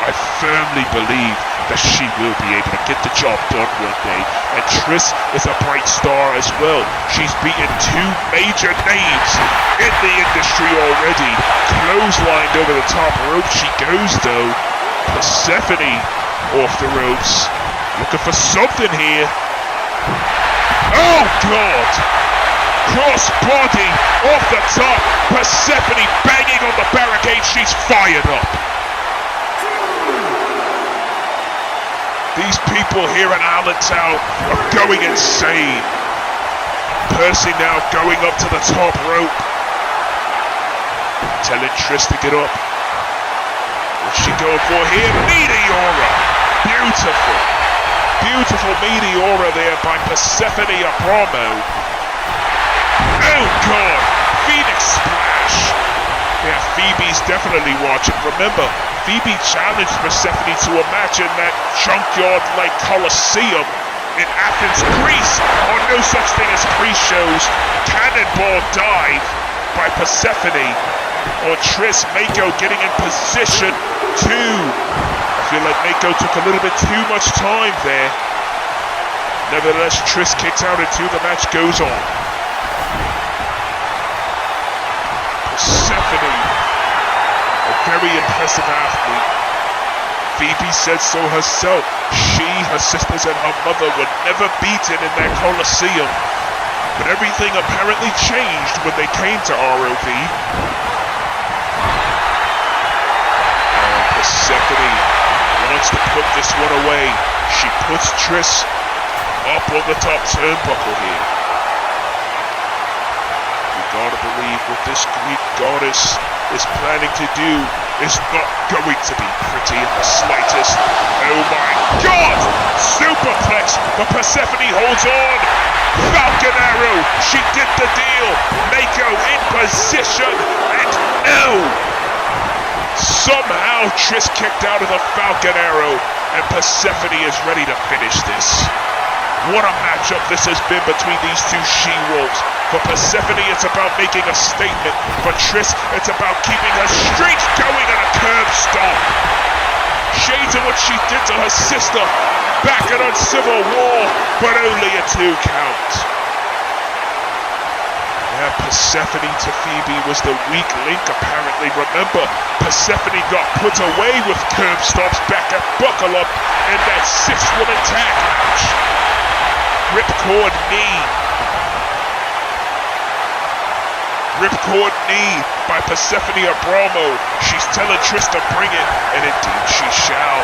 I firmly believe that she will be able to get the job done one day. And Triss is a bright star as well. She's beaten 2 major names in the industry already. Clotheslined over the top rope she goes though. Persephone off the ropes. Looking for something here. Oh God! Cross body off the top. Persephone banging on the barricade. She's fired up. These people here in Allentown are going insane. Percy now going up to the top rope. Telling Triss to get up. What's she going for here? Meteora! Beautiful. Beautiful Meteora there by Persephone Abromo. Oh God! Phoenix Splash! Yeah, Phoebe's definitely watching. Remember, Phoebe challenged Persephone to a match in that junkyard-like Coliseum in Athens, Greece, on no such thing as pre-shows. Cannonball dive by Persephone on Triss. Mako getting in position 2. I feel like Mako took a little bit too much time there. Nevertheless, Triss kicks out and 2. The match goes on. Persephone, a very impressive athlete. Phoebe said so herself. She, her sisters, and her mother were never beaten in that Coliseum. But everything apparently changed when they came to ROV. Persephone this one away. She puts Triss up on the top turnbuckle here. You gotta believe what this Greek goddess is planning to do is not going to be pretty in the slightest. Oh my god! Superplex, but Persephone holds on. Falcon Arrow, she did the deal. Mako in position, and no! Somehow Triss kicked out of the Falcon Arrow, and Persephone is ready to finish this. What a matchup this has been between these two she-wolves. For Persephone, it's about making a statement. For Triss, it's about keeping her streak going on a curb stomp. Shades of what she did to her sister back at Uncivil War, but only a 2 count. Yeah, Persephone to Phoebe was the weak link apparently. Remember, Persephone got put away with curb stomps back at Buckle Up in that 6-woman tag match. Ripcord knee. Ripcord knee by Persephone Abromo. She's telling Triss to bring it, and indeed she shall.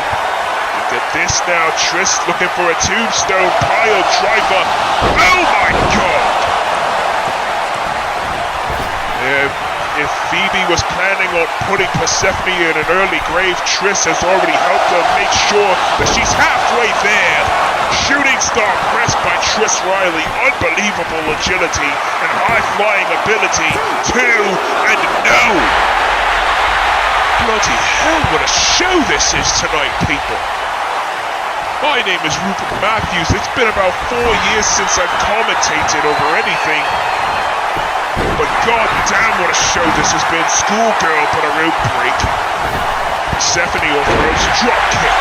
Look at this now, Triss looking for a tombstone pile driver. Oh my god! If Phoebe was planning on putting Persephone in an early grave, Triss has already helped her make sure that she's halfway there. Shooting star press by Triss Riley, unbelievable agility and high-flying ability. 2 and no! Bloody hell, what a show this is tonight, people. My name is Rupert Matthews. It's been about 4 years since I've commentated over anything. But goddamn, what a show this has been. Schoolgirl put a rope break. Persephone overthrows drop kick.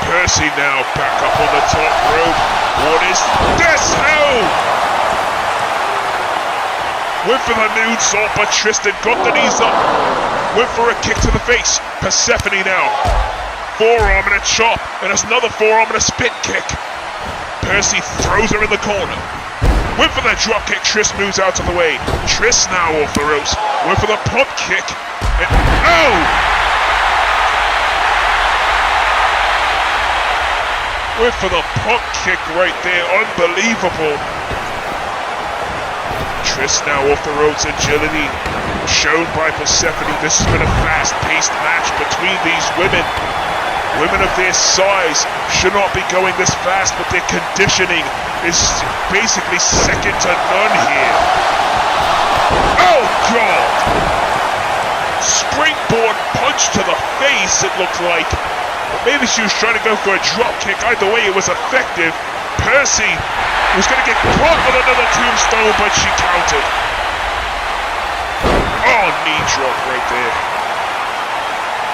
Percy now back up on the top rope. What is this? Oh! Went for the moonsault, but Tristan got the knees up. Went for a kick to the face. Persephone now. Forearm and a chop. And there's another forearm and a spit kick. Percy throws her in the corner. Went for the drop kick. Triss moves out of the way. Triss now off the ropes. Went for the pump kick. And oh! Went for the pump kick right there. Unbelievable. Triss now off the ropes. Agility shown by Persephone. This has been a fast-paced match between these women. Women of their size should not be going this fast, but their conditioning is basically second to none here. Oh god! Springboard punch to the face, it looked like. Maybe she was trying to go for a drop kick. Either way, it was effective. Percy was going to get caught with another tombstone, but she countered. Oh, knee drop right there.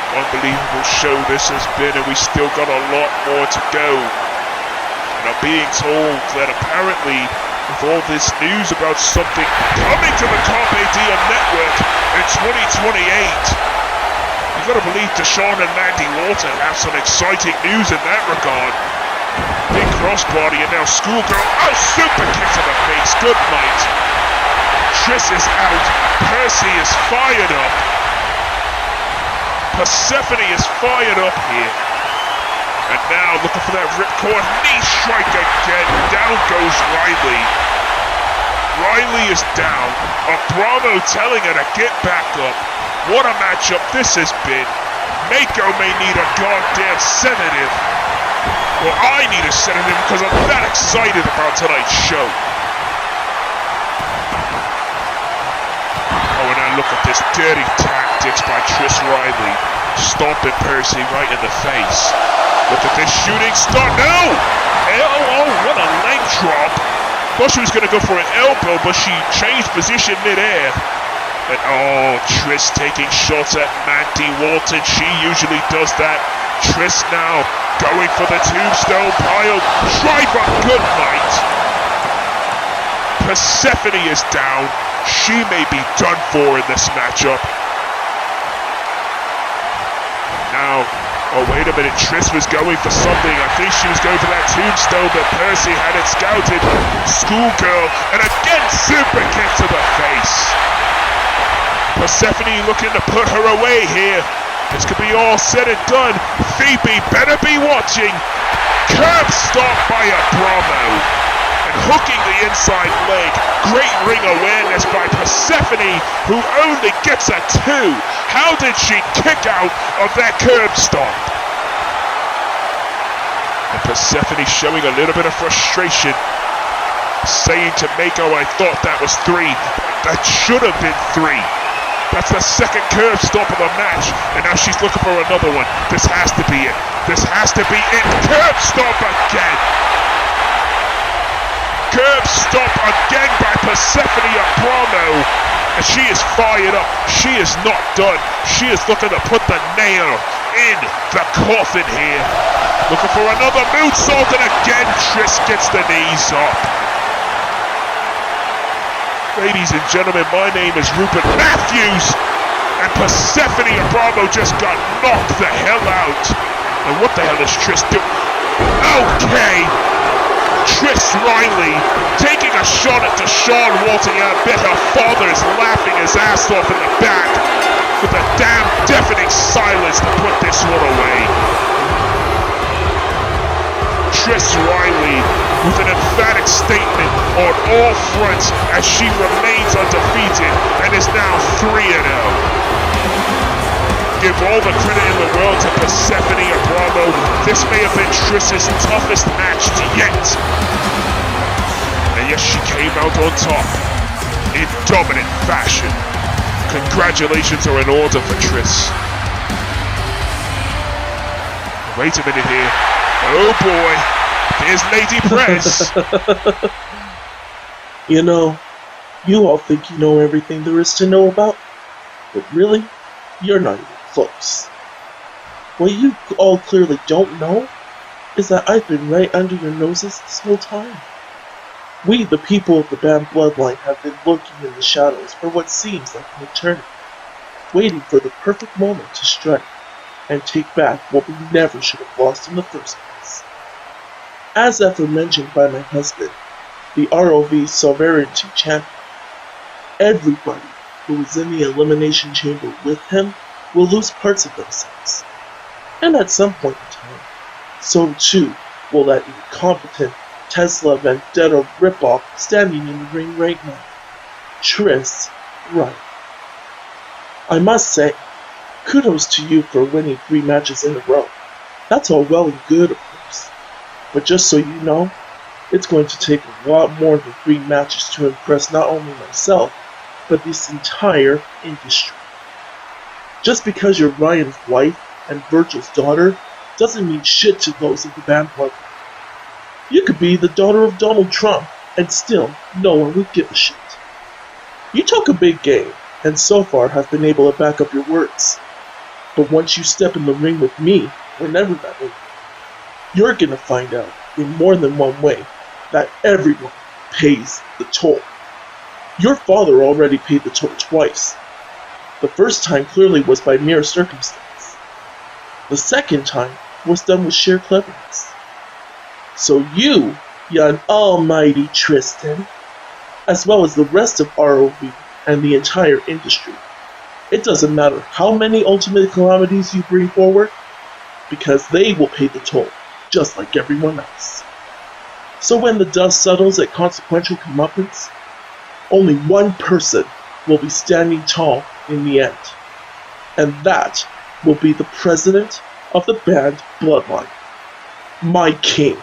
Unbelievable show this has been, and we still got a lot more to go. And I'm being told that apparently, with all this news about something coming to the Carpe Diem network in 2028, you gotta believe Deshawn and Mandy Walton have some exciting news in that regard. Big crossbody and now Schoolgirl. Oh, super kick to the face. Good night. Triss is out. Percy is fired up. Persephone is fired up here. And now looking for that ripcord knee strike again. Down goes Riley. Riley is down. Abromo telling her to get back up. What a matchup this has been. Mako may need a goddamn sedative. Well, I need a sedative because I'm that excited about tonight's show. Oh, and now look at this dirty tactics by Triss Riley. Stomping Percy right in the face. Look at this shooting star. No! Oh, what a leg drop. Thought she was going to go for an elbow, but she changed position midair. And oh, Triss taking shots at Mandy Walton. She usually does that. Triss now going for the tombstone pile. Driver, good night. Persephone is down. She may be done for in this matchup. Now, oh wait a minute, Triss was going for something. I think she was going for that tombstone, but Percy had it scouted. Schoolgirl, and again super kick to the face. Persephone looking to put her away here. This could be all said and done. Phoebe better be watching. Curb stop by Abromo. And hooking the inside leg. Great ring awareness by Persephone, who only gets a 2. How did she kick out of that curb stop? And Persephone showing a little bit of frustration. Saying to Mako, I thought that was 3. That should have been 3. That's the second curb stop of the match, and now she's looking for another one. This has to be it. This has to be it. Curb stop again. Curb stop again by Persephone Abromo, and she is fired up. She is not done. She is looking to put the nail in the coffin here. Looking for another moonsault, and again Triss gets the knees up. Ladies and gentlemen, my name is Rupert Matthews, and Persephone Abromo just got knocked the hell out. And what the hell is Triss doing? Okay! Triss Riley taking a shot at Deshawn Walton. I bet her father is laughing his ass off in the back with a damn deafening silence to put this one away. Triss Riley with an emphatic statement on all fronts as she remains undefeated and is now 3-0. Give all the credit in the world to Persephone Abromo. This may have been Triss's toughest match yet. And yes, she came out on top in dominant fashion. Congratulations are in order for Triss. Wait a minute here. Oh boy. Here's Lady Press. You know, you all think you know everything there is to know about, but really, you're not even close. What you all clearly don't know is that I've been right under your noses this whole time. We, the people of the band bloodline, have been lurking in the shadows for what seems like an eternity, waiting for the perfect moment to strike and take back what we never should have lost in the first place. As aforementioned by my husband, the ROV Sovereignty Champion, everybody who is in the Elimination Chamber with him will lose parts of themselves. And at some point in time, so too will that incompetent Tesla Vendetta ripoff standing in the ring right now, Triss Riley. I must say, kudos to you for winning 3 matches in a row. That's all well and good, of course. But just so you know, it's going to take a lot more than 3 matches to impress not only myself, but this entire industry. Just because you're Ryan's wife and Virgil's daughter doesn't mean shit to those of the band bloodline. You could be the daughter of Donald Trump, and still no one would give a shit. You talk a big game, and so far have been able to back up your words. But once you step in the ring with me, whenever that may be, you're gonna find out in more than one way that everyone pays the toll. Your father already paid the toll twice. The first time clearly was by mere circumstance. The second time was done with sheer cleverness. So you, yon almighty Tristan, as well as the rest of ROV and the entire industry, it doesn't matter how many ultimate calamities you bring forward, because they will pay the toll, just like everyone else. So when the dust settles at consequential comeuppance, only one person will be standing tall in the end, and that will be the president of the band bloodline, my king,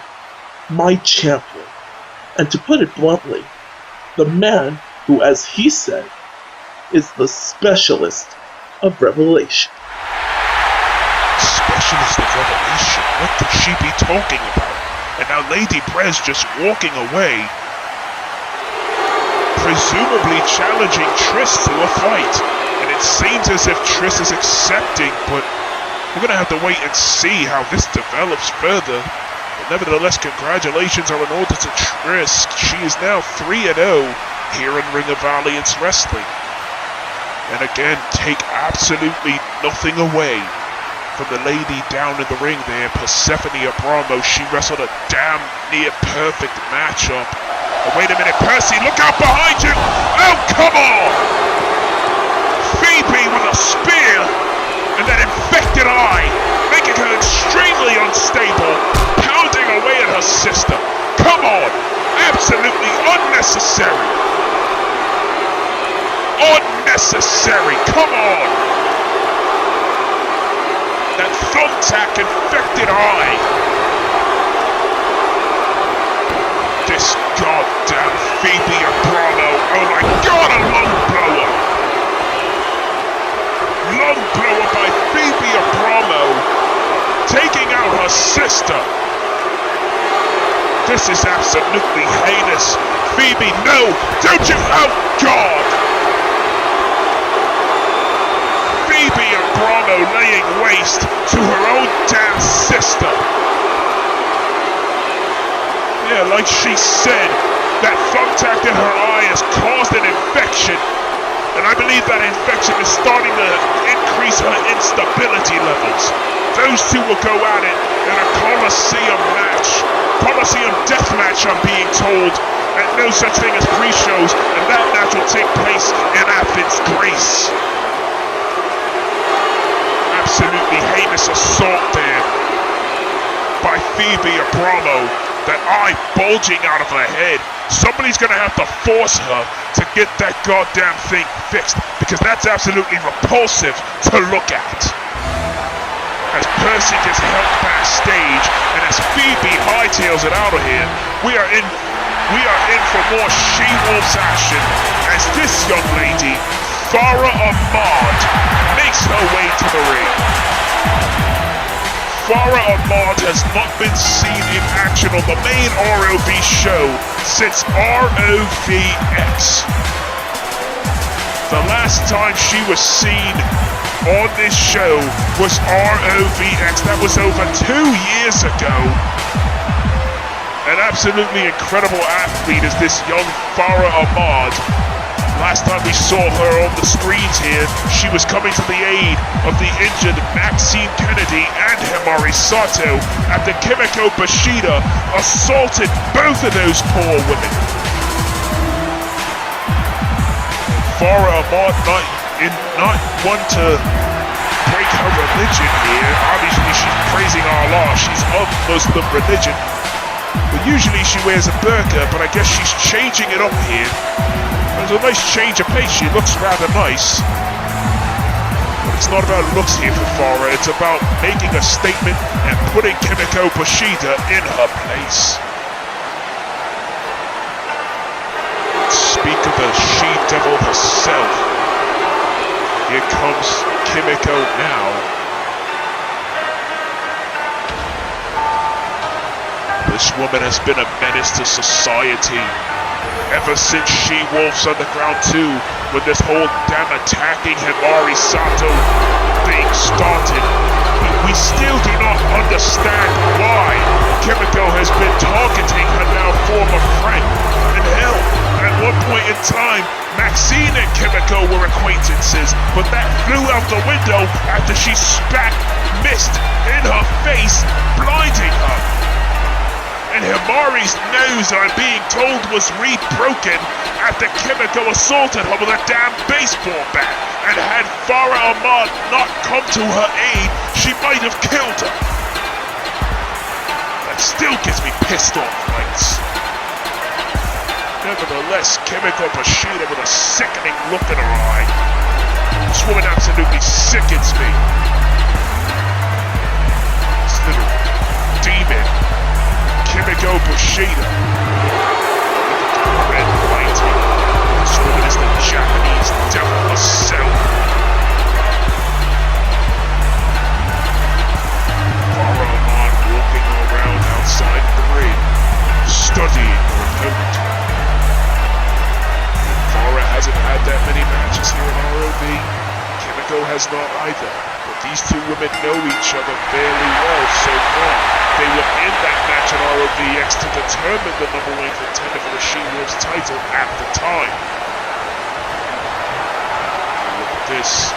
my champion, and to put it bluntly, the man who, as he said, is the specialist of revelation. Specialist of revelation? What could she be talking about? And now Lady Prez just walking away, presumably challenging Triss to a fight. And it seems as if Triss is accepting, but we're going to have to wait and see how this develops further. But nevertheless, congratulations are in order to Triss. She is now 3-0 here in Ring of Valiance Wrestling. And again, take absolutely nothing away from the lady down in the ring there, Persephone Abromo. She wrestled a damn near perfect matchup. Oh, wait a minute, Percy, look out behind you! Oh, come on! spear, and that infected eye, making her extremely unstable, pounding away at her sister. Come on! Absolutely unnecessary! Unnecessary! Come on! That thumbtack infected eye! This goddamn Phoebe Abromo! Oh my god, a lung blower! Lung blower by Phoebe Abromo, taking out her sister. This is absolutely heinous. Phoebe, no! Don't you? Oh God! Phoebe Abromo laying waste to her own damn sister. Yeah, like she said, that thumbtack in her eye has caused an infection. And I believe that infection is starting to increase her instability levels. Those two will go at it in a Coliseum match. Coliseum death match, I'm being told. And no such thing as pre-shows. And that match will take place in Athens, Greece. Absolutely heinous assault there by Phoebe Abromo. That eye bulging out of her head. Somebody's gonna have to force her to get that goddamn thing fixed, because that's absolutely repulsive to look at. As Percy gets helped backstage, and as Phoebe hightails it out of here, we are in for more She-Wolves action as this young lady, Farah Ahmad, makes her way to the ring. Farah Ahmad has not been seen in action on the main ROV show since ROVX. The last time she was seen on this show was ROVX. That was over 2 years ago. An absolutely incredible athlete is this young Farah Ahmad. Last time we saw her on the screens here, she was coming to the aid of the injured Maxine Kennedy and Himari Sato after Kimiko Bishida assaulted both of those poor women. Farah Ahmad not one to break her religion here. Obviously she's praising Allah, she's of Muslim religion. But usually she wears a burqa, but I guess she's changing it up here. There's a nice change of pace, she looks rather nice. But it's not about looks here for Farah, it's about making a statement and putting Kimiko Bishida in her place. Speak of the she-devil herself. Here comes Kimiko now. This woman has been a menace to society ever since She-Wolves Underground 2, when this whole damn attacking Himari Sato thing started. We still do not understand why Kimiko has been targeting her now former friend. And hell, at one point in time, Maxine and Kimiko were acquaintances, but that flew out the window after she spat mist in her face, blinding her. And Himari's nose, I'm being told, was rebroken after Kimiko assaulted her with a damn baseball bat. And had Farah Ahmad not come to her aid, she might have killed her. That still gets me pissed off, mates. Nevertheless, Kimiko Bishida with a sickening look in her eye. This woman absolutely sickens me. This little demon. Kimiko Bishida. Look at the red light. This woman is the Japanese devil herself. Farah Ahmad walking around outside the ring, studying her opponent. Farah hasn't had that many matches here in ROV. Kimiko has not either. But these two women know each other fairly well so far. They were in that match at ROVX to determine the number one contender for the She-Wolves title at the time. And look at this.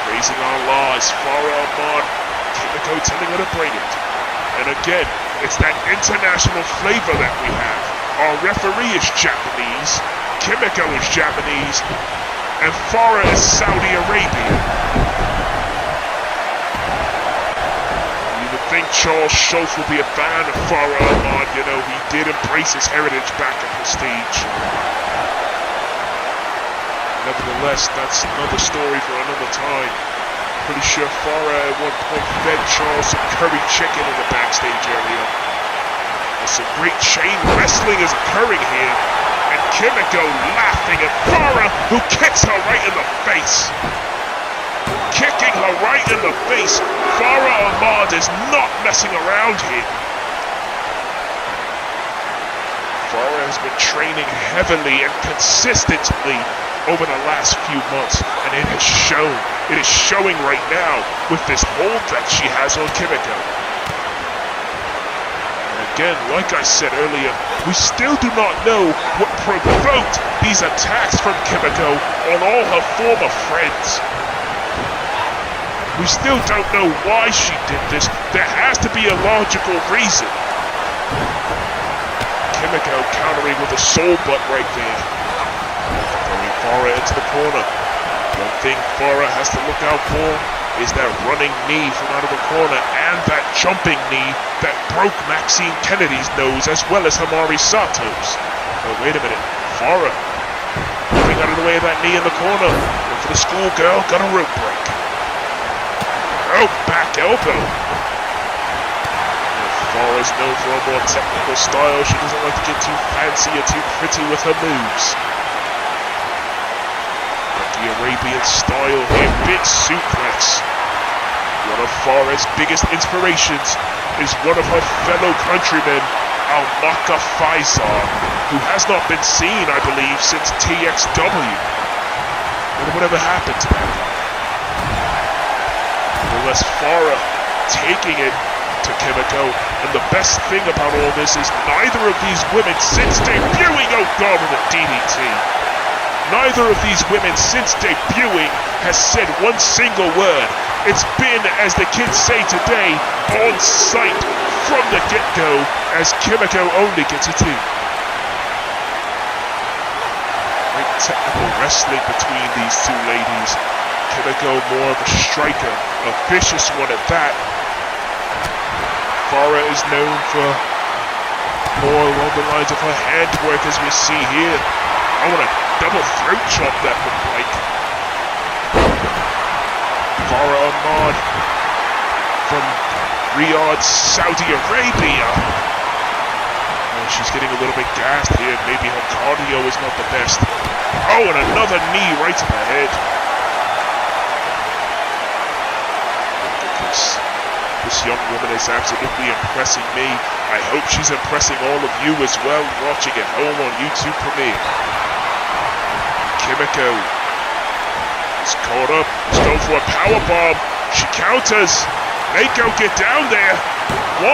Praising Allah as Farah Ahmad, Kimiko telling her to bring it. And again, it's that international flavor that we have. Our referee is Japanese, Kimiko is Japanese, and Farah is Saudi Arabia. You would think Charles Schultz would be a fan of Farah Ahmad, you know, he did embrace his heritage back at Prestige. Nevertheless, that's another story for another time. Pretty sure Farah at one point fed Charles some curry chicken in the backstage area. There's some great chain wrestling is occurring here. And Kimiko laughing at Farah, who kicks her right in the face. Kicking her right in the face. Farah Ahmad is not messing around here. Farah has been training heavily and consistently over the last few months, and it has shown. It is showing right now with this hold that she has on Kimiko. Again, like I said earlier, we still do not know what provoked these attacks from Kimiko on all her former friends. We still don't know why she did this. There has to be a logical reason. Kimiko countering with a soul butt right there. Throwing Farah into the corner. One thing Farah has to look out for is that running knee from out of the corner and that jumping knee that broke Maxine Kennedy's nose as well as Hamari Sato's. Oh, wait a minute. Farah moving out of the way of that knee in the corner. Look for the schoolgirl, got a rope break. Oh, back elbow. Farah's known for a more technical style. She doesn't like to get too fancy or too pretty with her moves. The Arabian style here, big suplex. One of Farah's biggest inspirations is one of her fellow countrymen, Almaka Faisal, who has not been seen, I believe, since TXW. Wonder whatever happened to that. Nonetheless, Farah taking it to Kimiko, and the best thing about all this is neither of these women since debuting, oh god, with a DDT. Neither of these women since debuting has said one single word. It's been, as the kids say today, on sight from the get-go, as Kimiko only gets a 2. Great technical wrestling between these two ladies. Kimiko more of a striker, a vicious one at that. Farah is known for more along the lines of her handwork, as we see here. I want to double throat chop that look like. Farah Ahmad from Riyadh, Saudi Arabia. Oh, she's getting a little bit gassed here. Maybe her cardio is not the best. Oh, and another knee right to the head. This young woman is absolutely impressing me. I hope she's impressing all of you as well, watching at home on YouTube Premiere. Kimiko is caught up. She's going for a powerbomb. She counters. Mako, get down there. 1,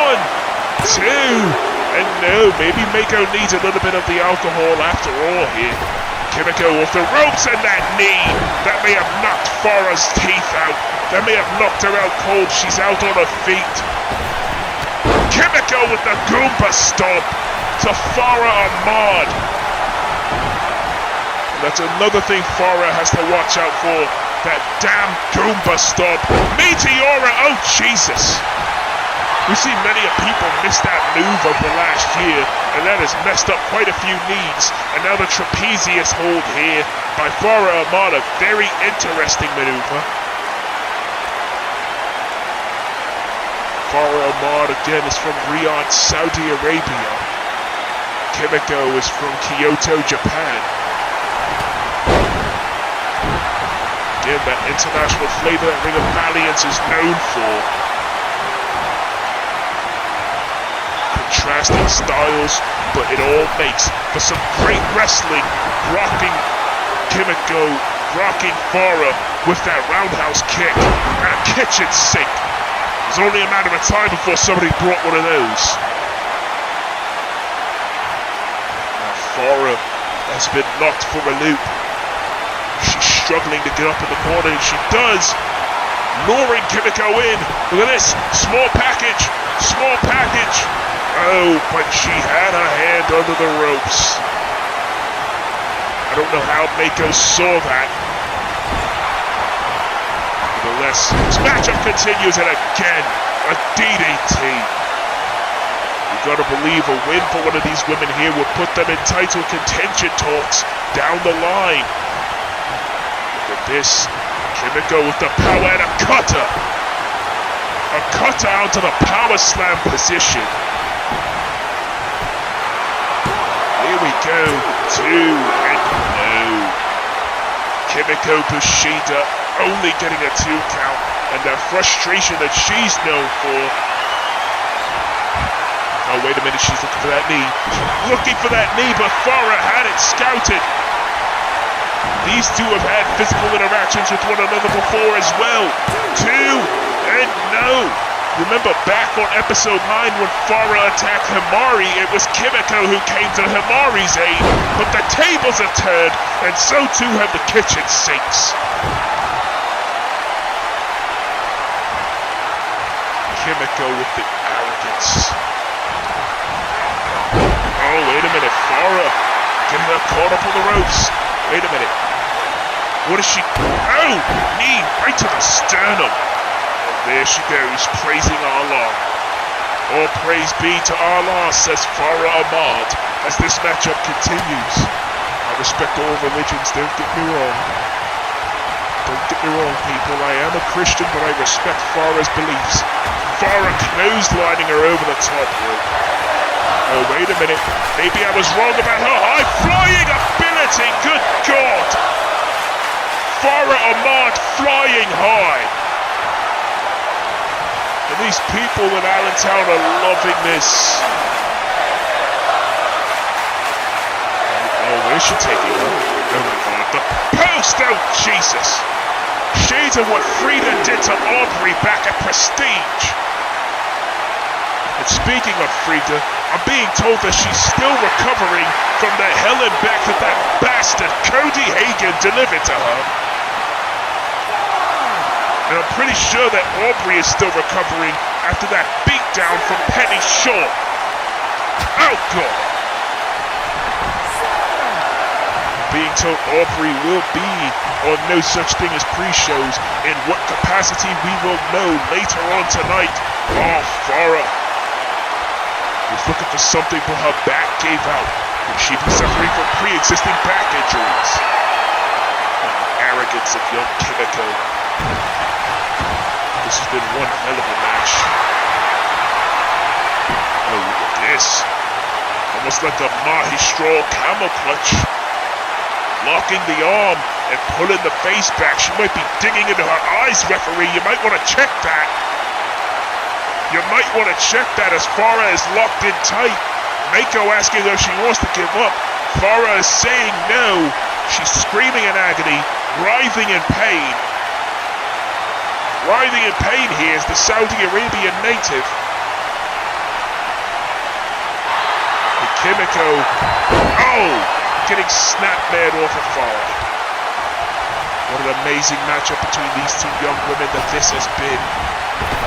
2, and no, maybe Mako needs a little bit of the alcohol after all here. Kimiko off the ropes, and that knee that may have knocked Farah's teeth out. That may have knocked her out cold. She's out on her feet. Kimiko with the Goomba stomp to Farah Ahmad. And that's another thing Farah has to watch out for. That damn Goomba stomp. Meteora, oh Jesus. We've seen many people miss that move over the last year, and that has messed up quite a few knees. And now the trapezius hold here by Farah Ahmad, a very interesting maneuver. Farah Ahmad again is from Riyadh, Saudi Arabia. Kimiko is from Kyoto, Japan. Again, that international flavor that Ring of Valiance is known for. Contrasting styles, but it all makes for some great wrestling. Rocking Kimiko, rocking Farah with that roundhouse kick and a kitchen sink. It was only a matter of time before somebody brought one of those. Now Farah has been knocked for a loop. She's struggling to get up in the corner, and she does. Luring Kimiko in. Look at this. Small package. Small package. Oh, but she had her hand under the ropes. I don't know how Mako saw that. nonetheless. This matchup continues, and again, a DDT. You gotta believe a win for one of these women here would put them in title contention talks down the line. Look at this. Kimiko with the power and a cutter. A cutter out to the power slam position. Here we go. 2 and no. Kimiko Bushida only getting a 2 count, and the frustration that she's known for. Oh, wait a minute, she's looking for that knee. Looking for that knee, but Farah had it scouted. These two have had physical interactions with one another before as well. 2 and no. Remember back on episode 9 when Farah attacked Himari, it was Kimiko who came to Himari's aid, but the tables have turned, and so too have the kitchen sinks. Kimiko with the arrogance. Oh, wait a minute, Farah getting her caught up on the ropes. Wait a minute. What is she? Oh, knee right to the sternum. There she goes, praising Allah. All praise be to Allah, says Farah Ahmad, as this matchup continues. I respect all religions, don't get me wrong. Don't get me wrong, people. I am a Christian, but I respect Farah's beliefs. Farah clotheslining her over the top rope. Oh, wait a minute. Maybe I was wrong about her high-flying ability. Good God. Farah Ahmad flying high. And these people in Allentown are loving this. Oh, where's she taking her? Oh my God, the post! Oh, Jesus! Shades of what Frida did to Aubrey back at Prestige. And speaking of Frida, I'm being told that she's still recovering from the hell and back that bastard Cody Hagan delivered to her. And I'm pretty sure that Aubrey is still recovering after that beatdown from Pany Shaw. Oh, God. Being told Aubrey will be on No Such Thing as pre-shows. In what capacity we will know later on tonight. Oh, Farah was looking for something, but her back gave out. And she'd been suffering from pre-existing back injuries. And the arrogance of young Kimiko. This has been one hell of a match. Oh, look at this. Almost like a Mahistral camel clutch. Locking the arm and pulling the face back. She might be digging into her eyes, referee. You might want to check that. You might want to check that as Farah is locked in tight. Mako asking her if she wants to give up. Farah is saying no. She's screaming in agony, writhing in pain. Writhing in pain here is the Saudi Arabian native. And Kimiko, oh, getting snap-mad off of Farah. What an amazing matchup between these two young women that this has been.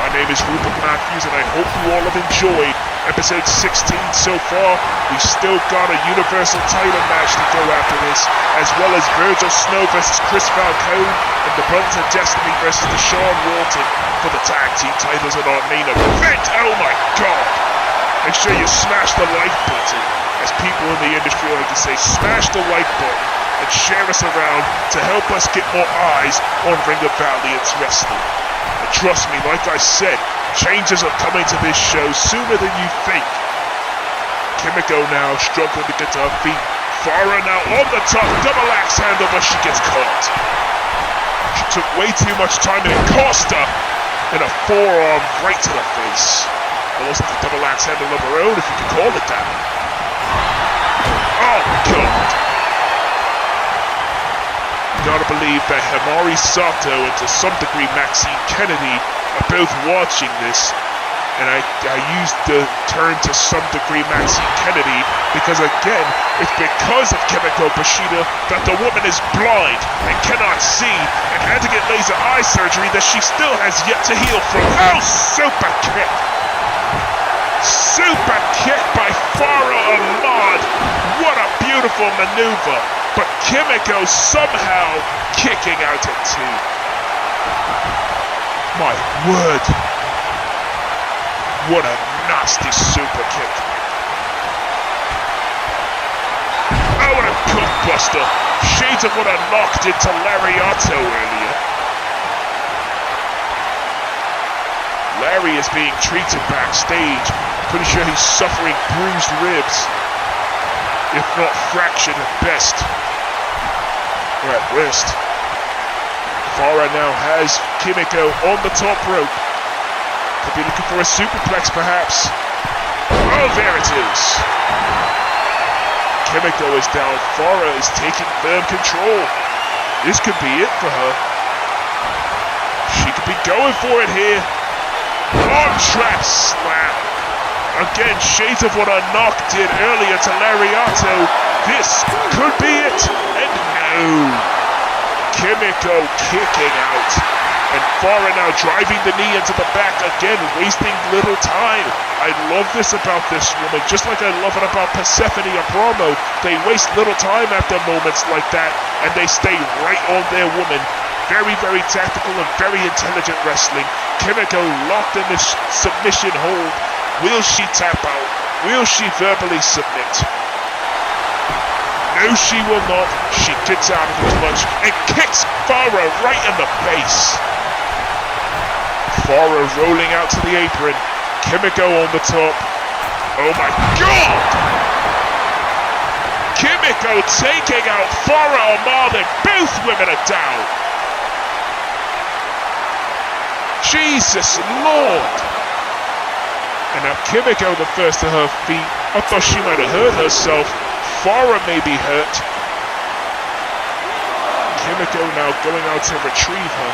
My name is Rupert Matthews, and I hope you all have enjoyed episode 16 so far. We've still got a Universal title match to go after this, as well as Virgil Snow versus Chris Falcone, and the Brothers of Destiny versus Deshawn Walton for the tag team titles in our main event. Oh my God! Make sure you smash the like button, as people in the industry like to say, smash the like button and share us around to help us get more eyes on Ring of Valiance Wrestling. And trust me, like I said, changes are coming to this show sooner than you think. Kimiko now struggling to get to her feet. Farah now on the top, double axe handle, but she gets caught. She took way too much time and it cost her in a forearm right to the face. Almost like a double axe handle of her own, if you can call it that. Oh, God. Gotta believe that Himari Sato and to some degree Maxine Kennedy are both watching this, and I used the term to some degree Maxine Kennedy because again, it's because of Kimiko Bushida that the woman is blind and cannot see and had to get laser eye surgery that she still has yet to heal from. Oh, super kick! Super kick by Farah Ahmad! What a beautiful maneuver! But Kimiko somehow kicking out at 2. My word. What a nasty super kick. Oh, and a gutbuster. Shades of what Anok did to Lariato earlier. Larry is being treated backstage. Pretty sure he's suffering bruised ribs, if not fractured at best, or at worst. Farah now has Kimiko on the top rope. Could be looking for a superplex perhaps. Oh, there it is. Kimiko is down. Farah is taking firm control. This could be it for her. She could be going for it here. Arm trap slam. Again, shades of what Anok did earlier to Lariato. This could be it. And no. Kimiko kicking out. And Farah now driving the knee into the back again, wasting little time. I love this about this woman, just like I love it about Phoebe Abromo. They waste little time after moments like that, and they stay right on their woman. Very, very tactical and very intelligent wrestling. Kimiko locked in this submission hold. Will she tap out? Will she verbally submit? No, she will not. She gets out of the clutch and kicks Farah right in the face. Farah rolling out to the apron. Kimiko on the top. Oh my God! Kimiko taking out Farah Ahmad, and both women are down. Jesus Lord! And now Kimiko the first to her feet. I thought she might have hurt herself. Farah may be hurt. Kimiko now going out to retrieve her.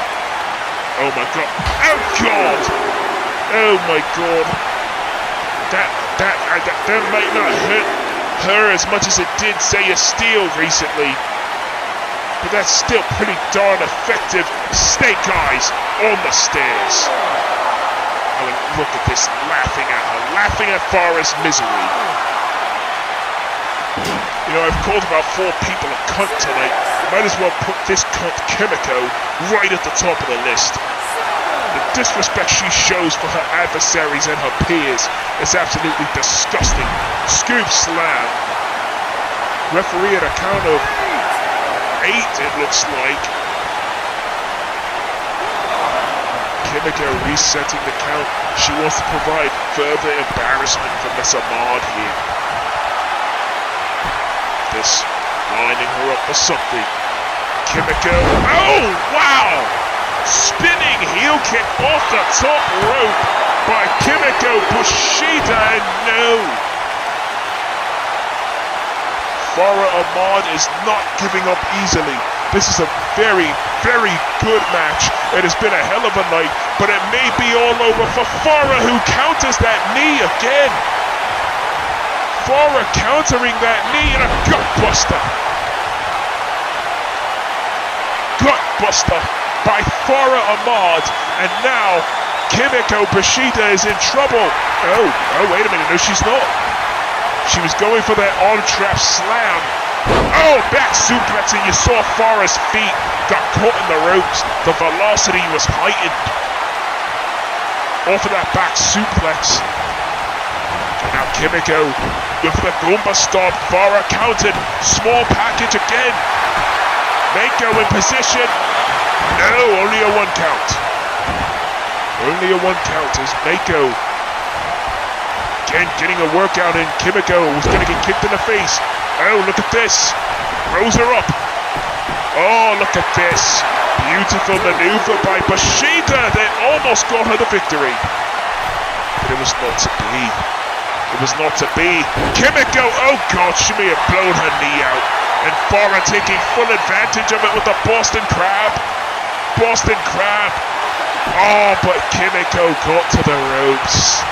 Oh my God. Oh God! Oh my God. That might not hurt her as much as it did, say, a Steel recently. But that's still pretty darn effective. Snake eyes on the stairs. Oh, look at this, laughing at her, laughing at Farah's misery. You know, I've called about 4 people a cunt tonight. Might as well put this cunt Kimiko right at the top of the list. The disrespect she shows for her adversaries and her peers is absolutely disgusting. Scoop slam. Referee at a count of 8, it looks like. Kimiko resetting the count. She wants to provide further embarrassment for Miss Ahmad here. This lining her up for something. Kimiko. Oh, wow! Spinning heel kick off the top rope by Kimiko Bushida, and no! Farah Ahmad is not giving up easily. This is a very, very good match. It has been a hell of a night, but it may be all over for Farah, who counters that knee again. Farah countering that knee and a gutbuster. Gutbuster by Farah Ahmad, and now Kimiko Bushida is in trouble. Oh, wait a minute, no she's not. She was going for that arm trap slam. Oh, back suplex, and you saw Farah's feet got caught in the ropes. The velocity was heightened. Off of that back suplex. And now Kimiko with the Goomba stomp. Farah counted. Small package again. Mako in position. No, only a 1 count. Only a 1 count as Mako again getting a workout in. Kimiko was going to get kicked in the face. Oh, look at this. Rose her up. Oh, look at this. Beautiful maneuver by Bushida that almost got her the victory. But it was not to be. It was not to be. Kimiko, oh God, she may have blown her knee out. And Farah taking full advantage of it with the Boston Crab. Boston Crab. Oh, but Kimiko got to the ropes.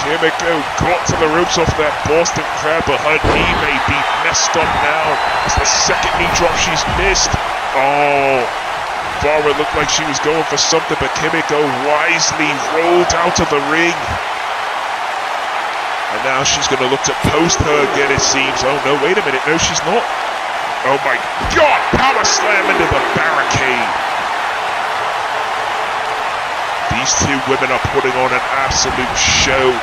Kimiko got to the ropes off that Boston Crab, but her knee may be messed up now. It's the second knee drop she's missed. Oh, Farah looked like she was going for something, but Kimiko wisely rolled out of the ring. And now she's going to look to post her again, it seems. Oh no, wait a minute, no she's not. Oh my God, power slam into the barricade. These two women are putting on an absolute show,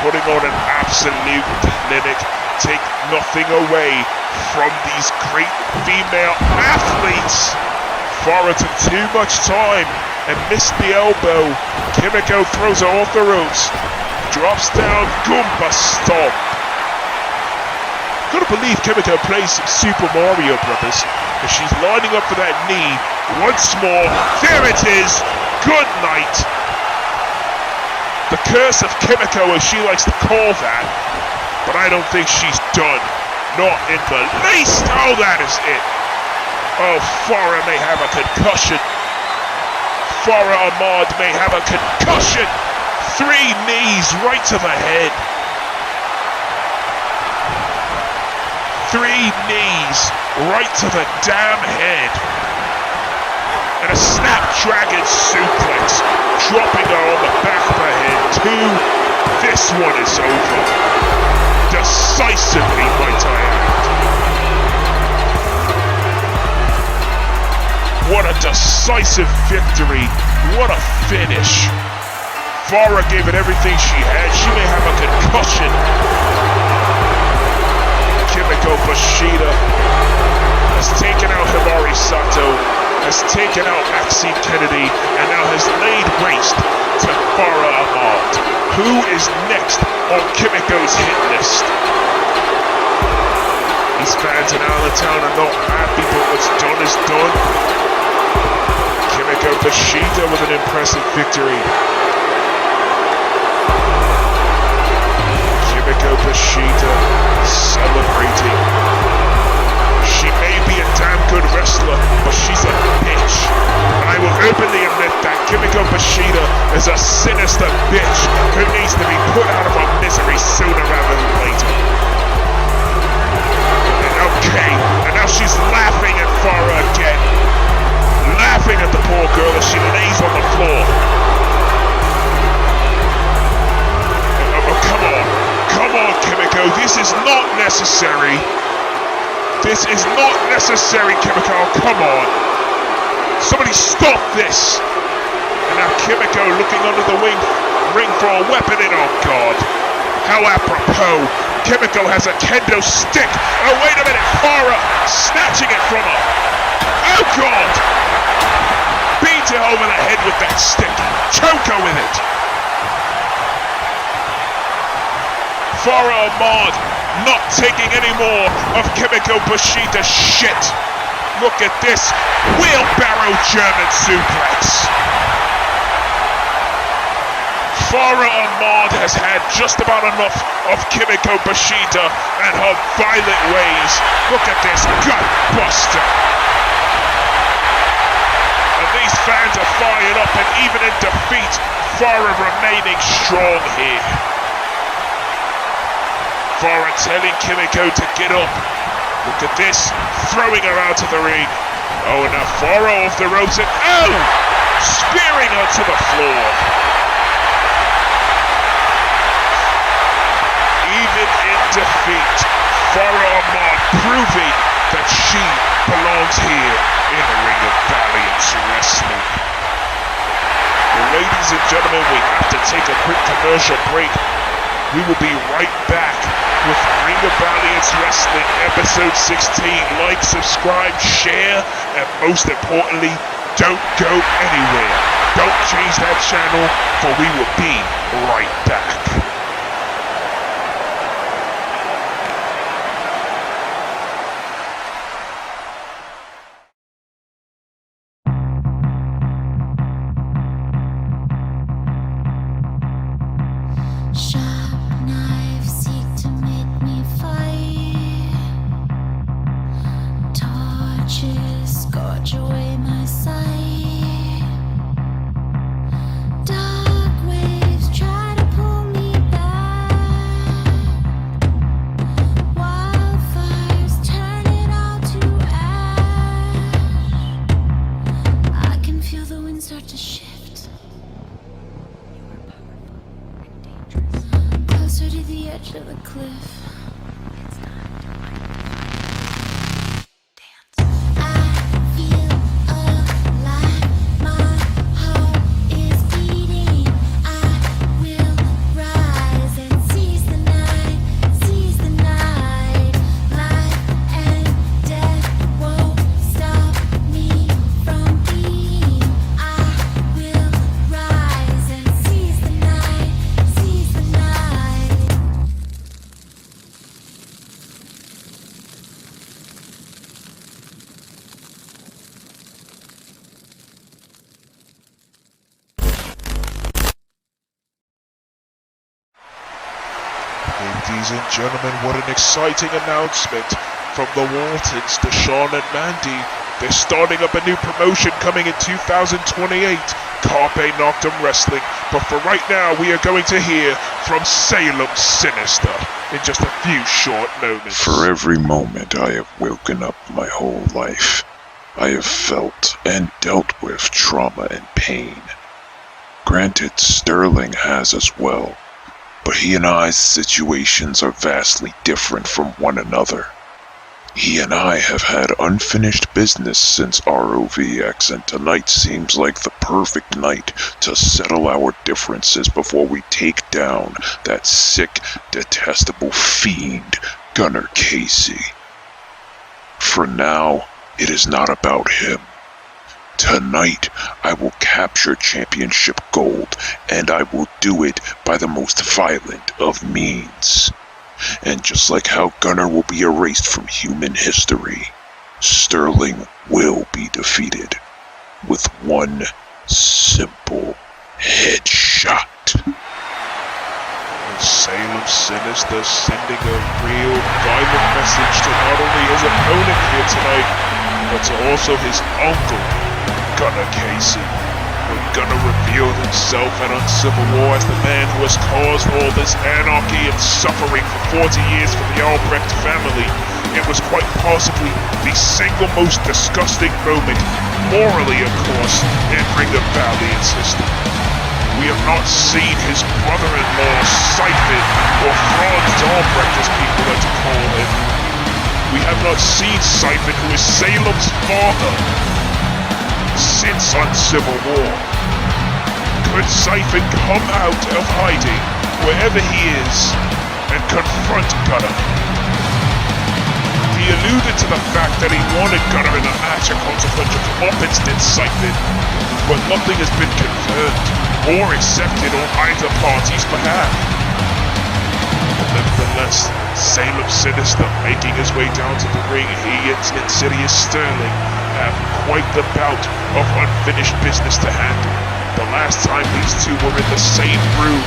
putting on an absolute clinic. Take nothing away from these great female athletes. Farah took too much time and missed the elbow. Kimiko throws her off the ropes. Drops down, Goomba stomp. Couldn't believe Kimiko plays some Super Mario Brothers. And she's lining up for that knee. Once more, there it is. Good night. The curse of Kimiko, as she likes to call that. But I don't think she's done. Not in the least. Oh, that is it. Oh, Farah may have a concussion. Farah Ahmad may have a concussion. 3 knees right to the head. 3 knees right to the damn head. And a snapdragon suplex, dropping her on the back of her head. 2. This one is over. Decisively, might I add. What a decisive victory. What a finish. Farah gave it everything she had. She may have a concussion. Kimiko Bashida has taken out Hibari Sato, has taken out Maxine Kennedy, and now has laid waste to Farah Ahmad. Who is next on Kimiko's hit list? These fans in Allentown are not happy, but what's done is done. Kimiko Bashida with an impressive victory. Kimiko Bashida celebrating. She may be a damn good wrestler, but she's a bitch. And I will openly admit that Kimiko Bashida is a sinister bitch who needs to be put out of her misery sooner rather than later. And okay, and now she's laughing at Farah again. Laughing at the poor girl as she lays on the floor. Oh, come on. Come on, Kimiko. This is not necessary. This is not necessary, Kimiko. Come on. Somebody stop this. And now Kimiko looking under the ring for a weapon in. Oh, God. How apropos. Kimiko has a kendo stick. Oh, wait a minute. Farah snatching it from her. Oh, God. Beat her over the head with that stick. Choke her with it. Farah Ahmad not taking any more of Kimiko Bashida's shit. Look at this wheelbarrow German suplex. Farah Ahmad has had just about enough of Kimiko Bashida and her violent ways. Look at this gut buster. And these fans are fired up, and even in defeat, Farah remaining strong here. Farah telling Kimiko to get up. Look at this, throwing her out of the ring. Oh, and now Farah off the ropes and spearing her to the floor. Even in defeat, Farah Ahmad proving that she belongs here in the ring of Valiance Wrestling. Well, ladies and gentlemen, we have to take a quick commercial break. We will be right back with Ring of Valiance Wrestling episode 16. Like, subscribe, share, and most importantly, don't go anywhere. Don't change that channel, for we will be right back. I feel Ladies and gentlemen, what an exciting announcement from the Waltons, Deshawn and Mandy. They're starting up a new promotion coming in 2028, Carpe Noctem Wrestling. But for right now, we are going to hear from Salem Sinister in just a few short moments. For every moment I have woken up my whole life, I have felt and dealt with trauma and pain. Granted, Sterling has as well, but he and I's situations are vastly different from one another. He and I have had unfinished business since ROVX, and tonight seems like the perfect night to settle our differences before we take down that sick, detestable fiend, Gunnar Casey. For now, it is not about him. Tonight, I will capture championship gold, and I will do it by the most violent of means. And just like how Gunnar will be erased from human history, Sterling will be defeated with one simple headshot. Salem Sinister sending a real violent message to not only his opponent here tonight, but to also his uncle, Gunnar Casey. When Gunnar revealed himself at Uncivil War as the man who has caused all this anarchy and suffering for 40 years for the Rbleto family, it was quite possibly the single most disgusting moment, morally of course, in Ring of Valiance history. We have not seen his brother-in-law Siphon, or Franz Rbleto as people like to call him. We have not seen Siphon, who is Salem's father, since Uncivil War. Could Siphon come out of hiding, wherever he is, and confront Gunnar? He alluded to the fact that he wanted Gunnar in a match a consequence of Muppets did Siphon, but nothing has been confirmed or accepted on either party's behalf. Nevertheless, Salem Sinister making his way down to the ring, he and Insidious Sterling have quite the bout of unfinished business to handle. The last time these two were in the same room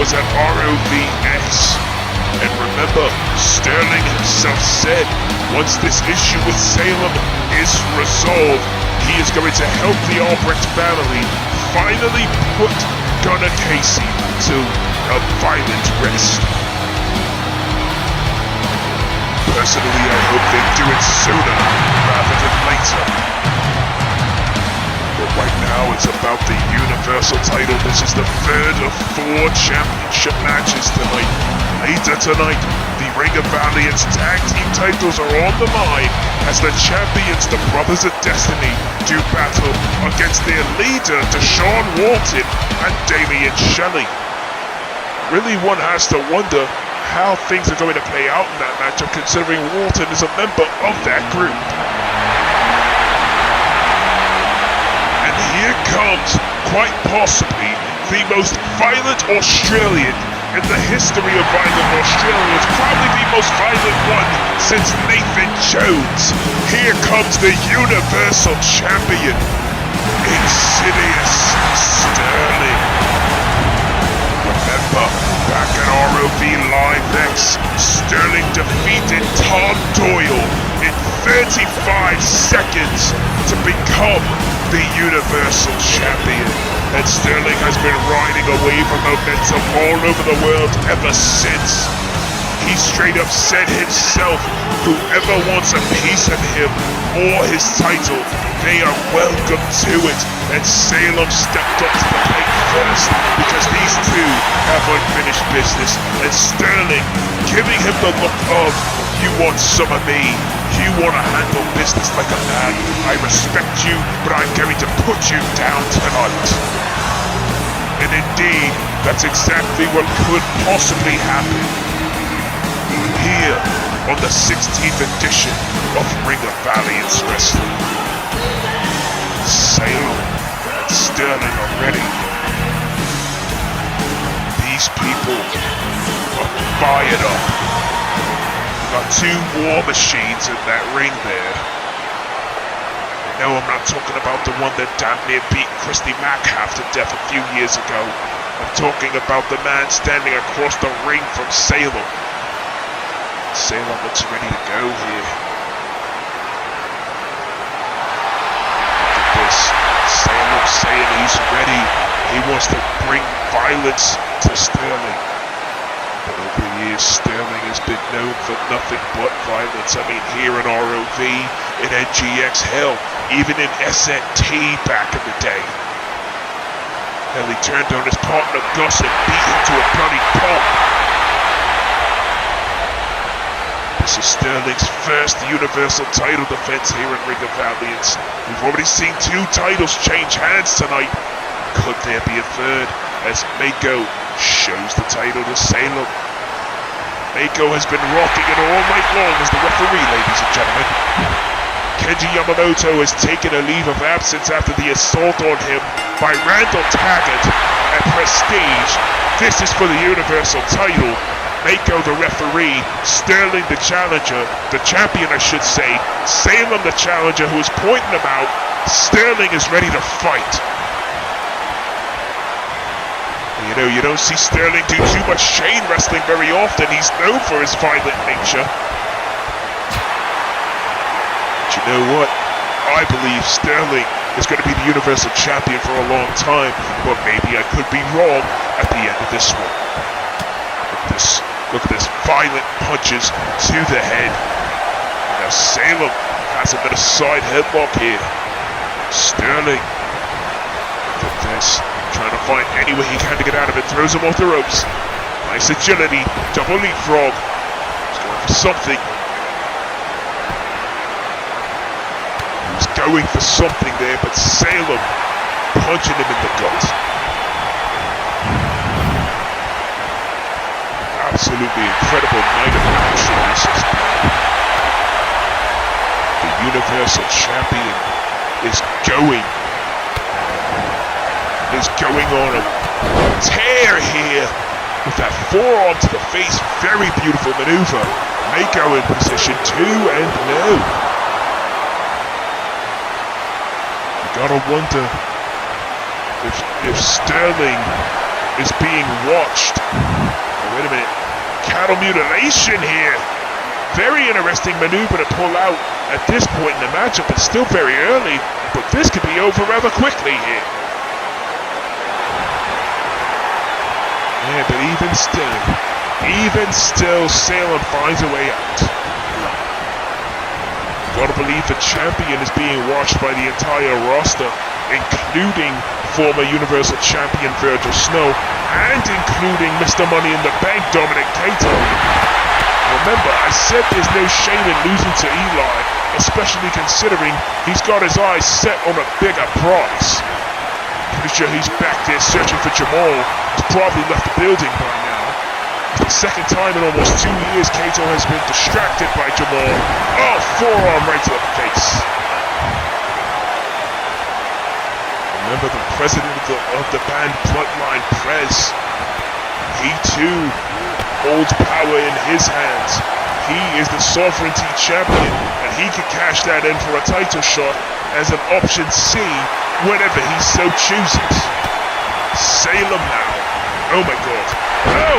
was at ROVX. And remember, Sterling himself said, once this issue with Salem is resolved, he is going to help the Rbleto family finally put Gunnar Casey to a violent rest. Personally, I hope they do it sooner rather than later. But right now, it's about the Universal title. This is the third of 4 championship matches tonight. Later tonight, the Ring of Valiance tag team titles are on the line as the champions, the Brothers of Destiny, do battle against their leader, Deshawn Walton and Damian Shelley. Really, one has to wonder how things are going to play out in that matchup, considering Walton is a member of that group. And here comes, quite possibly, the most violent Australian in the history of violent Australians, probably the most violent one since Nathan Jones. Here comes the Universal Champion, Insidious Sterling. Remember, back at ROV Live X, Sterling defeated Tom Doyle in 35 seconds to become the Universal Champion. And Sterling has been riding a wave of momentum all over the world ever since. He straight up said himself, whoever wants a piece of him or his title, they are welcome to it. And Salem stepped up to the plate first because these two have unfinished business. And Sterling giving him the look of, you want some of me, you want to handle business like a man, I respect you, but I'm going to put you down tonight. And indeed, that's exactly what could possibly happen here on the 16th edition of Ring of Valiance Wrestling. Salem and Sterling are ready. These people are fired up. We've got 2 war machines in that ring there. No, I'm not talking about the one that damn near beat Christy Mack half to death a few years ago. I'm talking about the man standing across the ring from Salem. Salem looks ready to go here. Look at this. Salem saying he's ready. He wants to bring violence to Sterling. But over the years, Sterling has been known for nothing but violence. I mean, here in ROV, in NGX, hell, even in SNT back in the day. Hell, he turned on his partner Gus and beat him to a bloody pulp. This is Sterling's first Universal title defense here in Ring of Valiance. We've already seen 2 titles change hands tonight. Could there be a third as Mako shows the title to Salem? Mako has been rocking it all night long as the referee, ladies and gentlemen. Kenji Yamamoto has taken a leave of absence after the assault on him by Randall Taggart at Prestige. This is for the Universal title. Mako the referee, Sterling the challenger, the champion I should say, Salem the challenger who is pointing him out. Sterling is ready to fight. You know, you don't see Sterling do too much chain wrestling very often. He's known for his violent nature. But you know what? I believe Sterling is going to be the Universal Champion for a long time, but maybe I could be wrong at the end of this one. Look at this violent punches to the head. Now Salem has him in a side headlock here. Sterling, look at this, trying to find any way he can to get out of it, throws him off the ropes. Nice agility, double leapfrog. He's going for something. He's going for something there, but Salem punching him in the gut. Absolutely incredible night of action this has been. The Universal Champion is going on a tear here with that forearm to the face. Very beautiful maneuver. Mako in position 2 and no. You gotta wonder if Sterling is being watched. Oh, wait a minute. Cattle mutilation here. Very interesting maneuver to pull out at this point in the matchup. It's still very early, but this could be over rather quickly here. Yeah, but even still, Salem finds a way out. Gotta believe the champion is being watched by the entire roster, including former Universal Champion Virgil Snow, and including Mr. Money in the Bank Dominic Kato. Remember, I said there's no shame in losing to Eli, especially considering he's got his eyes set on a bigger prize. Pretty sure he's back there searching for Jamal. He's probably left the building by now. It's the second time in almost 2 years Kato has been distracted by Jamal. Oh, forearm right to the face. Remember the president of the band Bloodline, Prez. He too holds power in his hands. He is the sovereignty champion, and he can cash that in for a title shot as an option C whenever he so chooses. Salem now. Oh my god. No!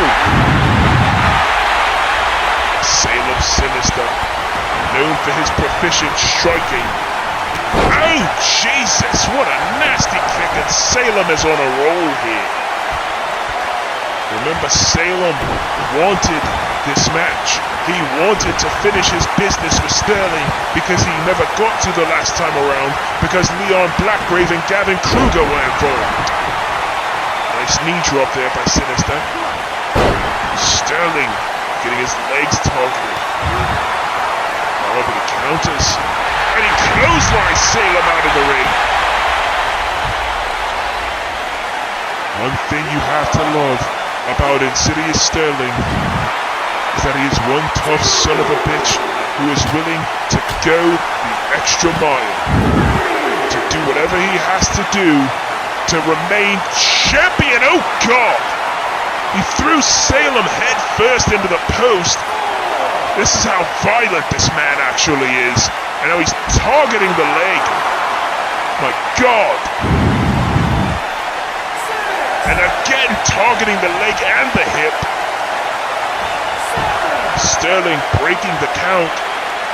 Salem Sinister, known for his proficient striking. Oh Jesus, what a nasty kick, and Salem is on a roll here. Remember, Salem wanted this match. He wanted to finish his business with Sterling because he never got to the last time around because Leon Blackgrave and Gavin Kruger were involved. Nice knee drop there by Sinister. Sterling getting his legs targeted. However, he counters. And he clotheslines Salem out of the ring. One thing you have to love about Insidious Sterling is that he is one tough son of a bitch who is willing to go the extra mile, to do whatever he has to do to remain champion. Oh God! He threw Salem head first into the post. This is how violent this man actually is. And now he's targeting the leg. My God! And again targeting the leg and the hip. Sterling breaking the count.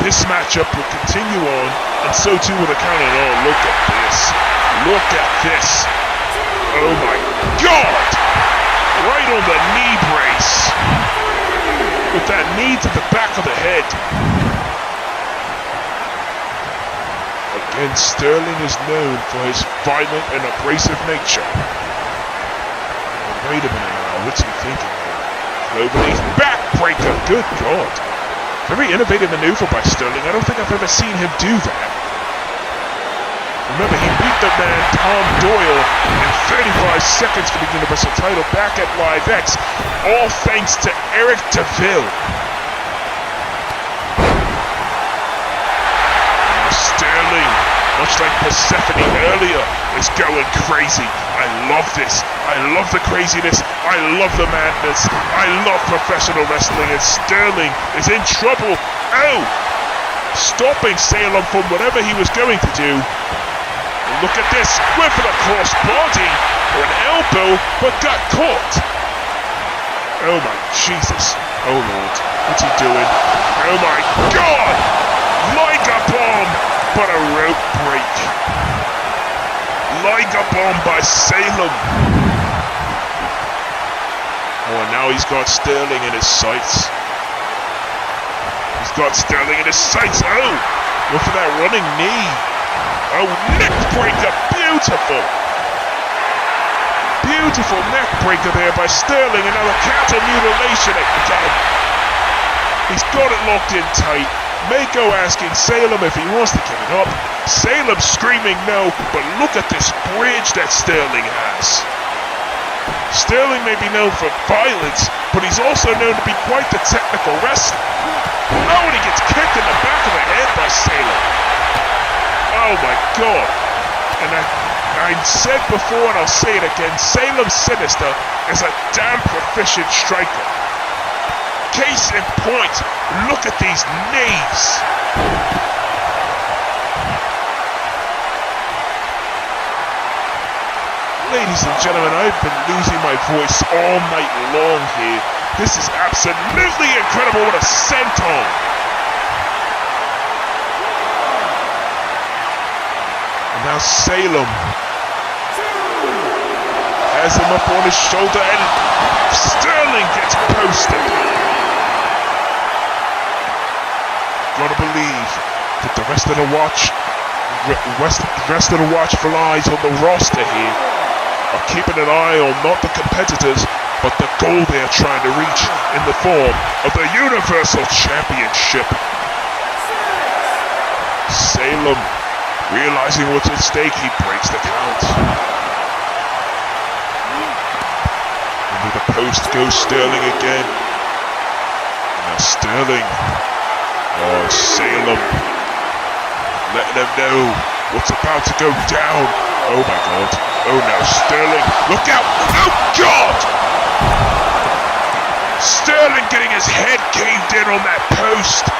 This matchup will continue on, and so too will the count. And oh, look at this. Look at this. Oh my God! Right on the knee brace. With that knee to the back of the head. Again, Sterling is known for his violent and abrasive nature. Oh, wait a minute now, what's he thinking? Globally, backbreaker, good God. Very innovative maneuver by Sterling. I don't think I've ever seen him do that. Remember, he beat the man Tom Doyle in 35 seconds for the Universal title back at Live X, all thanks to Eric DeVille. Sterling, much like Persephone earlier, is going crazy. I love this. I love the craziness. I love the madness. I love professional wrestling, and Sterling is in trouble. Oh! Stopping Salem from whatever he was going to do. Look at this, went for the cross body or an elbow, but got caught. Oh my Jesus. Oh Lord, what's he doing? Oh my God! Liger bomb, but a rope break. Liger bomb by Salem. Oh, and now he's got Sterling in his sights. He's got Sterling in his sights. Oh, look for that running knee. Oh, neck breaker, beautiful. Beautiful neck breaker there by Sterling. Another counter mutilation again. He's got it locked in tight. Mako asking Salem if he wants to give it up. Salem screaming no, but look at this bridge that Sterling has. Sterling may be known for violence, but he's also known to be quite the technical wrestler. Oh, and he gets kicked in the back of the head by Salem. Oh my God. And I said before and I'll say it again, Salem Sinister is a damn proficient striker. Case in point, look at these knees. Ladies and gentlemen, I've been losing my voice all night long here. This is absolutely incredible. What a senton. And now Salem has him up on his shoulder and Sterling gets posted. Gotta believe that the rest of the watch flies on the roster here are keeping an eye on not the competitors, but the goal they're trying to reach in the form of the Universal Championship. Salem, realizing what's at stake, he breaks the count. Into the post goes Sterling again. Now Sterling, oh Salem, letting them know what's about to go down. Oh my God. Oh no, Sterling, look out! Oh God! Sterling getting his head caved in on that post.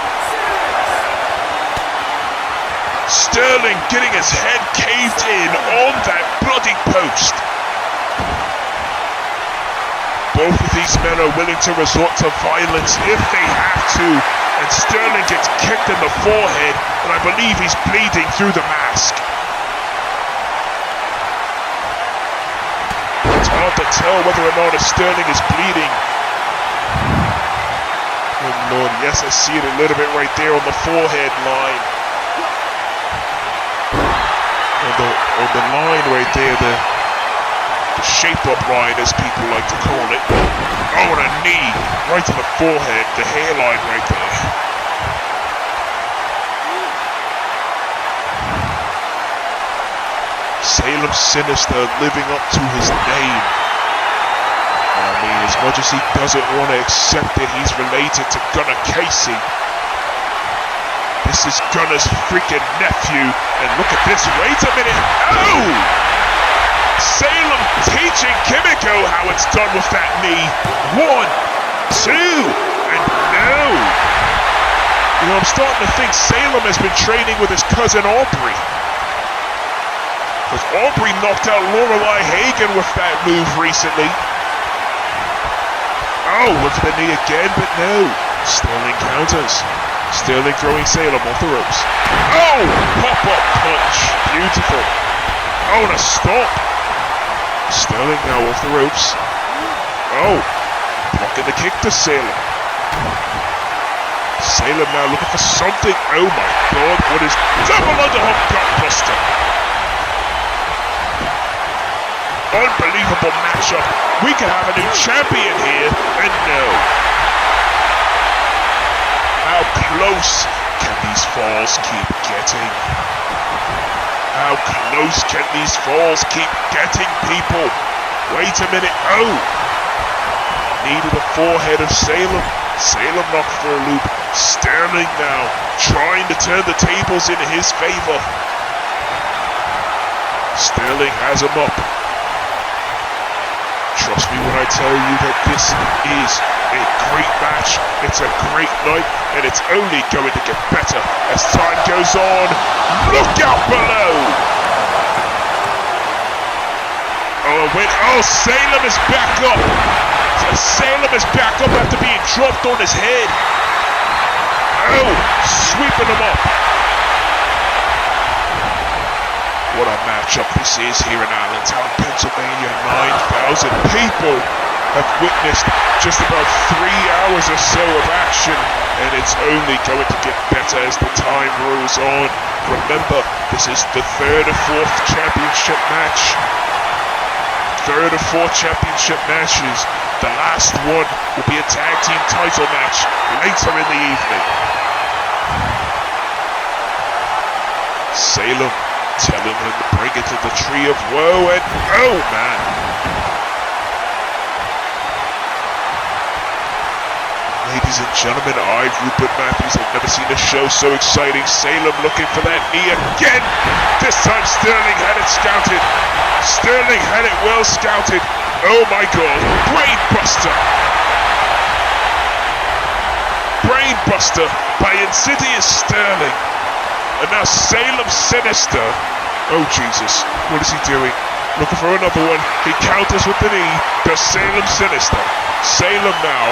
Sterling getting his head caved in on that bloody post. Both of these men are willing to resort to violence if they have to, and Sterling gets kicked in the forehead, and I believe he's bleeding through the mask. It's hard to tell whether or not Sterling is bleeding. Good Lord, yes, I see it a little bit right there on the forehead line. On the line right there, the shape-up line, as people like to call it. Oh, and a knee right to the forehead, the hairline right there. Salem Sinister living up to his name. I mean, as much as he doesn't want to accept it, he's related to Gunnar Casey. This is Gunnar's freaking nephew, and look at this, wait a minute, oh! Salem teaching Kimiko how it's done with that knee. 1, 2, and no! You know, I'm starting to think Salem has been training with his cousin Aubrey. Because Aubrey knocked out Lorelei Hagan with that move recently. Oh, went for the knee again, but no. Sterling counters. Sterling throwing Salem off the ropes. Oh, pop-up punch. Beautiful. Oh, and a stop. Sterling now off the ropes. Oh, blocking the kick to Salem. Salem now looking for something. Oh my God, what is double underhook gutbuster? Unbelievable matchup. We can have a new champion here, and no. How close can these falls keep getting? How close can these falls keep getting, people? Wait a minute. Oh! Needed the forehead of Salem. Salem knocked for a loop. Sterling now trying to turn the tables in his favor. Sterling has him up. Trust me when I tell you that this is a great match, it's a great night, and it's only going to get better as time goes on. Look out below! Oh, Salem is back up! Salem is back up after being dropped on his head. Oh, sweeping him up. What a matchup this is here in Allentown, Pennsylvania. 9,000 people have witnessed just about 3 hours or so of action, and it's only going to get better as the time rolls on. Remember, this is the third or fourth championship match. Third or fourth championship matches. The last one will be a tag team title match later in the evening. Salem telling him to bring it to the Tree of Woe, and oh man. Ladies and gentlemen, Rupert Matthews, have never seen a show so exciting. Salem looking for that knee again. This time Sterling had it scouted. Sterling had it well scouted. Oh my God, Brainbuster. Brainbuster by Insidious Sterling. And now Salem Sinister. Oh Jesus, what is he doing? Looking for another one. He counters with the knee. Does Salem Sinister. Salem now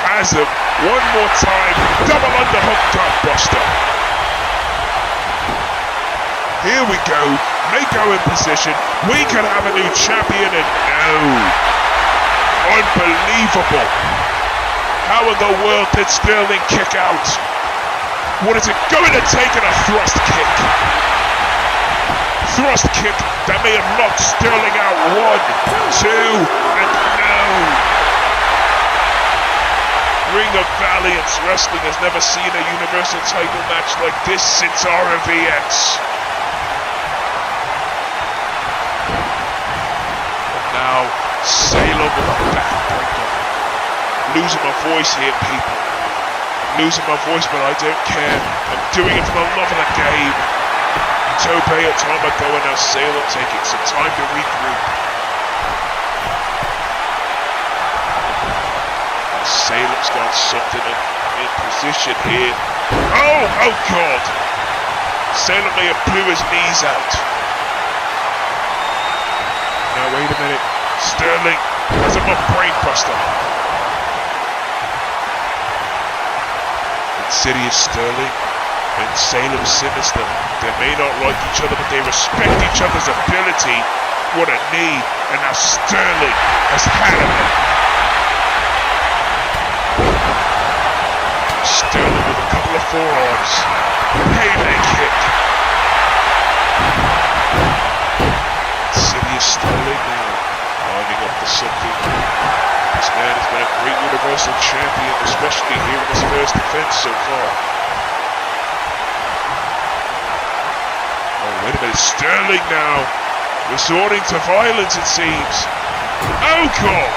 has him one more time. Double underhook gutbuster. Here we go. Mako in position. We can have a new champion, and no. Unbelievable. How in the world did Sterling kick out? What is it going to take in a thrust kick? Thrust kick that may have knocked Sterling out. 1, 2, and no. Ring of Valiance Wrestling has never seen a Universal title match like this since RVX. And now, Salem with a backbreaker. Losing my voice here, people. Losing my voice, but I don't care. I'm doing it for the love of the game. Tobey at Tomago, and now Salem taking some time to regroup. Salem's got something in position here. Oh God! Salem may have blew his knees out. Now wait a minute. Sterling has him up, Brainbuster. Insidious Sterling and Salem Sinister. They may not like each other, but they respect each other's ability. What a knee. And now Sterling has had him. Sterling with a couple of forearms. Hayleg kick. Insidious Sterling now lining up for something. This man has been a great Universal Champion, especially here in his first defense so far. Oh, wait a minute. Sterling now resorting to violence, it seems. Oh, God!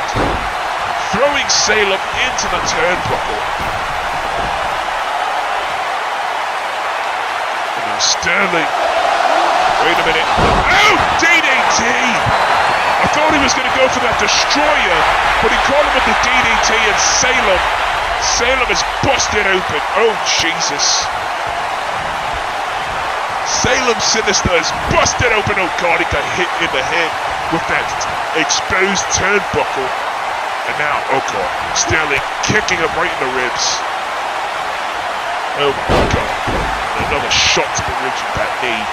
Throwing Salem into the turnbuckle. And now Sterling. Wait a minute. Oh, DDT! I thought he was going to go for that destroyer, but he caught him with the DDT, and Salem is busted open. Oh, Jesus. Salem Sinister is busted open. Oh God, he got hit in the head with that exposed turnbuckle. And now, oh God, Sterling kicking him right in the ribs. Oh my God. And another shot to the ribs with that knee.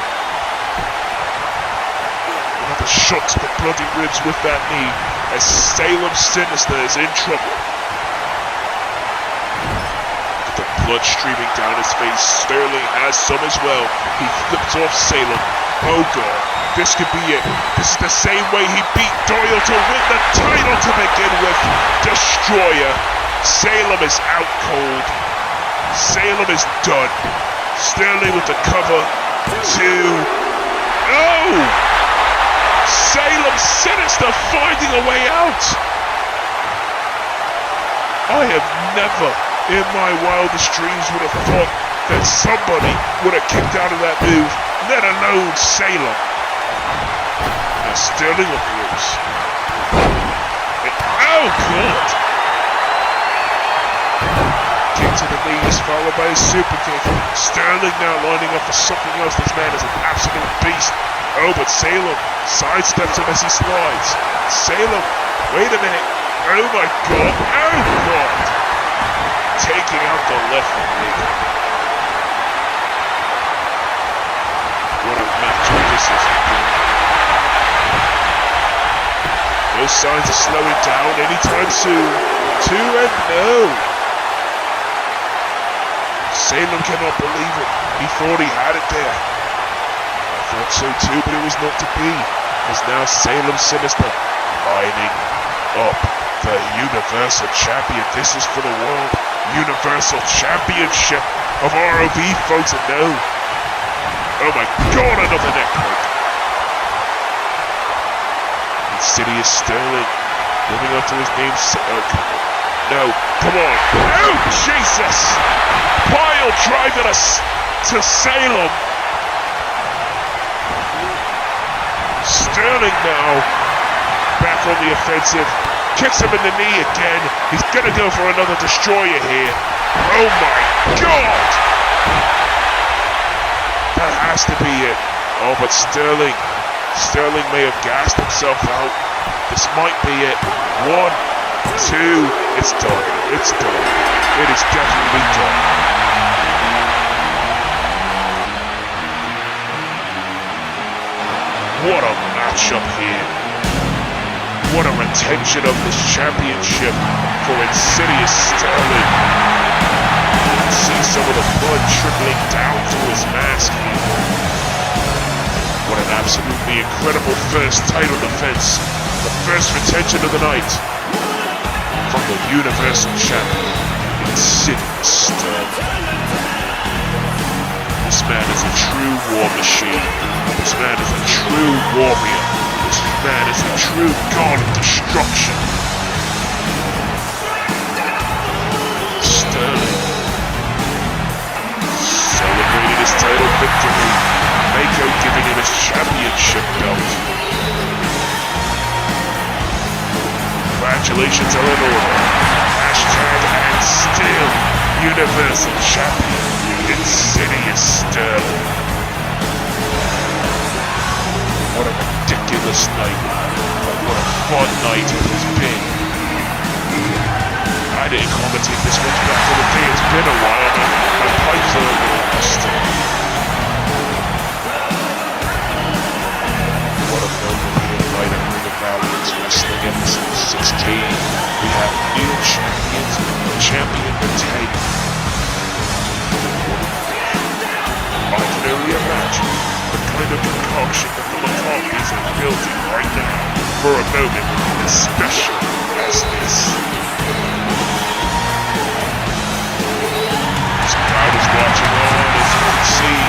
Another shot to the bloody ribs with that knee as Salem Sinister is in trouble. The blood streaming down his face. Sterling has some as well. He flips off Salem. Oh God, this could be it. This is the same way he beat Doyle to win the title to begin with. Destroyer. Salem is out cold. Salem is done. Sterling with the cover. 2. Oh! Salem Sinister finding a way out. I have never in my wildest dreams would have thought that somebody would have kicked out of that move, let alone Salem. Now Sterling with the ropes. Oh God! Kick to the knees followed by a super kick. Sterling now lining up for something else. This man is an absolute beast. Oh, but Salem sidesteps him as he slides. Salem, wait a minute. Oh my God! Oh God! Taking out the left leg. What a matchup this is. No signs of slowing down anytime soon. 2 and no. Salem cannot believe it. He thought he had it there. I thought so too, but it was not to be. As now Salem Sinister lining up the Universal Champion. This is for the World Universal Championship of ROV, folks, and no. Oh my God, another neck break. Insidious Sterling living up to his name. Oh, come on. No, come on. Oh, Jesus! Pile driving us to Salem. Sterling now back on the offensive. Kicks him in the knee again. He's gonna go for another destroyer here. Oh my God! That has to be it. Oh, but Sterling may have gassed himself out. This might be it. 1, 2, it's done. It's done. It is definitely done. What a matchup here. What a retention of this championship for Insidious Sterling. You can see some of the blood trickling down through his mask here. What an absolutely incredible first title defense. The first retention of the night from the Universal Champion, Insidious Sterling. This man is a true war machine. This man is a true warrior. This man is a true god of destruction. Sterling celebrated his title victory. Mako giving him his championship belt. Congratulations are in order. Hashtag and still Universal Champion Insidious Sterling. What a ridiculous night. What a fun night it has been. I didn't commentate this much back in the day. It's been a while. My pipes are a little rusty. What a phenomenal night at Ring of Valiance Wrestling episode 16. We have new champions, champion retained. I can only imagine the kind of concoction that the McCarthys are building right now for a moment as special as this. As crowd is watching on, as you can see,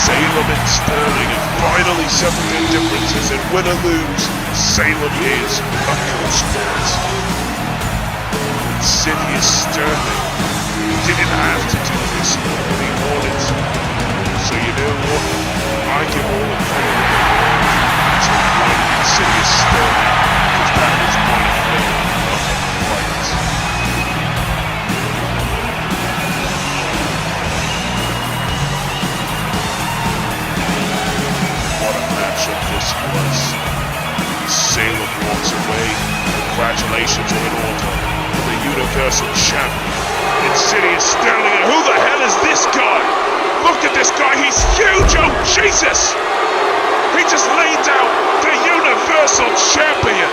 Salem and Sterling have finally settled their differences, and win or lose, Salem is a constant. Insidious Sterling didn't have to do this, but he wanted to. So you know what? I give all the credit to one Insidious Sterling, because that was my favorite of the fight. this was. Salem walks away. Congratulations on order for the Universal Champion. Insidious Sterling, and who the hell is this guy? Look at this guy, he's huge, oh Jesus! He just laid out the Universal Champion!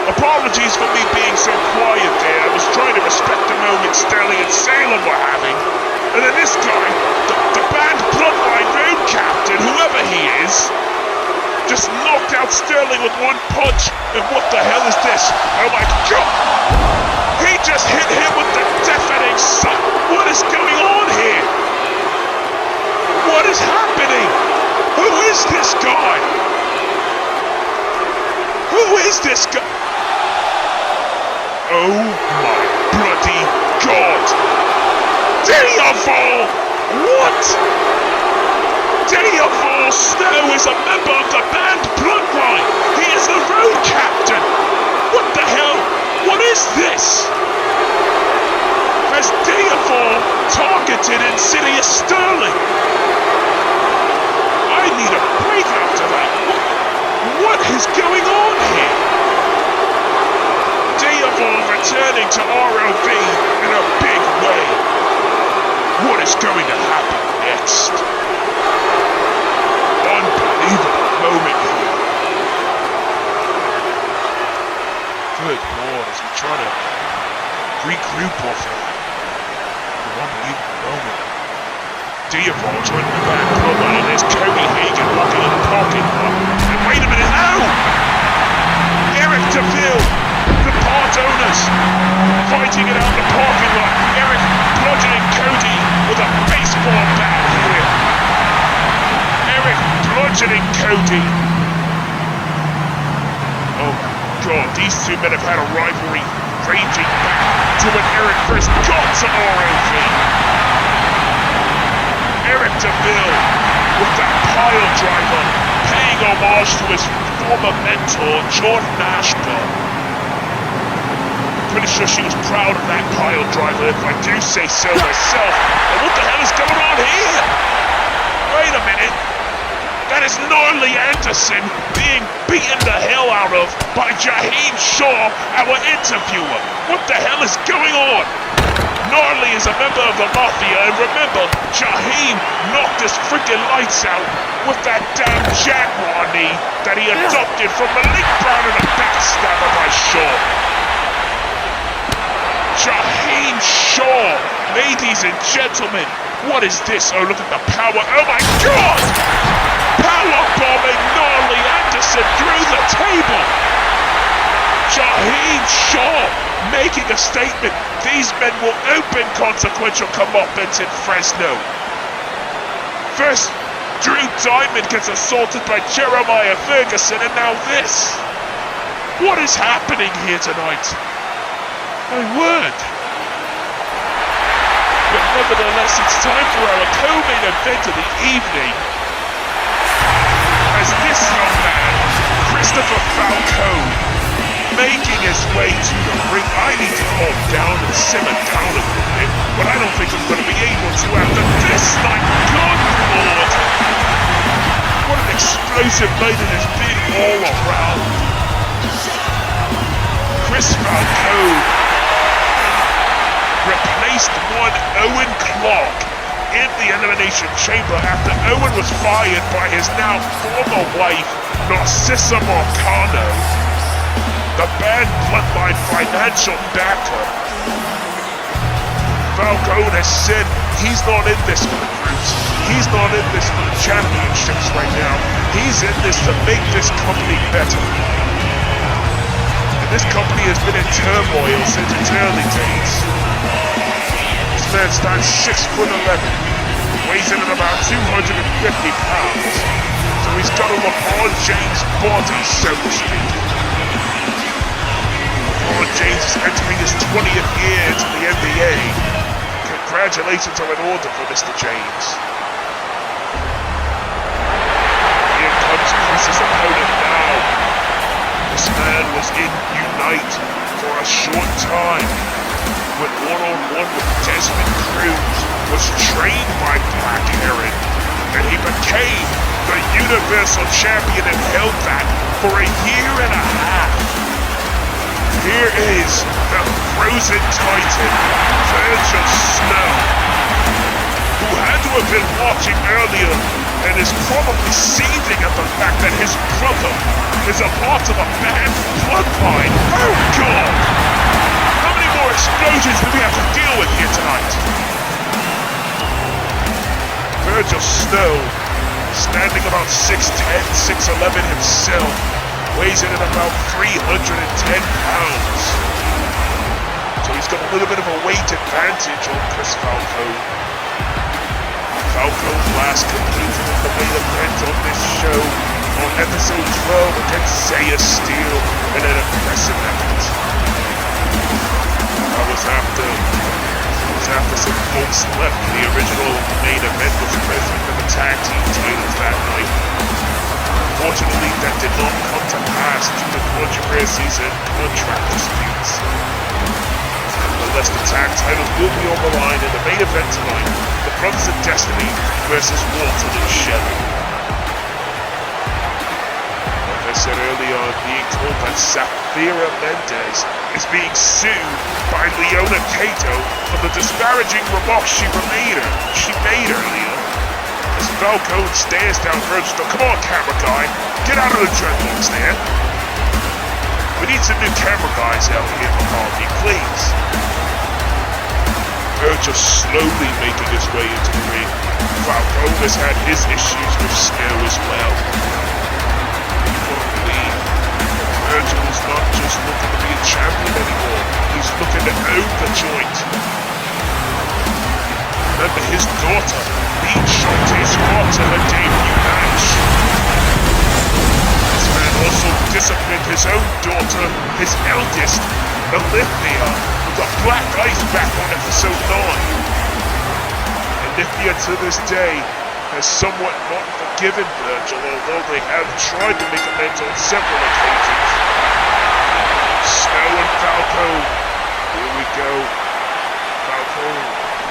Apologies for me being so quiet there. I was trying to respect the moment Sterling and Salem were having. And then this guy, the band Bloodline Road Captain, whoever he is, just knocked out Sterling with one punch. And what the hell is this? Oh my God! He just hit him with the deafening suck. What is going on here? What is happening? Who is this guy? Who is this guy? Oh my bloody God! Diavol! What? Diavol Snow is a member of the band Bloodline! He is the road captain! What the hell? What is this? Has Diavol targeted Insidious Sterling? I need a break after that. What is going on here? Diavol returning to ROV in a big way. What is going to happen next? Unbelievable moment here. Good Lord, as we try to regroup off of an unbelievable moment. Diavol joining the back bloodline, and there's Cody Hagen walking in the parking lot. And wait a minute, no! Eric DeVille, the part owners, fighting it out in the parking lot. Eric bludgeoning Cody with a baseball bat here. Eric bludgeoning Cody. Oh God, these two men have had a rivalry raging back to when Eric first got to ROV. Eric DeVille with that pile driver, paying homage to his former mentor, Jordan Ashburn. Pretty sure she was proud of that pile driver, if I do say so myself. And what the hell is going on here? Wait a minute. That is Gnarly Anderson being beaten the hell out of by Jaheim Shaw, our interviewer. What the hell is going on? Gnarly is a member of the Mafia, and remember, Jaheim knocked his freaking lights out with that damn Jaguar knee that he adopted from Malik Brown and a backstabber by Shaw. Jaheim Shaw, ladies and gentlemen, what is this? Oh, look at the power. Oh my God! Power bombing Gnarly Anderson through the table. Jaheim Shaw making a statement. These men will open consequential comeuppance in Fresno. First, Drew Diamond gets assaulted by Jeremiah Ferguson, and now this. What is happening here tonight? My word. But nevertheless, it's time for our co-main event of the evening. As this young man, Christopher Falcone, making his way to the ring. I need to calm down and simmer down a little bit, but I don't think I'm going to be able to after this night. Good Lord! What an explosive night it has been all around. Chris Falcone replaced one Owen Clark in the Elimination Chamber after Owen was fired by his now former wife, Narcissa Marcano, the band Bloodline financial backer. Falcone has said he's not in this for the groups. He's not in this for the championships right now. He's in this to make this company better. And this company has been in turmoil since its early days. This man stands 6'11", weighs in at about 250 pounds. So he's got a LeBron James body, so to speak. LeBron James is entering his 20th year into the NBA. Congratulations are in order for Mr. James. Here comes Chris's opponent now. This man was in Unite for a short time. Went one-on-one with Desmond Cruz, was trained by Black Heron, and he became the Universal Champion and held that for a year and a half. Here is the Frozen Titan, Virgil Snow, who had to have been watching earlier and is probably seething at the fact that his brother is a part of a bad bloodline. Oh God! How many more explosions do we have to deal with here tonight? Virgil Snow, standing about 6'10", 6'11" himself, weighs in at about 310 pounds. So he's got a little bit of a weight advantage on Chris Falcone. Falcone last competed in the main event on this show on episode 12 against Zaya Steele in an impressive effort. That was after some folks left. The original main event was present for the tag team titles that night. Unfortunately, that did not come to pass due to controversies and contract disputes. Nevertheless, the tag titles will be on the line in the main event tonight. The Brothers of Destiny versus Walton and Shelley. Like I said earlier, I'm being told that Safira Mendez is being sued by Leona Kato for the disparaging remarks she made earlier. As Falcone stares down Virgil, come on camera guy, get out of the dreadlocks there. We need some new camera guys out here, McCarthy, please. Virgil slowly making his way into the ring. Falcone has had his issues with Snow as well. Virgil is not just looking to be a champion anymore, he's looking to own the joint. Remember, his daughter beat Schultz far to her debut match. This man also disciplined his own daughter, his eldest, Olivia, with a black ice back on episode 9. Olivia to this day has somewhat not forgiven Virgil, although they have tried to make amends on several occasions. Snow and Falcone, here we go. Falcone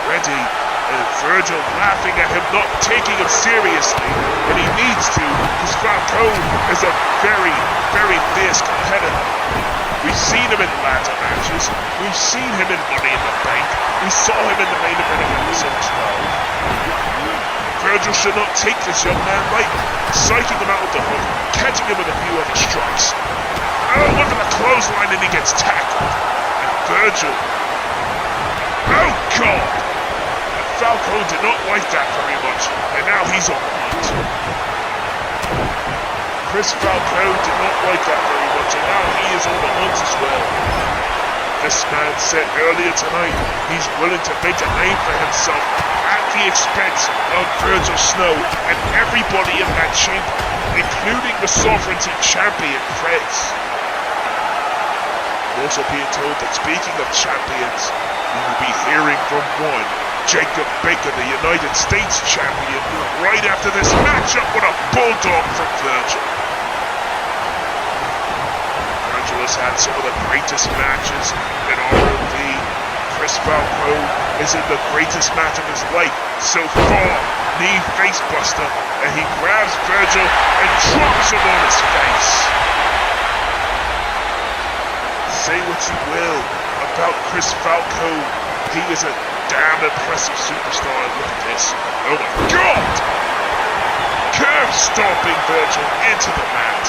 ready, and Virgil laughing at him, not taking him seriously, and he needs to, because Falcone is a very, very fierce competitor. We've seen him in ladder matches, we've seen him in Money in the Bank, we saw him in the main event of episode 12. Virgil should not take this young man lightly, psyching him out with the hook, catching him with a few other strikes. Oh, look at the clothesline and he gets tackled. And Virgil, oh God! And Falcone did not like that very much, and now he's on the hunt. Chris Falcone did not like that very much, and now he is on the hunt as well. This man said earlier tonight he's willing to make a name for himself at the expense of Virgil Snow and everybody in that chamber, including the Sovereignty Champion, Prez. I'm also being told that speaking of champions, we will be hearing from one, Jacob Baker, the United States Champion, right after this matchup with a bulldog from Virgil. Virgil has had some of the greatest matches in ROV. Chris Falcone is in the greatest match of his life so far, knee facebuster, and he grabs Virgil and drops him on his face. Say what you will about Chris Falcone, he is a damn impressive superstar. Look at this. Oh my God! Curve stomping Virgil into the mat.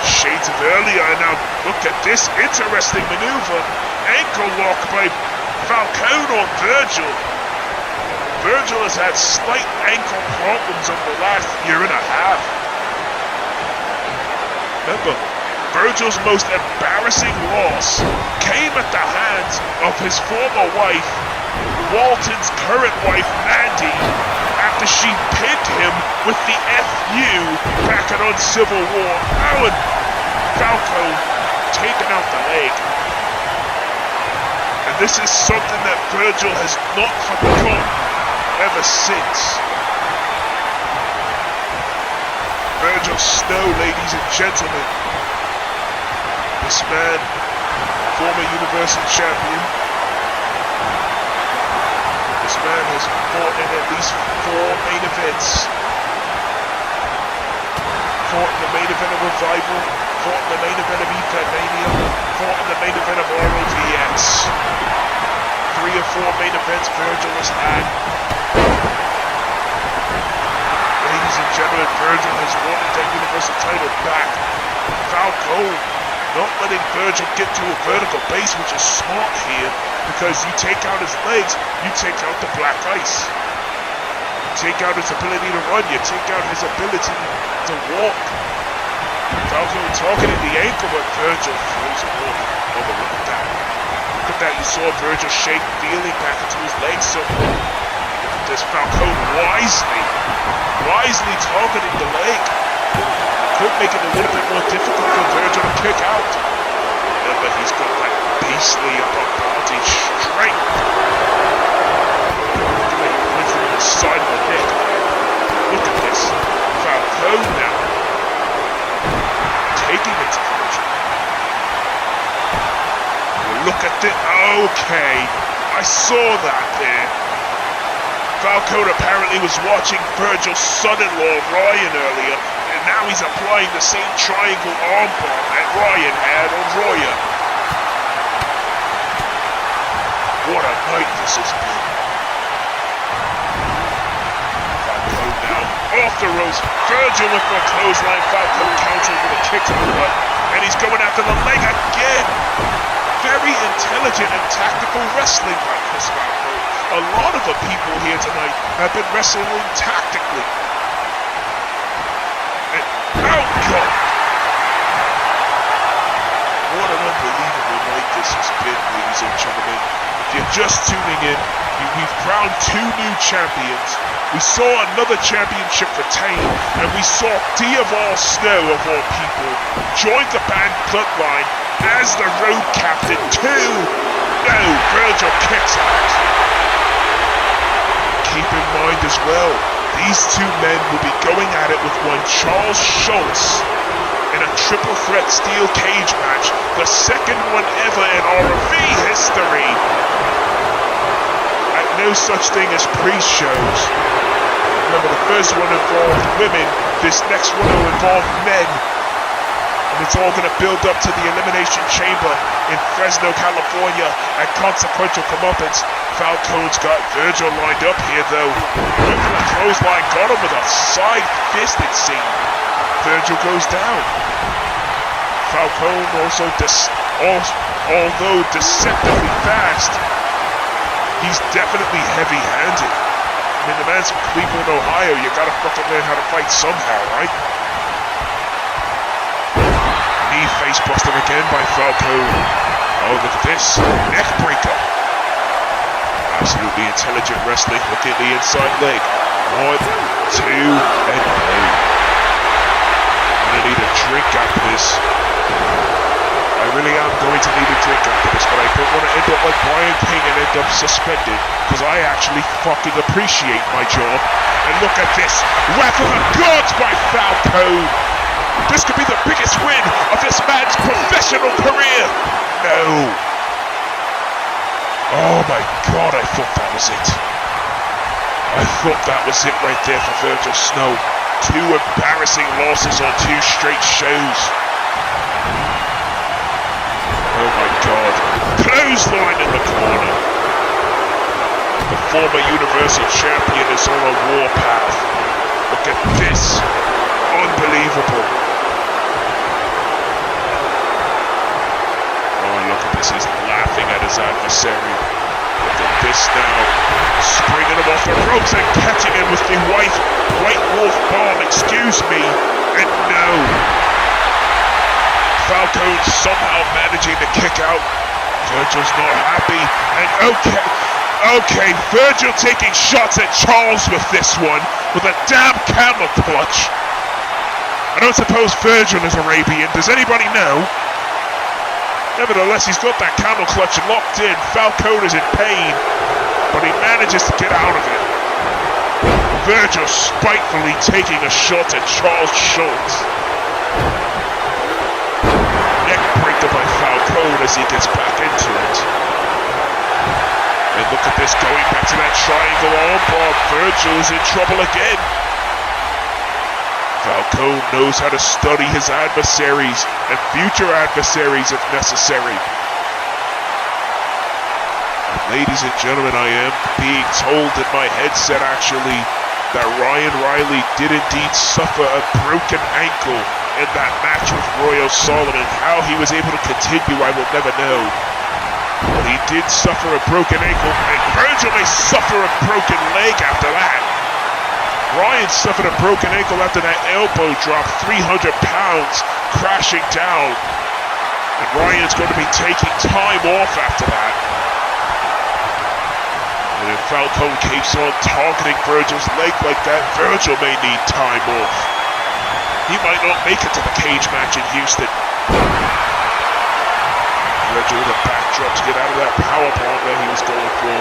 Shades of earlier, and now look at this interesting maneuver. Ankle lock by Falcone on Virgil. Virgil has had slight ankle problems over the last year and a half. Remember, Virgil's most embarrassing loss came at the hands of his former wife, Walton's current wife, Mandy, after she pinned him with the FU back at Uncivil War. Oh, and Falcone taking out the leg. And this is something that Virgil has not forgotten ever since. Virgil Snow, ladies and gentlemen. This man, former Universal Champion. This man has fought in at least 4 main events fought in the main event of Revival, fought in the main event of Mania, fought in the main event of ROVX. 3 or 4 main events Virgil has had. Ladies and gentlemen, Virgil has won that Universal title back. Falcone not letting Virgil get to a vertical base, which is smart here, because you take out his legs, you take out the black ice. You take out his ability to run, you take out his ability to walk. Falcone targeting the ankle, but Virgil throws him off. Oh, but look at that. Look at that, you saw Virgil shake, feeling back into his legs somewhat. Look at this, Falcone wisely targeting the leg. Could make it a little bit more difficult for Virgil to kick out. Remember, he's got that beastly upper body strength. Look at him through the side of the neck. Look at this. Falcone now. Taking it to Virgil. Look at this. Okay. I saw that there. Falcone apparently was watching Virgil's son-in-law, Ryan, earlier. And now he's applying the same triangle armbar that Ryan had on Royo. What a night this has been. Falcone now off the ropes. Virgil with the clothesline. Falcone countering with a kick to the butt. And he's going after the leg again. Very intelligent and tactical wrestling by Chris Falcone. A lot of the people here tonight have been wrestling tactically. Oh God! What an unbelievable night this has been, ladies and gentlemen. If you're just tuning in, we've crowned 2 new champions. We saw another championship retain, and we saw Diaval Snow, of all people, join the band Bloodline as the road captain too. No, Virgil kicks out. Keep in mind as well, these 2 men will be going at it with one Charles Schultz in a triple threat steel cage match, the second one ever in RV history. At no such thing as pre-shows. Remember, the first one involved women, this next one will involve men. And it's all going to build up to the Elimination Chamber in Fresno, California at Consequential Comeuppance. Falcone's got Virgil lined up here though. Over the clothesline, got him with a side fist, it seemed. Virgil goes down. Falcone also, although deceptively fast, he's definitely heavy-handed. I mean, the man's from Cleveland, Ohio. You gotta fucking learn how to fight somehow, right? Knee face buster again by Falcone. Oh, look at this. Neck breaker. Absolutely intelligent wrestling. Look at the inside leg. 1, 2, and no. I'm gonna need a drink after this. I really am going to need a drink after this, but I don't want to end up like Brian King and end up suspended, because I actually fucking appreciate my job. And look at this. Wrath of the Gods by Falcone. This could be the biggest win of this man's professional career. No. Oh my God, I thought that was it. I thought that was it right there for Virgil Snow. 2 embarrassing losses on 2 straight shows. Oh my God. Clothesline in the corner. The former Universal Champion is on a warpath. Look at this. Unbelievable. Oh, look at this. He's laughing at his adversary. Look at this now. Springing him off the ropes and catching him with the White Wolf bomb. Excuse me. And no. Falcone somehow managing to kick out. Virgil's not happy. And okay, Virgil taking shots at Charles with this one, with a damn camel clutch. I don't suppose Virgil is Arabian. Does anybody know? Nevertheless, he's got that camel clutch locked in. Falcone is in pain, but he manages to get out of it. Virgil spitefully taking a shot at Charles Schultz. Neckbreaker by Falcone as he gets back into it. And look at this, going back to that triangle armbar. Virgil is in trouble again. Falcone knows how to study his adversaries and future adversaries if necessary. And ladies and gentlemen, I am being told in my headset actually that Ryan Riley did indeed suffer a broken ankle in that match with Royo Solomon. How he was able to continue, I will never know. But he did suffer a broken ankle, and Virgil may suffer a broken leg after that. Ryan suffered a broken ankle after that elbow drop, 300 pounds crashing down. And Ryan's going to be taking time off after that. And if Falcone keeps on targeting Virgil's leg like that, Virgil may need time off. He might not make it to the cage match in Houston. Virgil with a backdrop to get out of that power bomb that he was going for.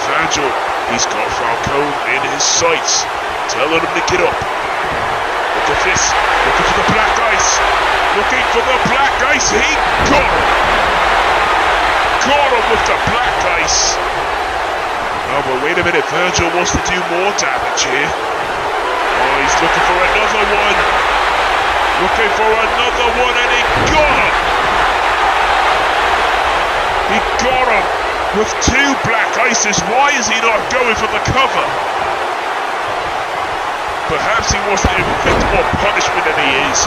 Virgil, he's got Falcone in his sights, telling him to get up. Look at this, looking for the black ice. Looking for the black ice, he got him! Got him with the black ice. Oh, but wait a minute, Virgil wants to do more damage here. Oh, he's looking for another one. Looking for another one, and he got him! He got him with 2 black ices. Why is he not going for the cover? Perhaps he wants to inflict more punishment than he is.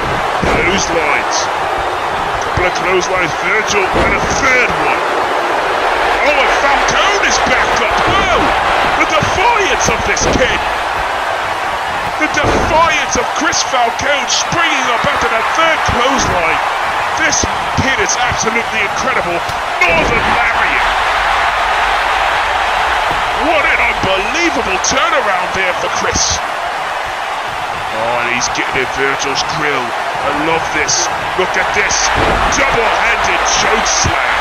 Clotheslines. A couple of clotheslines, Virgil, and a third one. Oh, and Falcone is back up. Whoa! The defiance of this kid. The defiance of Chris Falcone springing up after that third clothesline. This kid is absolutely incredible. Northern Lariat. What an unbelievable turnaround there for Chris. Oh, and he's getting in Virgil's grill. I love this. Look at this. Double-handed choke slam.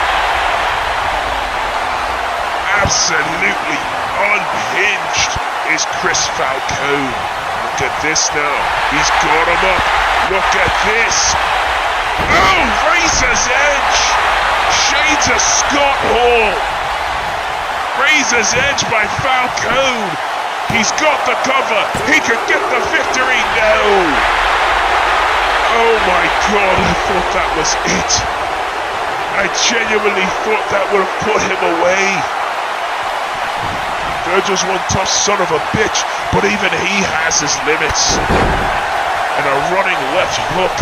Absolutely unhinged is Chris Falcone. Look at this now. He's got him up. Look at this. Oh, Razor's Edge. Shades of Scott Hall. Razor's Edge by Falcone. He's got the cover. He could get the victory. No. Oh my God, I thought that was it. I genuinely thought that would have put him away. Virgil's one tough son of a bitch, but even he has his limits. And a running left hook.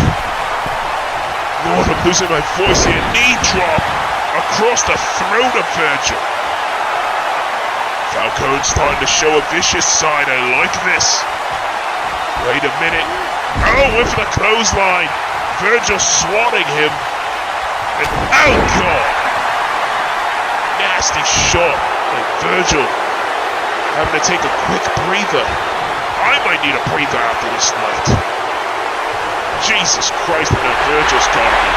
Lord, I'm losing my voice here. Knee drop across the throat of Virgil. Falcone's starting to show a vicious side. I like this. Wait a minute. Oh, went for the clothesline. Virgil swatting him. And oh God! Nasty shot. And Virgil having to take a quick breather. I might need a breather after this night. Jesus Christ, and now Virgil's got him.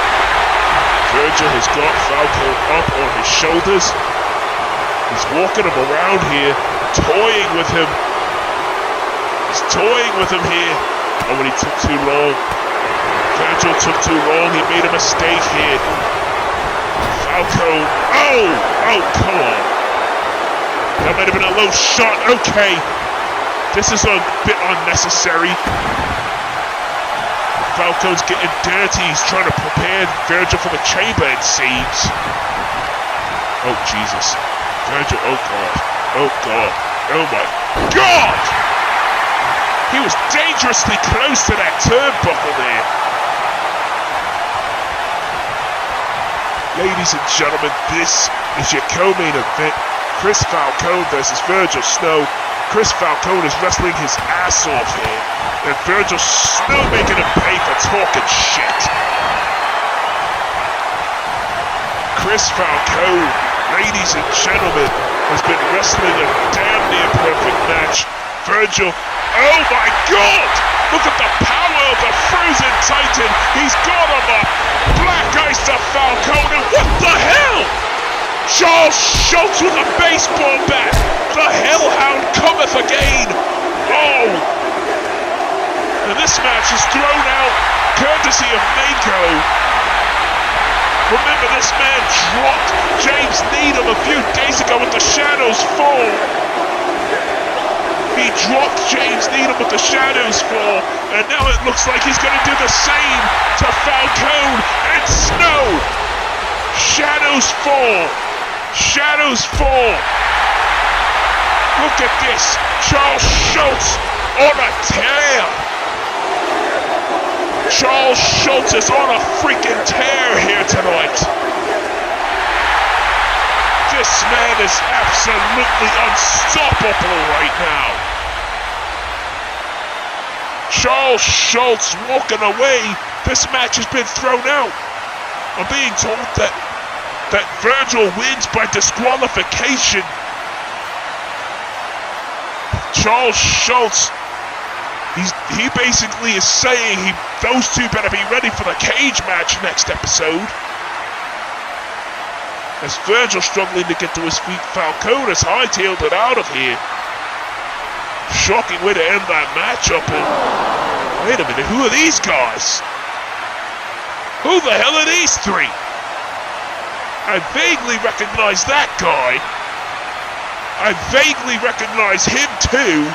Virgil has got Falcone up on his shoulders. He's walking him around here, toying with him. He's toying with him here. Oh, and he took too long. Virgil took too long. He made a mistake here. Falcone. Oh, come on. That might have been a low shot. Okay. This is a bit unnecessary. Falcone's getting dirty. He's trying to prepare Virgil for the chamber, it seems. Oh, Jesus. Virgil, oh God. Oh God. Oh my God! He was dangerously close to that turnbuckle there. Ladies and gentlemen, this is your co-main event. Chris Falcone versus Virgil Snow. Chris Falcone is wrestling his ass off here. And Virgil Snow making him pay for talking shit. Chris Falcone, ladies and gentlemen, has been wrestling a damn near perfect match. Virgil, oh my God! Look at the power of the Frozen Titan. He's got him up. Black ice to Falcone, and what the hell? Charles Schultz with a baseball bat. The Hellhound cometh again. Oh! And this match is thrown out courtesy of Mako. Remember, this man dropped James Needham a few days ago with the Shadows Fall. He He dropped James Needham with the Shadows Fall, and now it looks like he's going to do the same to Falcone and Snow. Shadows Fall. Shadows Fall. Look at this. Charles Schultz on a tear. Charles Schultz is on a freaking tear here tonight. This man is absolutely unstoppable right now. Charles Schultz walking away. This match has been thrown out. I'm being told that Virgil wins by disqualification. Charles Schultz, he basically is saying those two better be ready for the cage match next episode. As Virgil struggling to get to his feet, Falcone has hightailed it out of here. Shocking way to end that matchup. And wait a minute, who are these guys? Who the hell are these three? I vaguely recognize that guy. I vaguely recognize him too.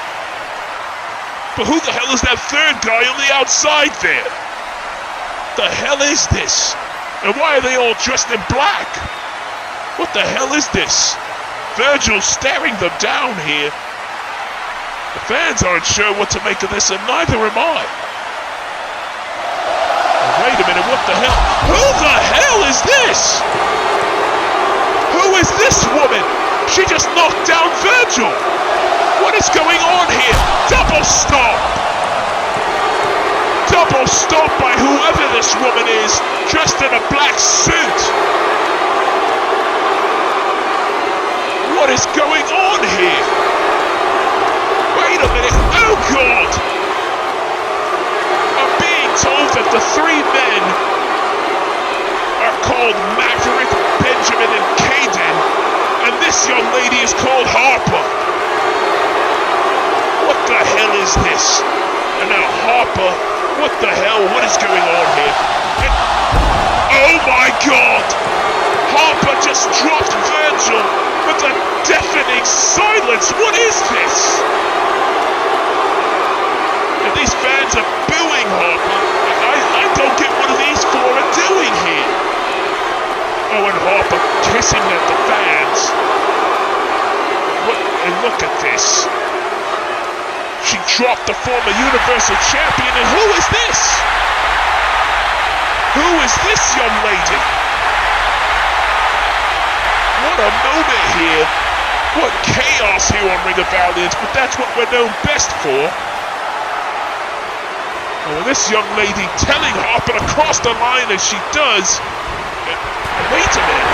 But who the hell is that third guy on the outside there? The hell is this? And why are they all dressed in black? What the hell is this? Virgil's staring them down here. The fans aren't sure what to make of this, and neither am I. Wait a minute, what the hell? Who the hell is this? Who is this woman? She just knocked down Virgil. What is going on here? Double stomp. Double stomp by whoever this woman is, dressed in a black suit. What is going on here? Wait a minute. Oh God. I'm being told that the three men are called Maverick, Benjamin, and Caden, and this young lady is called Harper. What the hell is this? And now Harper, what the hell? What is going on here? And, oh my God! Harper just dropped Virgil with a deafening silence. What is this? And these fans are booing Harper. I don't get what these four are doing here. Oh, and Harper kissing at the fans. And look at this. She dropped the former Universal Champion, and who is this? Who is this young lady? What a moment here. What chaos here on Ring of Valiance, but that's what we're known best for. Oh, this young lady telling Harper to cross the line as she does. Wait a minute.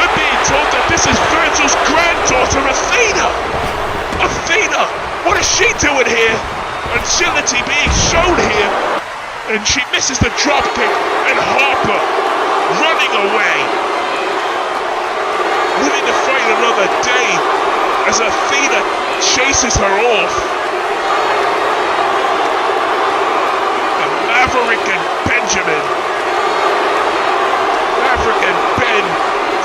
I'm being told that this is Virgil's granddaughter, Athena. Athena, what is she doing here? Agility being shown here. And she misses the dropkick, and Harper running away. Living to fight another day as Athena chases her off. And Maverick and Benjamin. Maverick and Ben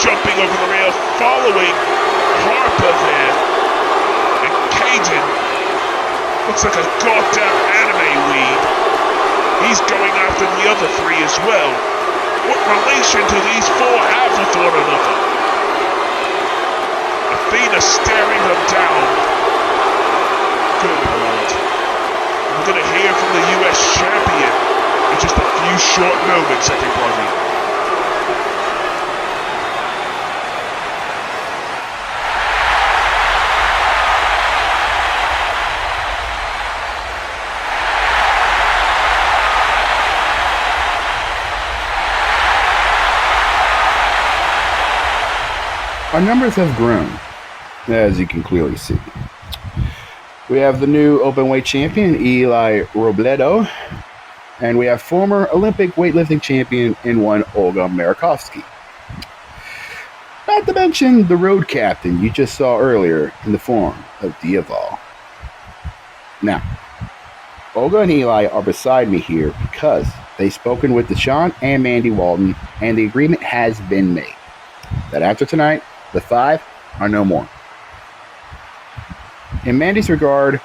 jumping over the rail, following Harper there. And Caden looks like a goddamn anime weed. He's going after the other three as well. What relation do these four have with one another? Athena staring them down. Good Lord. We're going to hear from the US champion in just a few short moments, everybody. Our numbers have grown, as you can clearly see. We have the new openweight champion, Eli Rbleto, and we have former Olympic weightlifting champion in one, Olga Marikovsky. Not to mention the road captain you just saw earlier in the form of Diaval. Now, Olga and Eli are beside me here because they've spoken with Deshawn and Mandy Walton, and the agreement has been made that after tonight, the five are no more. In Mandy's regard,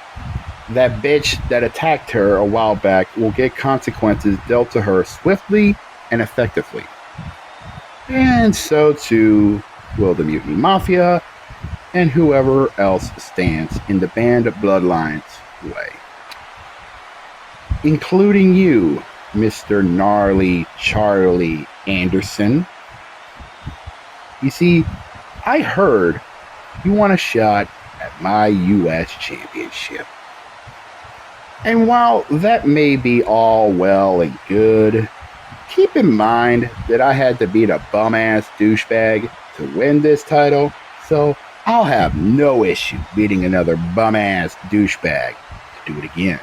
that bitch that attacked her a while back will get consequences dealt to her swiftly and effectively. And so too will the Mutiny Mafia and whoever else stands in the band bloodline's way. Including you, Mr. Gnarly Charlie Anderson. You see, I heard you want a shot at my U.S. championship. And while that may be all well and good, keep in mind that I had to beat a bum-ass douchebag to win this title, so I'll have no issue beating another bum-ass douchebag to do it again.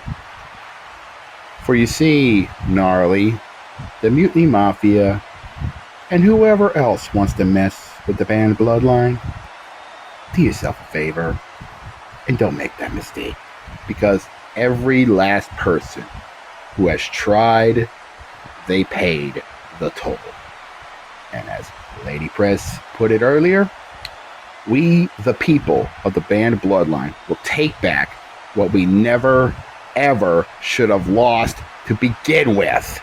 For you see, Gnarly, the Mutiny Mafia, and whoever else wants to mess with the band bloodline, do yourself a favor and don't make that mistake, because every last person who has tried, they paid the toll. And as Lady Press put it earlier, we, the people of the band bloodline, will take back what we never, ever should have lost to begin with.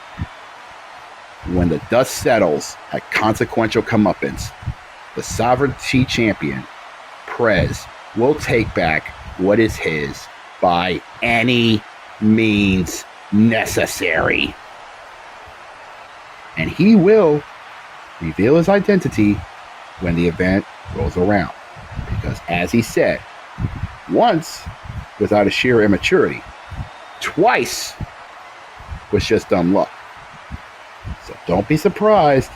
When the dust settles at consequential comeuppance, the sovereignty champion, Prez, will take back what is his by any means necessary. And he will reveal his identity when the event rolls around. Because as he said, once was out of sheer immaturity, twice was just dumb luck. So don't be surprised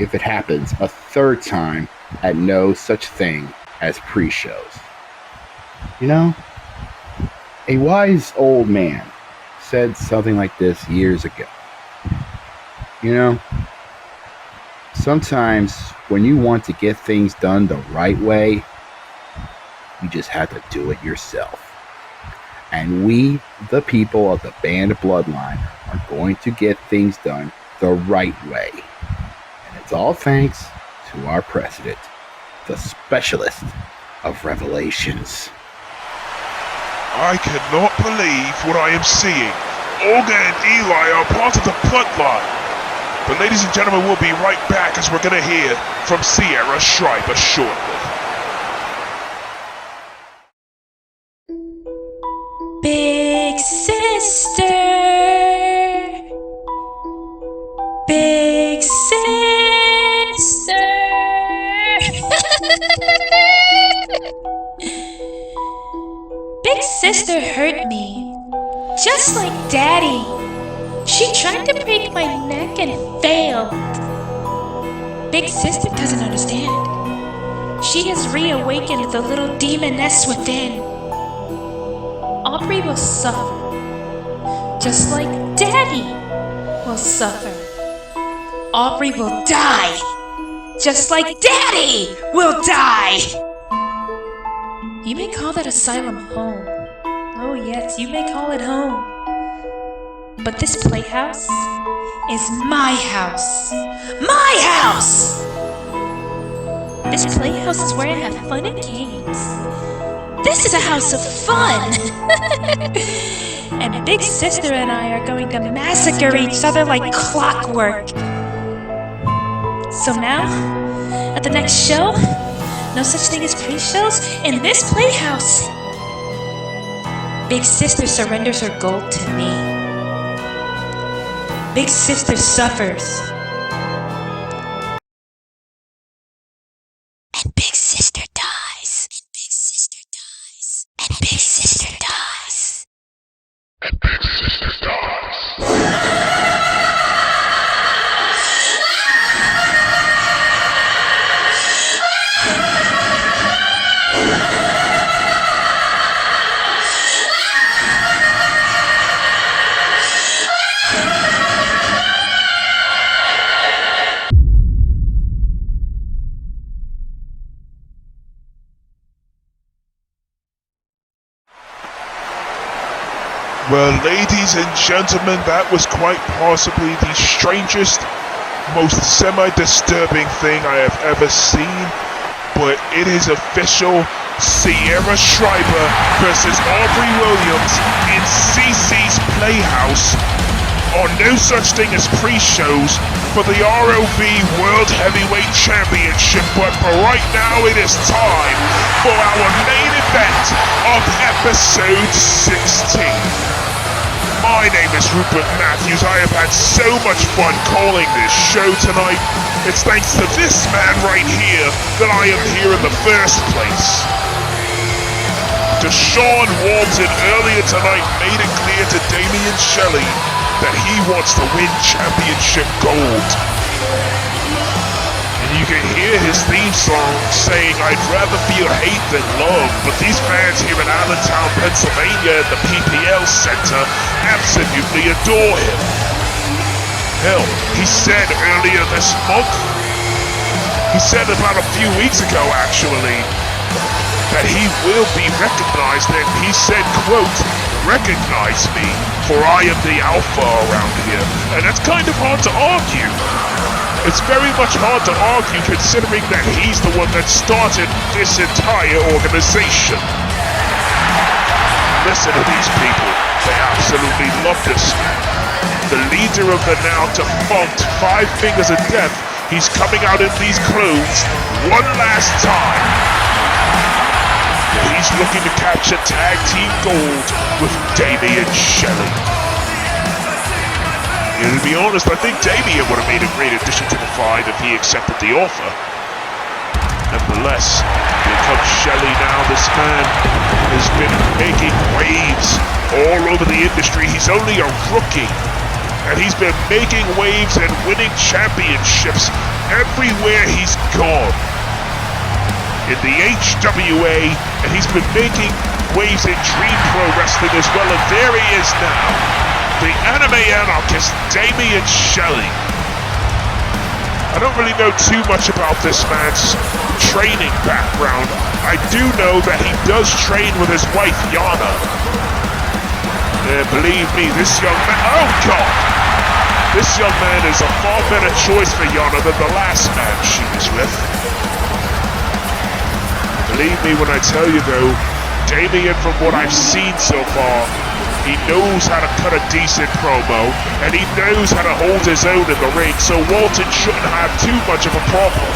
if it happens a third time at no such thing as pre-shows. You know, a wise old man said something like this years ago. You know, sometimes when you want to get things done the right way, you just have to do it yourself. And we, the people of the band bloodline, are going to get things done the right way. And it's all thanks to our president, the specialist of revelations. I cannot believe what I am seeing. Olga and Eli are part of the bloodline. But ladies and gentlemen, we'll be right back as we're going to hear from Sierra Schreiber shortly. Big sister. Big sister. Big sister hurt me. Just like Daddy. She tried to break my neck and failed. Big sister doesn't understand. She has reawakened the little demoness within. Aubrey will suffer. Just like Daddy will suffer. Aubrey will die. Just like Daddy will die. You may call that asylum home. Oh yes, you may call it home. But this playhouse is my house. My house! This playhouse is where I have fun and games. This is a house of fun! And Big Sister and I are going to massacre each other like clockwork. So now, at the next show, no such thing as pre-shows in this playhouse. Big Sister surrenders her gold to me. Big Sister suffers. And Big Sister dies. And Big Sister dies. And Big Sister dies. And Big Sister dies. Well, ladies and gentlemen, that was quite possibly the strangest, most semi-disturbing thing I have ever seen. But it is official. Sierra Schreiber versus Aubrey Williams in CC's Playhouse on no such thing as pre-shows for the ROV World Heavyweight Championship, but for right now it is time for our main event of episode 16. My name is Rupert Matthews. I have had so much fun calling this show tonight. It's thanks to this man right here that I am here in the first place. Deshawn Walton earlier tonight made it clear to Damian Shelley that he wants to win championship gold. And you can hear his theme song saying, "I'd rather feel hate than love," but these fans here in Allentown, Pennsylvania at the PPL Center absolutely adore him. Hell, he said earlier this month, he said about a few weeks ago actually, that he will be recognized, and he said, quote, "Recognize me, for I am the alpha around here." And that's kind of hard to argue. It's very much hard to argue considering that he's the one that started this entire organization. Listen to these people. They absolutely love this man. The leader of the now defunct Five Fingers of Death, he's coming out in these clothes one last time. He's looking to capture tag team gold with Damian Shelley. And to be honest, I think Damian would have made a great addition to the Five if he accepted the offer. Nevertheless, here comes Shelley now. This man has been making waves all over the industry. He's only a rookie, and he's been making waves and winning championships everywhere he's gone. In the HWA, and he's been making waves in Dream Pro Wrestling as well, and there he is now, the anime anarchist Damian Shelley. I don't really know too much about this man's training background. I do know that he does train with his wife Yana. And believe me, this young man, oh God! This young man is a far better choice for Yana than the last man she was with. Believe me when I tell you though, Damian, from what I've seen so far, he knows how to cut a decent promo, and he knows how to hold his own in the ring, so Walton shouldn't have too much of a problem.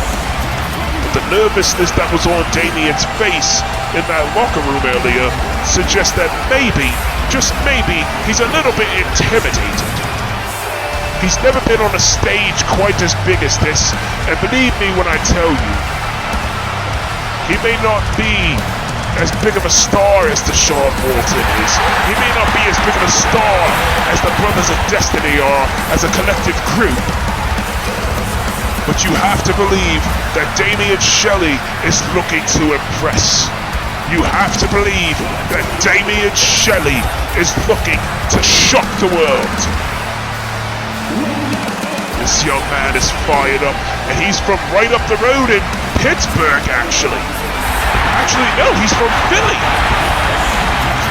But the nervousness that was on Damian's face in that locker room earlier suggests that maybe, just maybe, he's a little bit intimidated. He's never been on a stage quite as big as this, and believe me when I tell you, he may not be as big of a star as Deshawn Walton is. He may not be as big of a star as the Brothers of Destiny are as a collective group. But you have to believe that Damian Shelley is looking to impress. You have to believe that Damian Shelley is looking to shock the world. This young man is fired up, and he's from right up the road in Pittsburgh, actually. Actually, no, he's from Philly.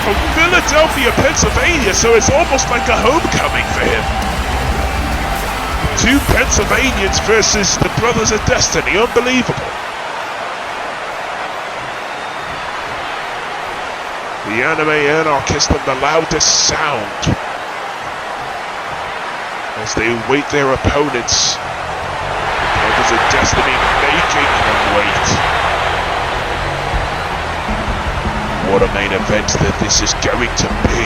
From Philadelphia, Pennsylvania, so it's almost like a homecoming for him. Two Pennsylvanians versus the Brothers of Destiny. Unbelievable. The anime anarchist and the loudest sound as they await their opponents. Brothers of Destiny making them wait. What a main event that this is going to be.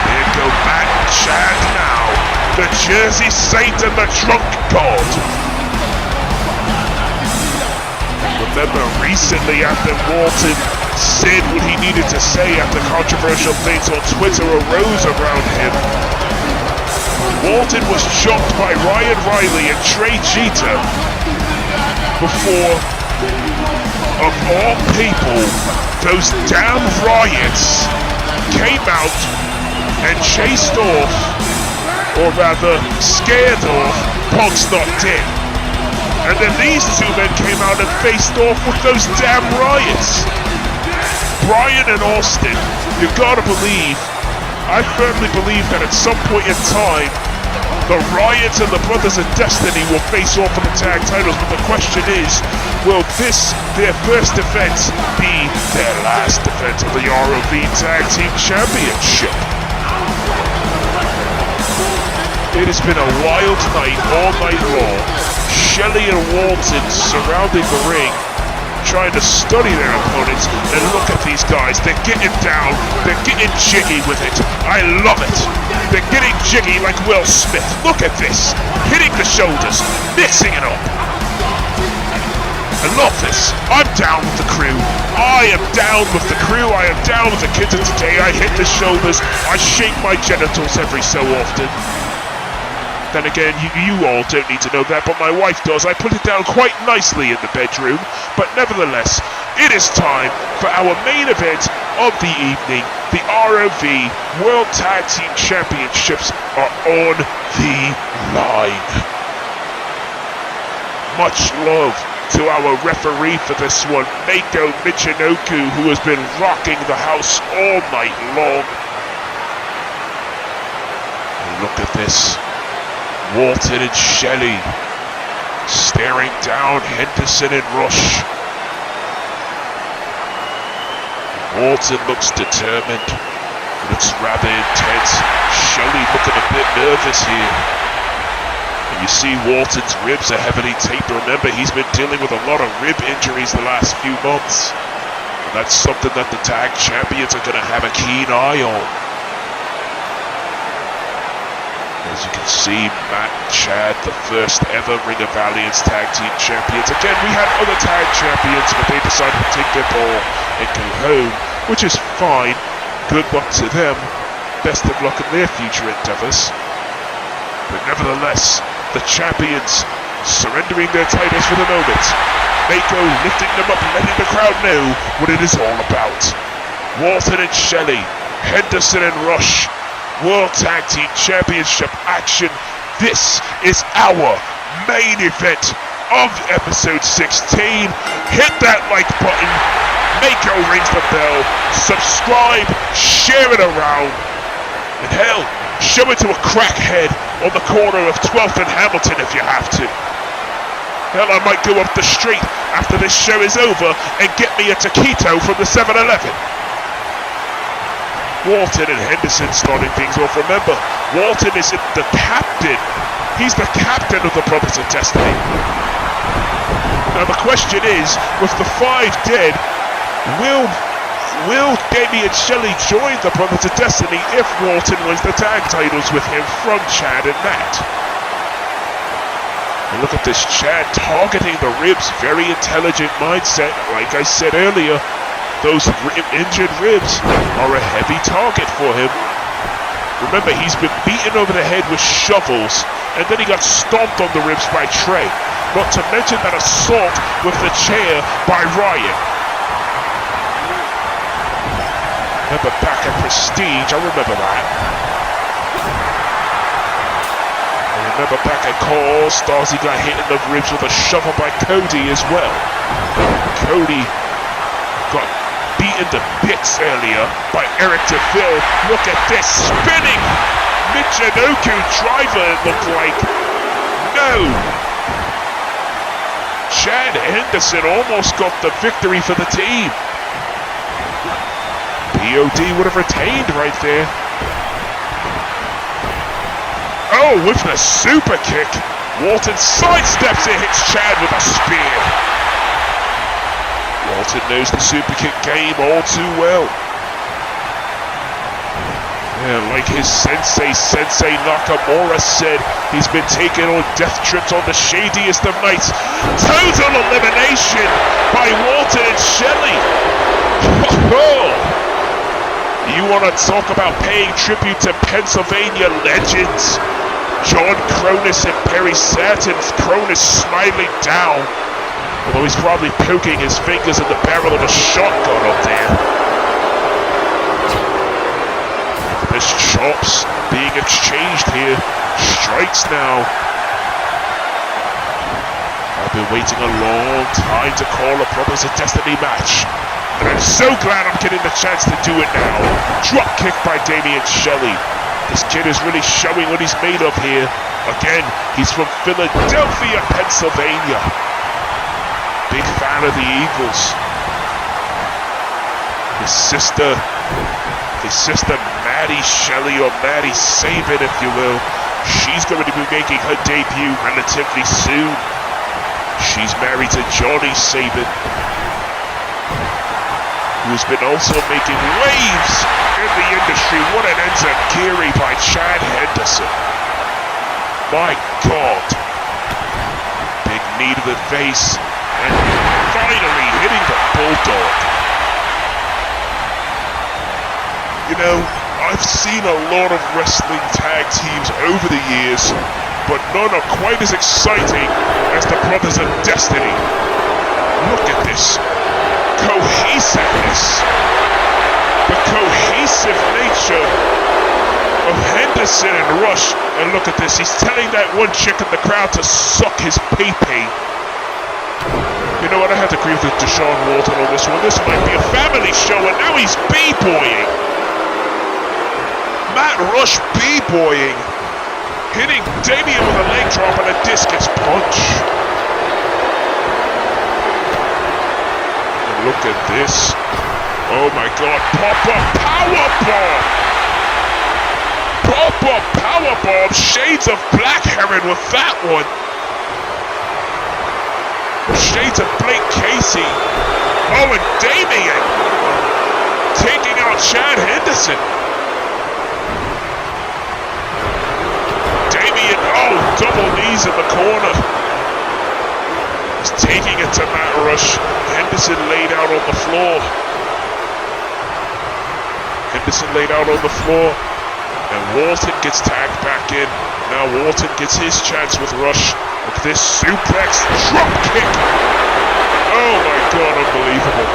Here go Matt and Chad now, the Jersey Saint and the Drunk God. Remember recently after Walton said what he needed to say after controversial things on Twitter arose around him, Walton was jumped by Ryan Riley and Trey Jeter before, of all people, those damn riots came out and chased off, or rather scared off, Punk's Not Dead. And then these two men came out and faced off with those damn riots. Brian and Austin, you gotta believe, I firmly believe that at some point in time, The Riot and the Brothers of Destiny will face off for the tag titles, but the question is, will this, their first defense, be their last defense of the ROV Tag Team Championship? It has been a wild night all night long. Shelley and Walton surrounding the ring, trying to study their opponents, and look at these guys. They're getting down, they're getting jiggy with it. I love it. They're getting jiggy like Will Smith. Look at this. Hitting the shoulders, mixing it up. I love this. I'm down with the crew. I am down with the crew. I am down with the kids of today. I hit the shoulders. I shake my genitals every so often. Then again, you all don't need to know that, but my wife does. I put it down quite nicely in the bedroom. But nevertheless, it is time for our main event of the evening. The ROV World Tag Team Championships are on the line. Much love to our referee for this one, Mako Michinoku, who has been rocking the house all night long. And look at this. Walton and Shelley staring down Henderson and Rush. Walton looks determined, looks rather intense. Shelley looking a bit nervous here. And you see Walton's ribs are heavily taped. Remember, he's been dealing with a lot of rib injuries the last few months. And that's something that the tag champions are going to have a keen eye on. As you can see, Matt and Chad, the first ever Ring of Valiance Tag Team Champions. Again, we had other tag champions, but they decided to take their ball and go home, which is fine. Good luck to them. Best of luck in their future endeavors. But nevertheless, the champions surrendering their titles for the moment. Mako lifting them up, letting the crowd know what it is all about. Walton and Shelley, Henderson and Rush. World Tag Team Championship action. This is our main event of episode 16. Hit that like button. Mako rings the bell. Subscribe. Share it around. And hell, show it to a crackhead on the corner of 12th and Hamilton if you have to. Hell, I might go up the street after this show is over and get me a taquito from the 7-Eleven. Walton and Henderson starting things off. Remember, Walton is the captain. He's the captain of the Brothers of Destiny. Now the question is, with the 5 dead, will Damien and Shelley join the Brothers of Destiny if Walton wins the tag titles with him from Chad and Matt? And look at this, Chad targeting the ribs. Very intelligent mindset. Like I said earlier, those injured ribs are a heavy target for him. Remember, he's been beaten over the head with shovels, and then he got stomped on the ribs by Trey. Not to mention that assault with the chair by Ryan. Remember back at Prestige, I remember that. I remember back at Call Stars, he got hit in the ribs with a shovel by Cody as well. Cody got beaten to bits earlier by Eric DeVille. Look at this, spinning Michinoku driver, it looked like. No! Chad Henderson almost got the victory for the team. POD would have retained right there. Oh, with the super kick. Walton sidesteps it, hits Chad with a spear. Walton knows the super kick game all too well. Yeah, like his sensei Nakamura said, he's been taking on death trips on the shadiest of nights. Total elimination by Walton and Shelley. You want to talk about paying tribute to Pennsylvania legends? John Cronus and Perry Saturn. Cronus smiling down, although he's probably poking his fingers in the barrel of a shotgun up there. There's chops being exchanged here. Strikes now. I've been waiting a long time to call a Brothers of Destiny match, and I'm so glad I'm getting the chance to do it now. Drop kick by Damien Shelley. This kid is really showing what he's made of here. Again, he's from Philadelphia, Pennsylvania. Big fan of the Eagles. His sister Maddie Shelley, or Maddie Sabin, if you will, she's going to be making her debut relatively soon. She's married to Johnny Sabin, who's been also making waves in the industry. What an enziguri by Chad Henderson. My God. Big knee to the face, and finally hitting the Bulldog. You know, I've seen a lot of wrestling tag teams over the years, but none are quite as exciting as the Brothers of Destiny. Look at this cohesiveness, the cohesive nature of Henderson and Rush. And look at this, he's telling that one chick in the crowd to suck his pee-pee. You know what, I have to agree with Deshawn Walton on this one. This might be a family show, and now he's b-boying. Matt Rush b-boying, hitting Damien with a leg drop and a discus punch. And look at this. Oh my God, pop-up powerbomb! Pop-up powerbomb, shades of Black Heron with that one. Shades of Blake Casey. Oh, and Damien taking out Chad Henderson. Damien, oh, double knees in the corner. He's taking it to Matt Rush. Henderson laid out on the floor. Henderson laid out on the floor. And Walton gets tagged back in. Now Walton gets his chance with Rush. Look at this suplex drop kick. Oh my God, unbelievable.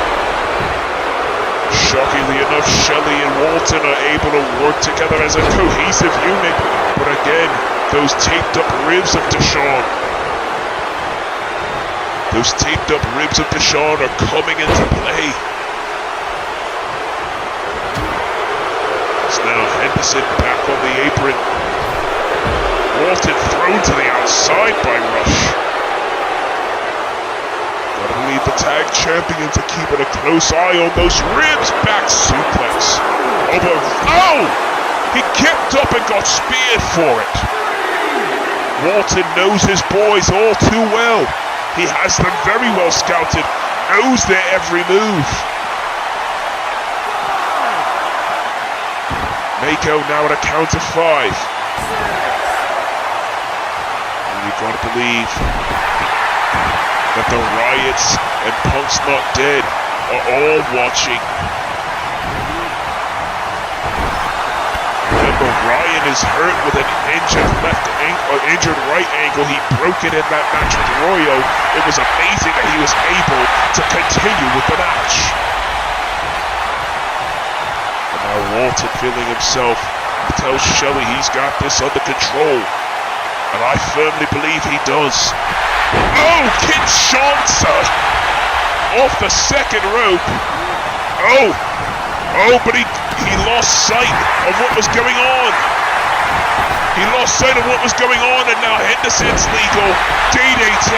Shockingly enough, Shelley and Walton are able to work together as a cohesive unit. But again, those taped up ribs of Deshawn. Those taped up ribs of Deshawn are coming into play. It's now Henderson back on the apron. Walton thrown to the outside by Rush. Gotta believe the tag champions are keeping a close eye on those ribs. Back suplex. Oh! He kicked up and got speared for it. Walton knows his boys all too well. He has them very well scouted, knows their every move. Mako now at a count of 5. And you've got to believe that the Riots and Punk's Not Dead are all watching. Remember, Ryan is hurt with an injured right ankle. He broke it in that match with Royo. It was amazing that he was able to continue with the match. And now Walton feeling himself. He tells Shelley he's got this under control. And I firmly believe he does. Oh, Kinshasa! Off the second rope. Oh, but he lost sight of what was going on. He lost sight of what was going on, and now Henderson's legal. DDT.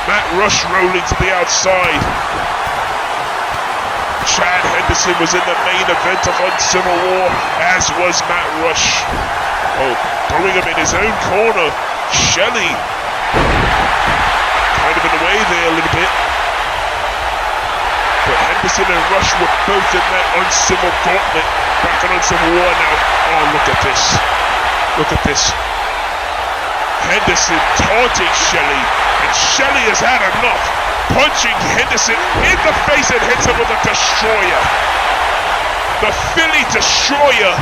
Matt Rush rolling to the outside. Chad Henderson was in the main event of Uncivil War, as was Matt Rush. Oh, throwing him in his own corner. Shelley kind of in the way there a little bit. But Henderson and Rush were both in that Uncivil Gauntlet. Back on Uncivil War now. Oh, look at this. Look at this. Henderson taunting Shelley. And Shelley has had enough. Punching Henderson in the face and hits him with a destroyer. The Philly Destroyer.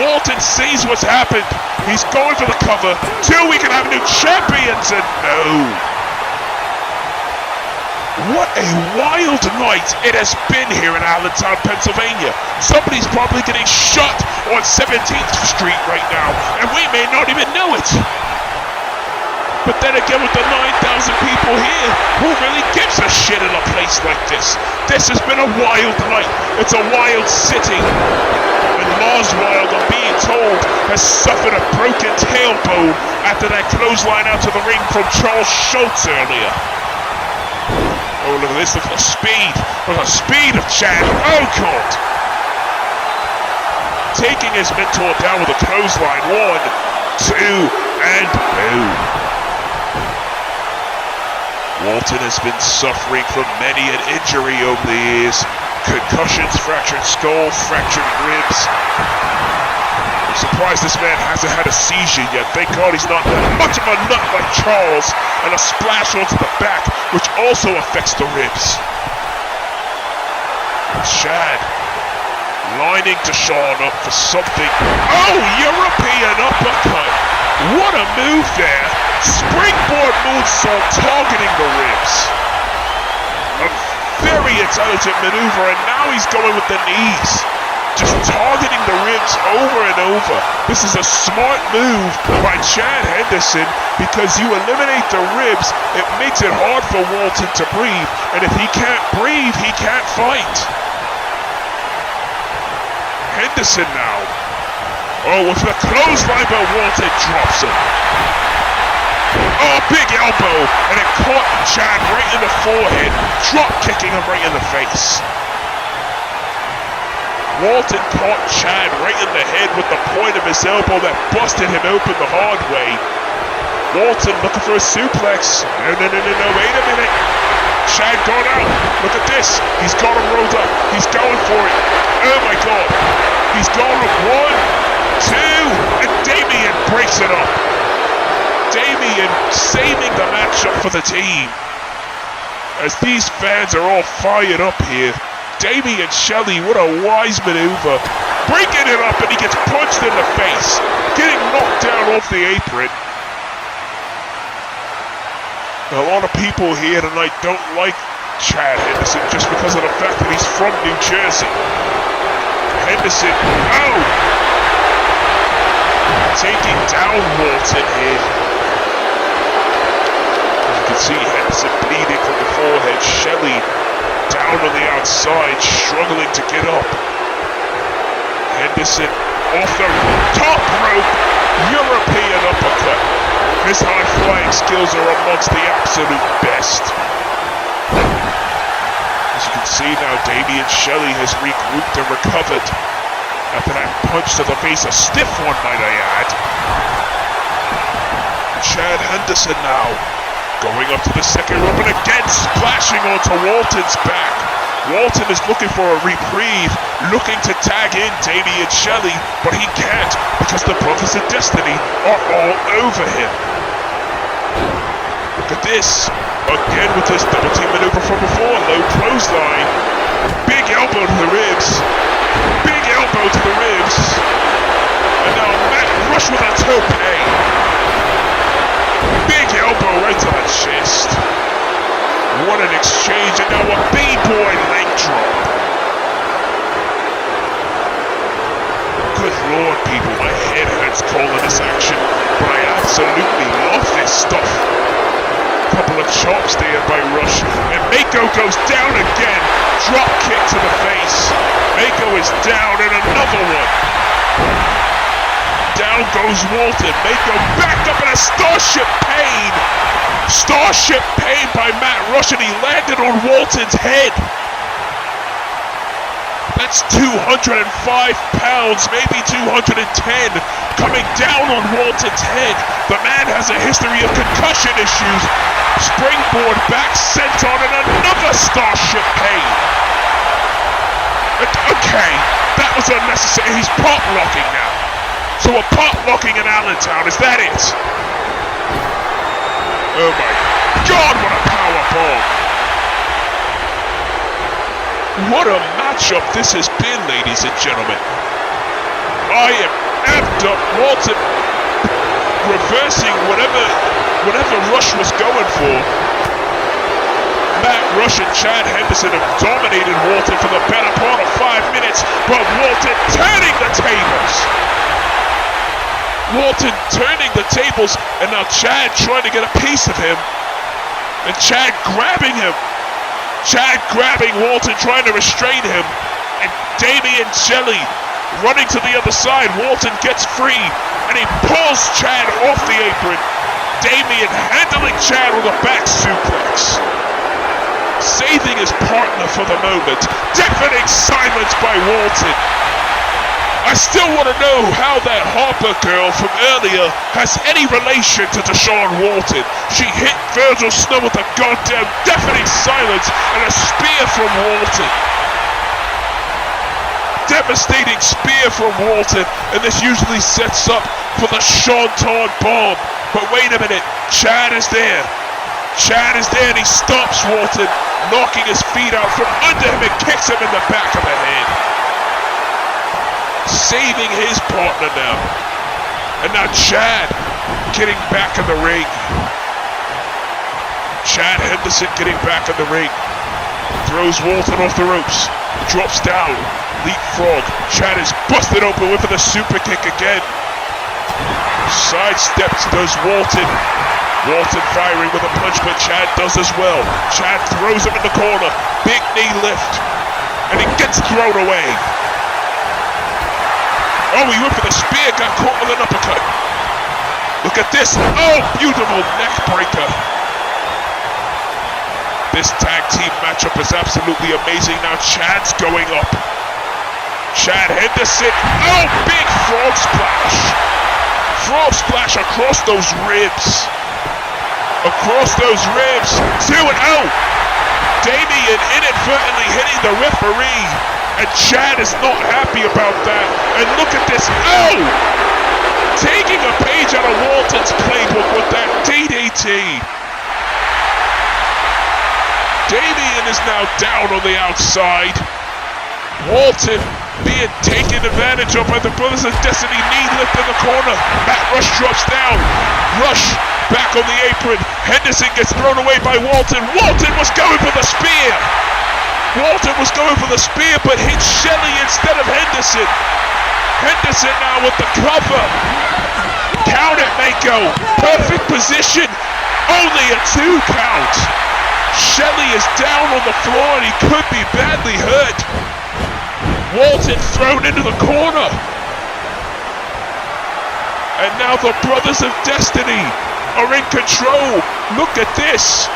Walton sees what's happened. He's going for the cover. 2, we can have new champions, and no. What a wild night it has been here in Allentown, Pennsylvania. Somebody's probably getting shot on 17th Street right now, and we may not even know it. But then again, with the 9,000 people here, who really gives a shit in a place like this? This has been a wild night. It's a wild city. And Larswild, I'm being told, has suffered a broken tailbone after that clothesline out to the ring from Charles Schultz earlier. Oh, look at this, look at the speed. Look at the speed of Chad. Oh, God. Taking his mentor down with a clothesline. 1, 2, and boom. Walton has been suffering from many an injury over the years. Concussions, fractured skull, fractured ribs. I'm surprised this man hasn't had a seizure yet. Thank God he's not that much of a nut like Charles. And a splash onto the back, which also affects the ribs. Chad lining Deshawn up for something. Oh, European uppercut. What a move there. Springboard moonsault targeting the ribs. A very intelligent maneuver, and now he's going with the knees. Just targeting the ribs over and over. This is a smart move by Chad Henderson because you eliminate the ribs, it makes it hard for Walton to breathe. And if he can't breathe, he can't fight. Henderson now. Oh, with the clothesline by Walton, drops him. Oh, big elbow, and it caught Chad right in the forehead, drop kicking him right in the face. Walton caught Chad right in the head with the point of his elbow that busted him open the hard way. Walton looking for a suplex. No, wait a minute. Chad gone out. Look at this. He's got him rolled up. He's going for it. Oh my God. He's gone with 1, 2, and Damien breaks it up. Damien saving the matchup for the team. As these fans are all fired up here. Damien Shelley, what a wise maneuver. Breaking it up and he gets punched in the face. Getting knocked down off the apron. A lot of people here tonight don't like Chad Henderson just because of the fact that he's from New Jersey. Henderson, oh! Taking down Walton here. As you can see, Henderson bleeding from the forehead. Shelley down on the outside, struggling to get up. Henderson off the top rope, European uppercut. His high-flying skills are amongst the absolute best. As you can see now, Damien Shelley has regrouped and recovered after that punch to the face, a stiff one, might I add. Chad Henderson now. Going up to the second rope and again splashing onto Walton's back. Walton is looking for a reprieve, looking to tag in Damien Shelley, but he can't because the Brothers of Destiny are all over him. Look at this. Again with this double team maneuver from before. Low clothesline. Big elbow to the ribs. Big elbow to the ribs. And now Matt Rush with a tope. Big elbow right to the chest. What an exchange, and now a B-boy leg drop. Good Lord, people, my head hurts calling this action, but I absolutely love this stuff. Couple of chops there by Rush, and Mako goes down again. Drop kick to the face. Mako is down, and another one. Down goes Walton. Mako backed up in a Starship Pain. Starship Pain by Matt Rush, and he landed on Walton's head. That's 205 pounds, maybe 210, coming down on Walton's head. The man has a history of concussion issues. Springboard back sent on, and another Starship Pain. Okay, that was unnecessary. He's pop locking now. So a pop locking in Allentown, is that it? Oh my God, what a power bomb. What a matchup this has been, ladies and gentlemen. I am amped up. Walton reversing whatever Rush was going for. Matt Rush and Chad Henderson have dominated Walton for the better part of 5 minutes, but Walton turning the tables. Walton turning the tables, and now Chad trying to get a piece of him, and Chad grabbing him. Chad grabbing Walton, trying to restrain him, and Damien Shelley running to the other side. Walton gets free, and he pulls Chad off the apron. Damien handling Chad with a back suplex. Saving his partner for the moment. Deafening silence by Walton. I still want to know how that Harper girl from earlier has any relation to Deshawn Walton. She hit Virgil Snow with a goddamn deafening silence and a spear from Walton. Devastating spear from Walton, and this usually sets up for the Shanton bomb. But wait a minute, Chad is there. Chad is there and he stops Walton, knocking his feet out from under him and kicks him in the back of the head. Saving his partner now. And now Chad getting back in the ring. Chad Henderson getting back in the ring. Throws Walton off the ropes. Drops down. Leapfrog. Chad is busted open with the super kick again. Sidesteps does Walton. Walton firing with a punch, but Chad does as well. Chad throws him in the corner. Big knee lift. And he gets thrown away. Oh, he went for the spear, got caught with an uppercut. Look at this. Oh, beautiful neck breaker. This tag team matchup is absolutely amazing. Now Chad's going up. Chad Henderson. Oh, big frog splash. Frog splash across those ribs. Across those ribs. 2-0. Damien inadvertently hitting the referee. And Chad is not happy about that. And look at this. Oh! Taking a page out of Walton's playbook with that DDT. Damien is now down on the outside. Walton being taken advantage of by the Brothers of Destiny. Knee lift in the corner. Matt Rush drops down. Rush back on the apron. Henderson gets thrown away by Walton. Walton was going for the spear. Walton was going for the spear, but hit Shelley instead of Henderson. Henderson now with the cover. Count it, Mako. Perfect position. Only a 2 count. Shelley is down on the floor and he could be badly hurt. Walton thrown into the corner. And now the Brothers of Destiny are in control. Look at this.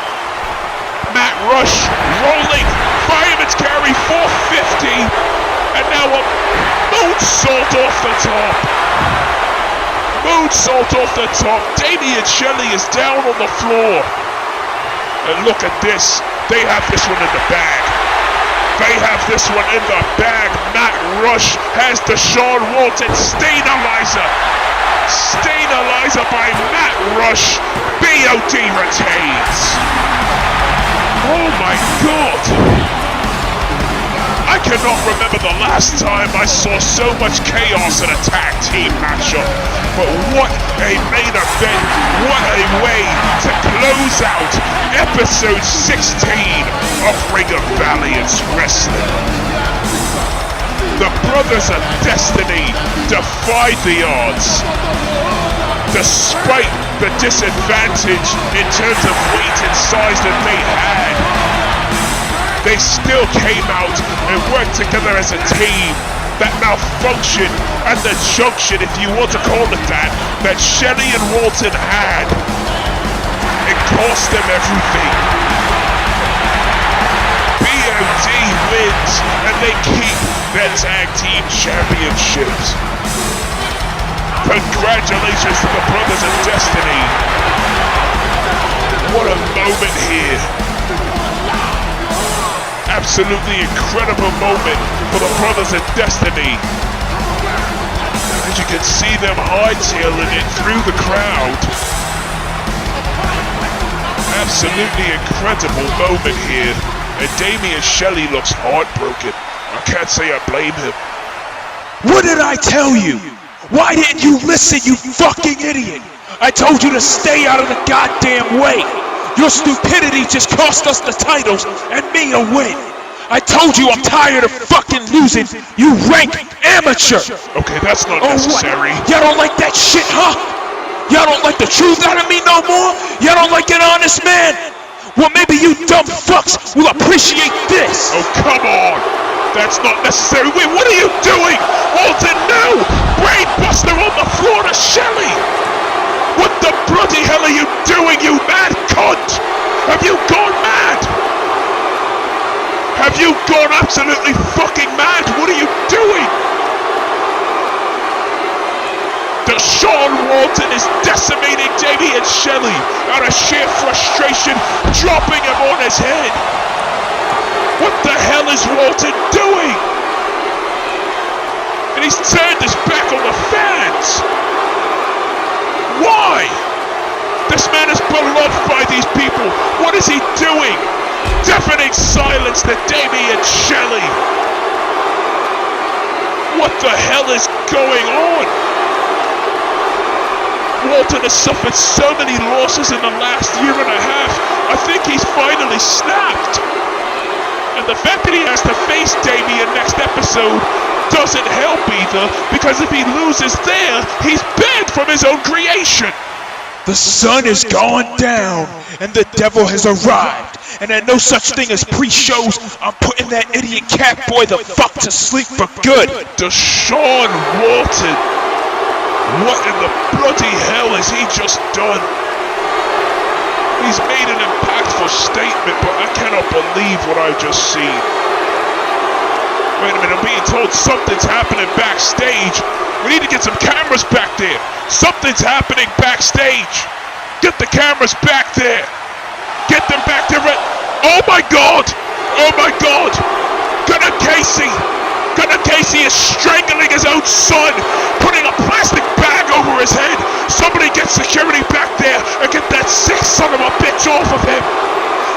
Matt Rush rolling. Fireman's carry 450. And now a moonsault off the top. Moonsault off the top. Damien Shelley is down on the floor. And look at this. They have this one in the bag. They have this one in the bag. Matt Rush has Deshawn Walton. Stainalizer. Stainalizer by Matt Rush. BOD retains. Oh my God. I cannot remember the last time I saw so much chaos in a tag team matchup. But what a main event. What a way to close out episode 16 of Ring of Valiance Wrestling. The Brothers of Destiny defied the odds. Despite the disadvantage in terms of weight and size that they had, they still came out and worked together as a team. That malfunction and the junction, if you want to call it that Shelley and Walton had, it cost them everything. BOD wins and they keep their tag team championships. Congratulations to the Brothers of Destiny. What a moment here. Absolutely incredible moment for the Brothers of Destiny. As you can see them hightailing it through the crowd. Absolutely incredible moment here. And Damien Shelley looks heartbroken. I can't say I blame him. What did I tell you? Why didn't you listen, you fucking idiot? I told you to stay out of the goddamn way. Your stupidity just cost us the titles and me a win. I told you I'm tired of fucking losing, you rank amateur. Okay, that's not necessary. What? Y'all don't like that shit, huh? Y'all don't like the truth out of me no more? Y'all don't like an honest man? Well, maybe you dumb fucks will appreciate this. Oh, come on. That's not necessary. Wait, what are you doing? Walton, no! Brainbuster on the floor to Shelley! What the bloody hell are you doing, you mad cunt? Have you gone mad? Have you gone absolutely fucking mad? What are you doing? Deshawn Walton is decimating Davey and Shelley out of sheer frustration, dropping him on his head. What the hell is Walton doing? And he's turned his back on the fans. Why? This man is beloved by these people. What is he doing? Deafening silence to Davey and Shelley. What the hell is going on? Walton has suffered so many losses in the last year and a half. I think he's finally snapped. And the fact that he has to face Damien next episode doesn't help either, because if he loses there, he's banned from his own creation. The sun is gone down, and the devil has arrived. And there's no such thing as pre-shows. I'm putting that idiot cat boy the fuck to sleep for good. Deshawn Walton. What in the bloody hell has he just done? He's made an impactful statement, but I cannot believe what I've just seen. Wait a minute, I'm being told something's happening backstage. We need to get some cameras back there. Something's happening backstage. Get the cameras back there. Get them back there. Oh my God! Oh my God! Gunnar Casey! Gunnar Casey is strangling his own son, putting a plastic bag over his head. Somebody get security back there and get that sick son of a bitch off of him.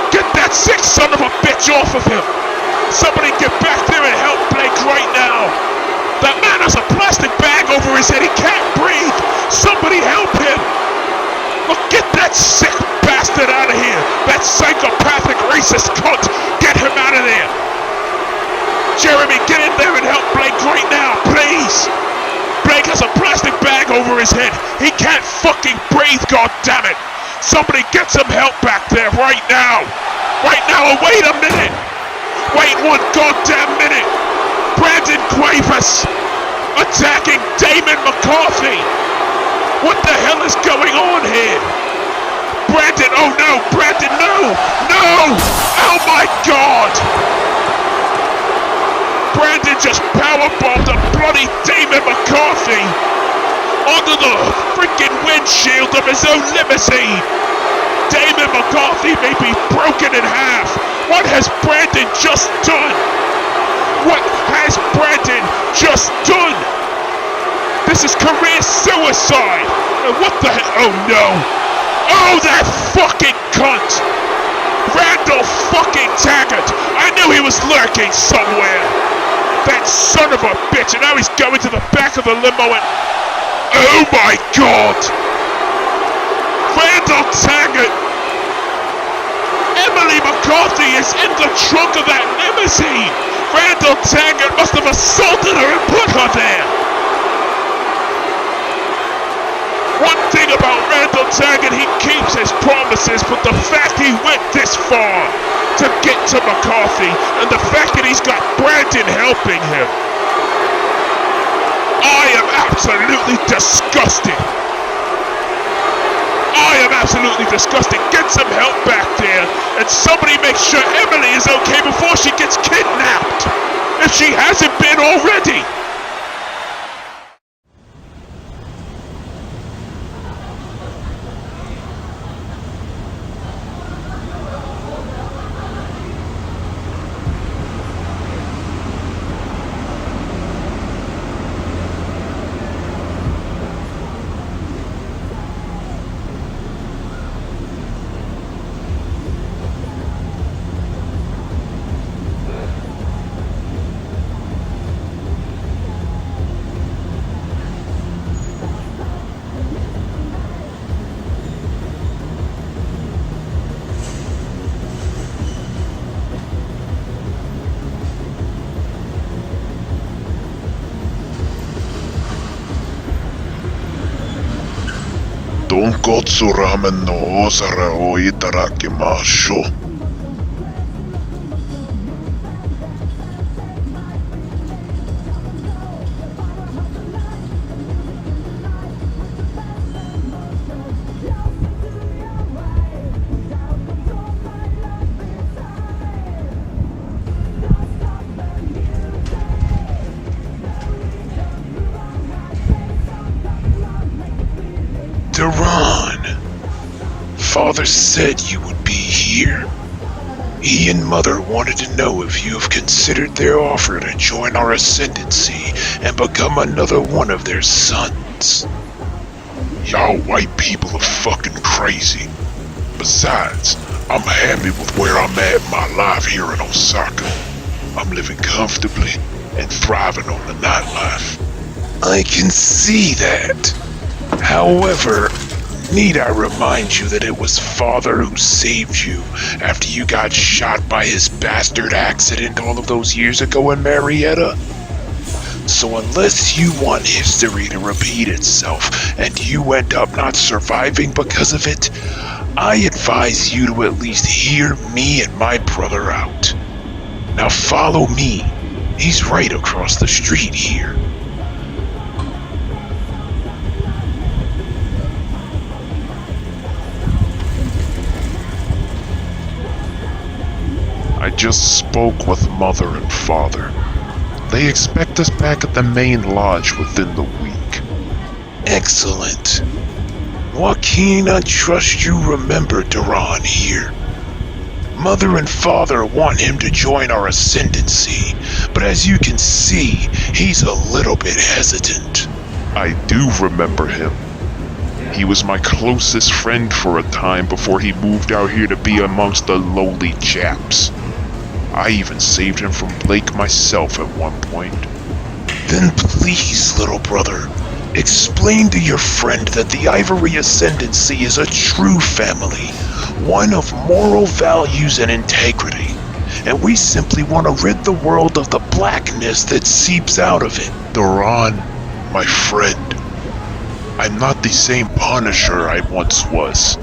Get that sick son of a bitch off of him. Somebody get back there and help Blake right now. That man has a plastic bag over his head. He can't breathe. Somebody help him. Look, get that sick bastard out of here. That psychopathic racist cunt. Get him out of there. Jeremy, get in there and help Blake right now, please. Blake has a plastic bag over his head. He can't fucking breathe, goddammit. Somebody get some help back there right now. Right now, and wait a minute. Wait one goddamn minute. Brandon Cuevas attacking Damon McCarthy. What the hell is going on here? Brandon, oh no, Brandon, no. No! Oh my God! Brandon just powerbombed a bloody Damon McCarthy onto the freaking windshield of his own limousine. Damon McCarthy may be broken in half. What has Brandon just done? What has Brandon just done? This is career suicide. And what the hell? Oh no. Oh, that fucking cunt. Randall fucking Taggart. I knew he was lurking somewhere. That son of a bitch, and now he's going to the back of the limo and... Oh my God! Randall Taggart! Emily McCarthy is in the trunk of that limousine! Randall Taggart must have assaulted her and put her there! One thing about Randall Taggart, he keeps his promises, but the fact he went this far to get to McCarthy, and the fact that he's got Brandon helping him, I am absolutely disgusted. I am absolutely disgusted. Get some help back there, and somebody make sure Emily is okay before she gets kidnapped, if she hasn't been already. Tonkotsu ramen no osara o itadakimashu. Duran, Father said you would be here. He and Mother wanted to know if you have considered their offer to join our ascendancy and become another one of their sons. Y'all white people are fucking crazy. Besides, I'm happy with where I'm at in my life here in Osaka. I'm living comfortably and thriving on the nightlife. I can see that. However, need I remind you that it was Father who saved you after you got shot by his bastard accident all of those years ago in Marietta? So unless you want history to repeat itself and you end up not surviving because of it, I advise you to at least hear me and my brother out. Now follow me. He's right across the street here. I just spoke with Mother and Father. They expect us back at the main lodge within the week. Excellent. Joaquin, I trust you remember Duran here. Mother and Father want him to join our ascendancy, but as you can see, he's a little bit hesitant. I do remember him. He was my closest friend for a time before he moved out here to be amongst the lowly chaps. I even saved him from Blake myself at one point. Then please, little brother, explain to your friend that the Ivory Ascendancy is a true family, one of moral values and integrity, and we simply want to rid the world of the blackness that seeps out of it. Duran, my friend, I'm not the same Punisher I once was.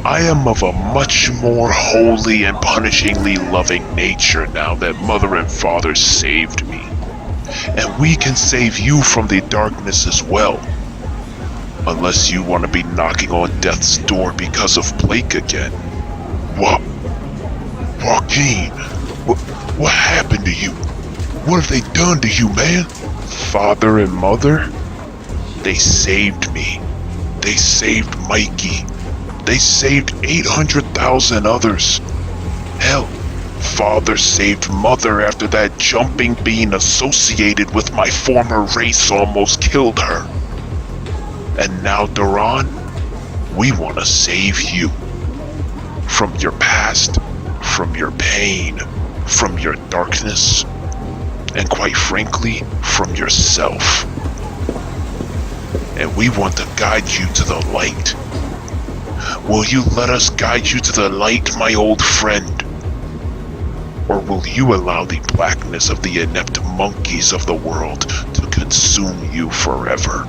I am of a much more holy and punishingly loving nature now that Mother and Father saved me. And we can save you from the darkness as well. Unless you want to be knocking on death's door because of Blake again. What? Joaquin, what happened to you? What have they done to you, man? Father and Mother? They saved me. They saved Mikey. They saved 800,000 others. Hell, Father saved Mother after that jumping being associated with my former race almost killed her. And now, Duran, we want to save you. From your past, from your pain, from your darkness, and quite frankly, from yourself. And we want to guide you to the light. Will you let us guide you to the light, my old friend? Or will you allow the blackness of the inept monkeys of the world to consume you forever?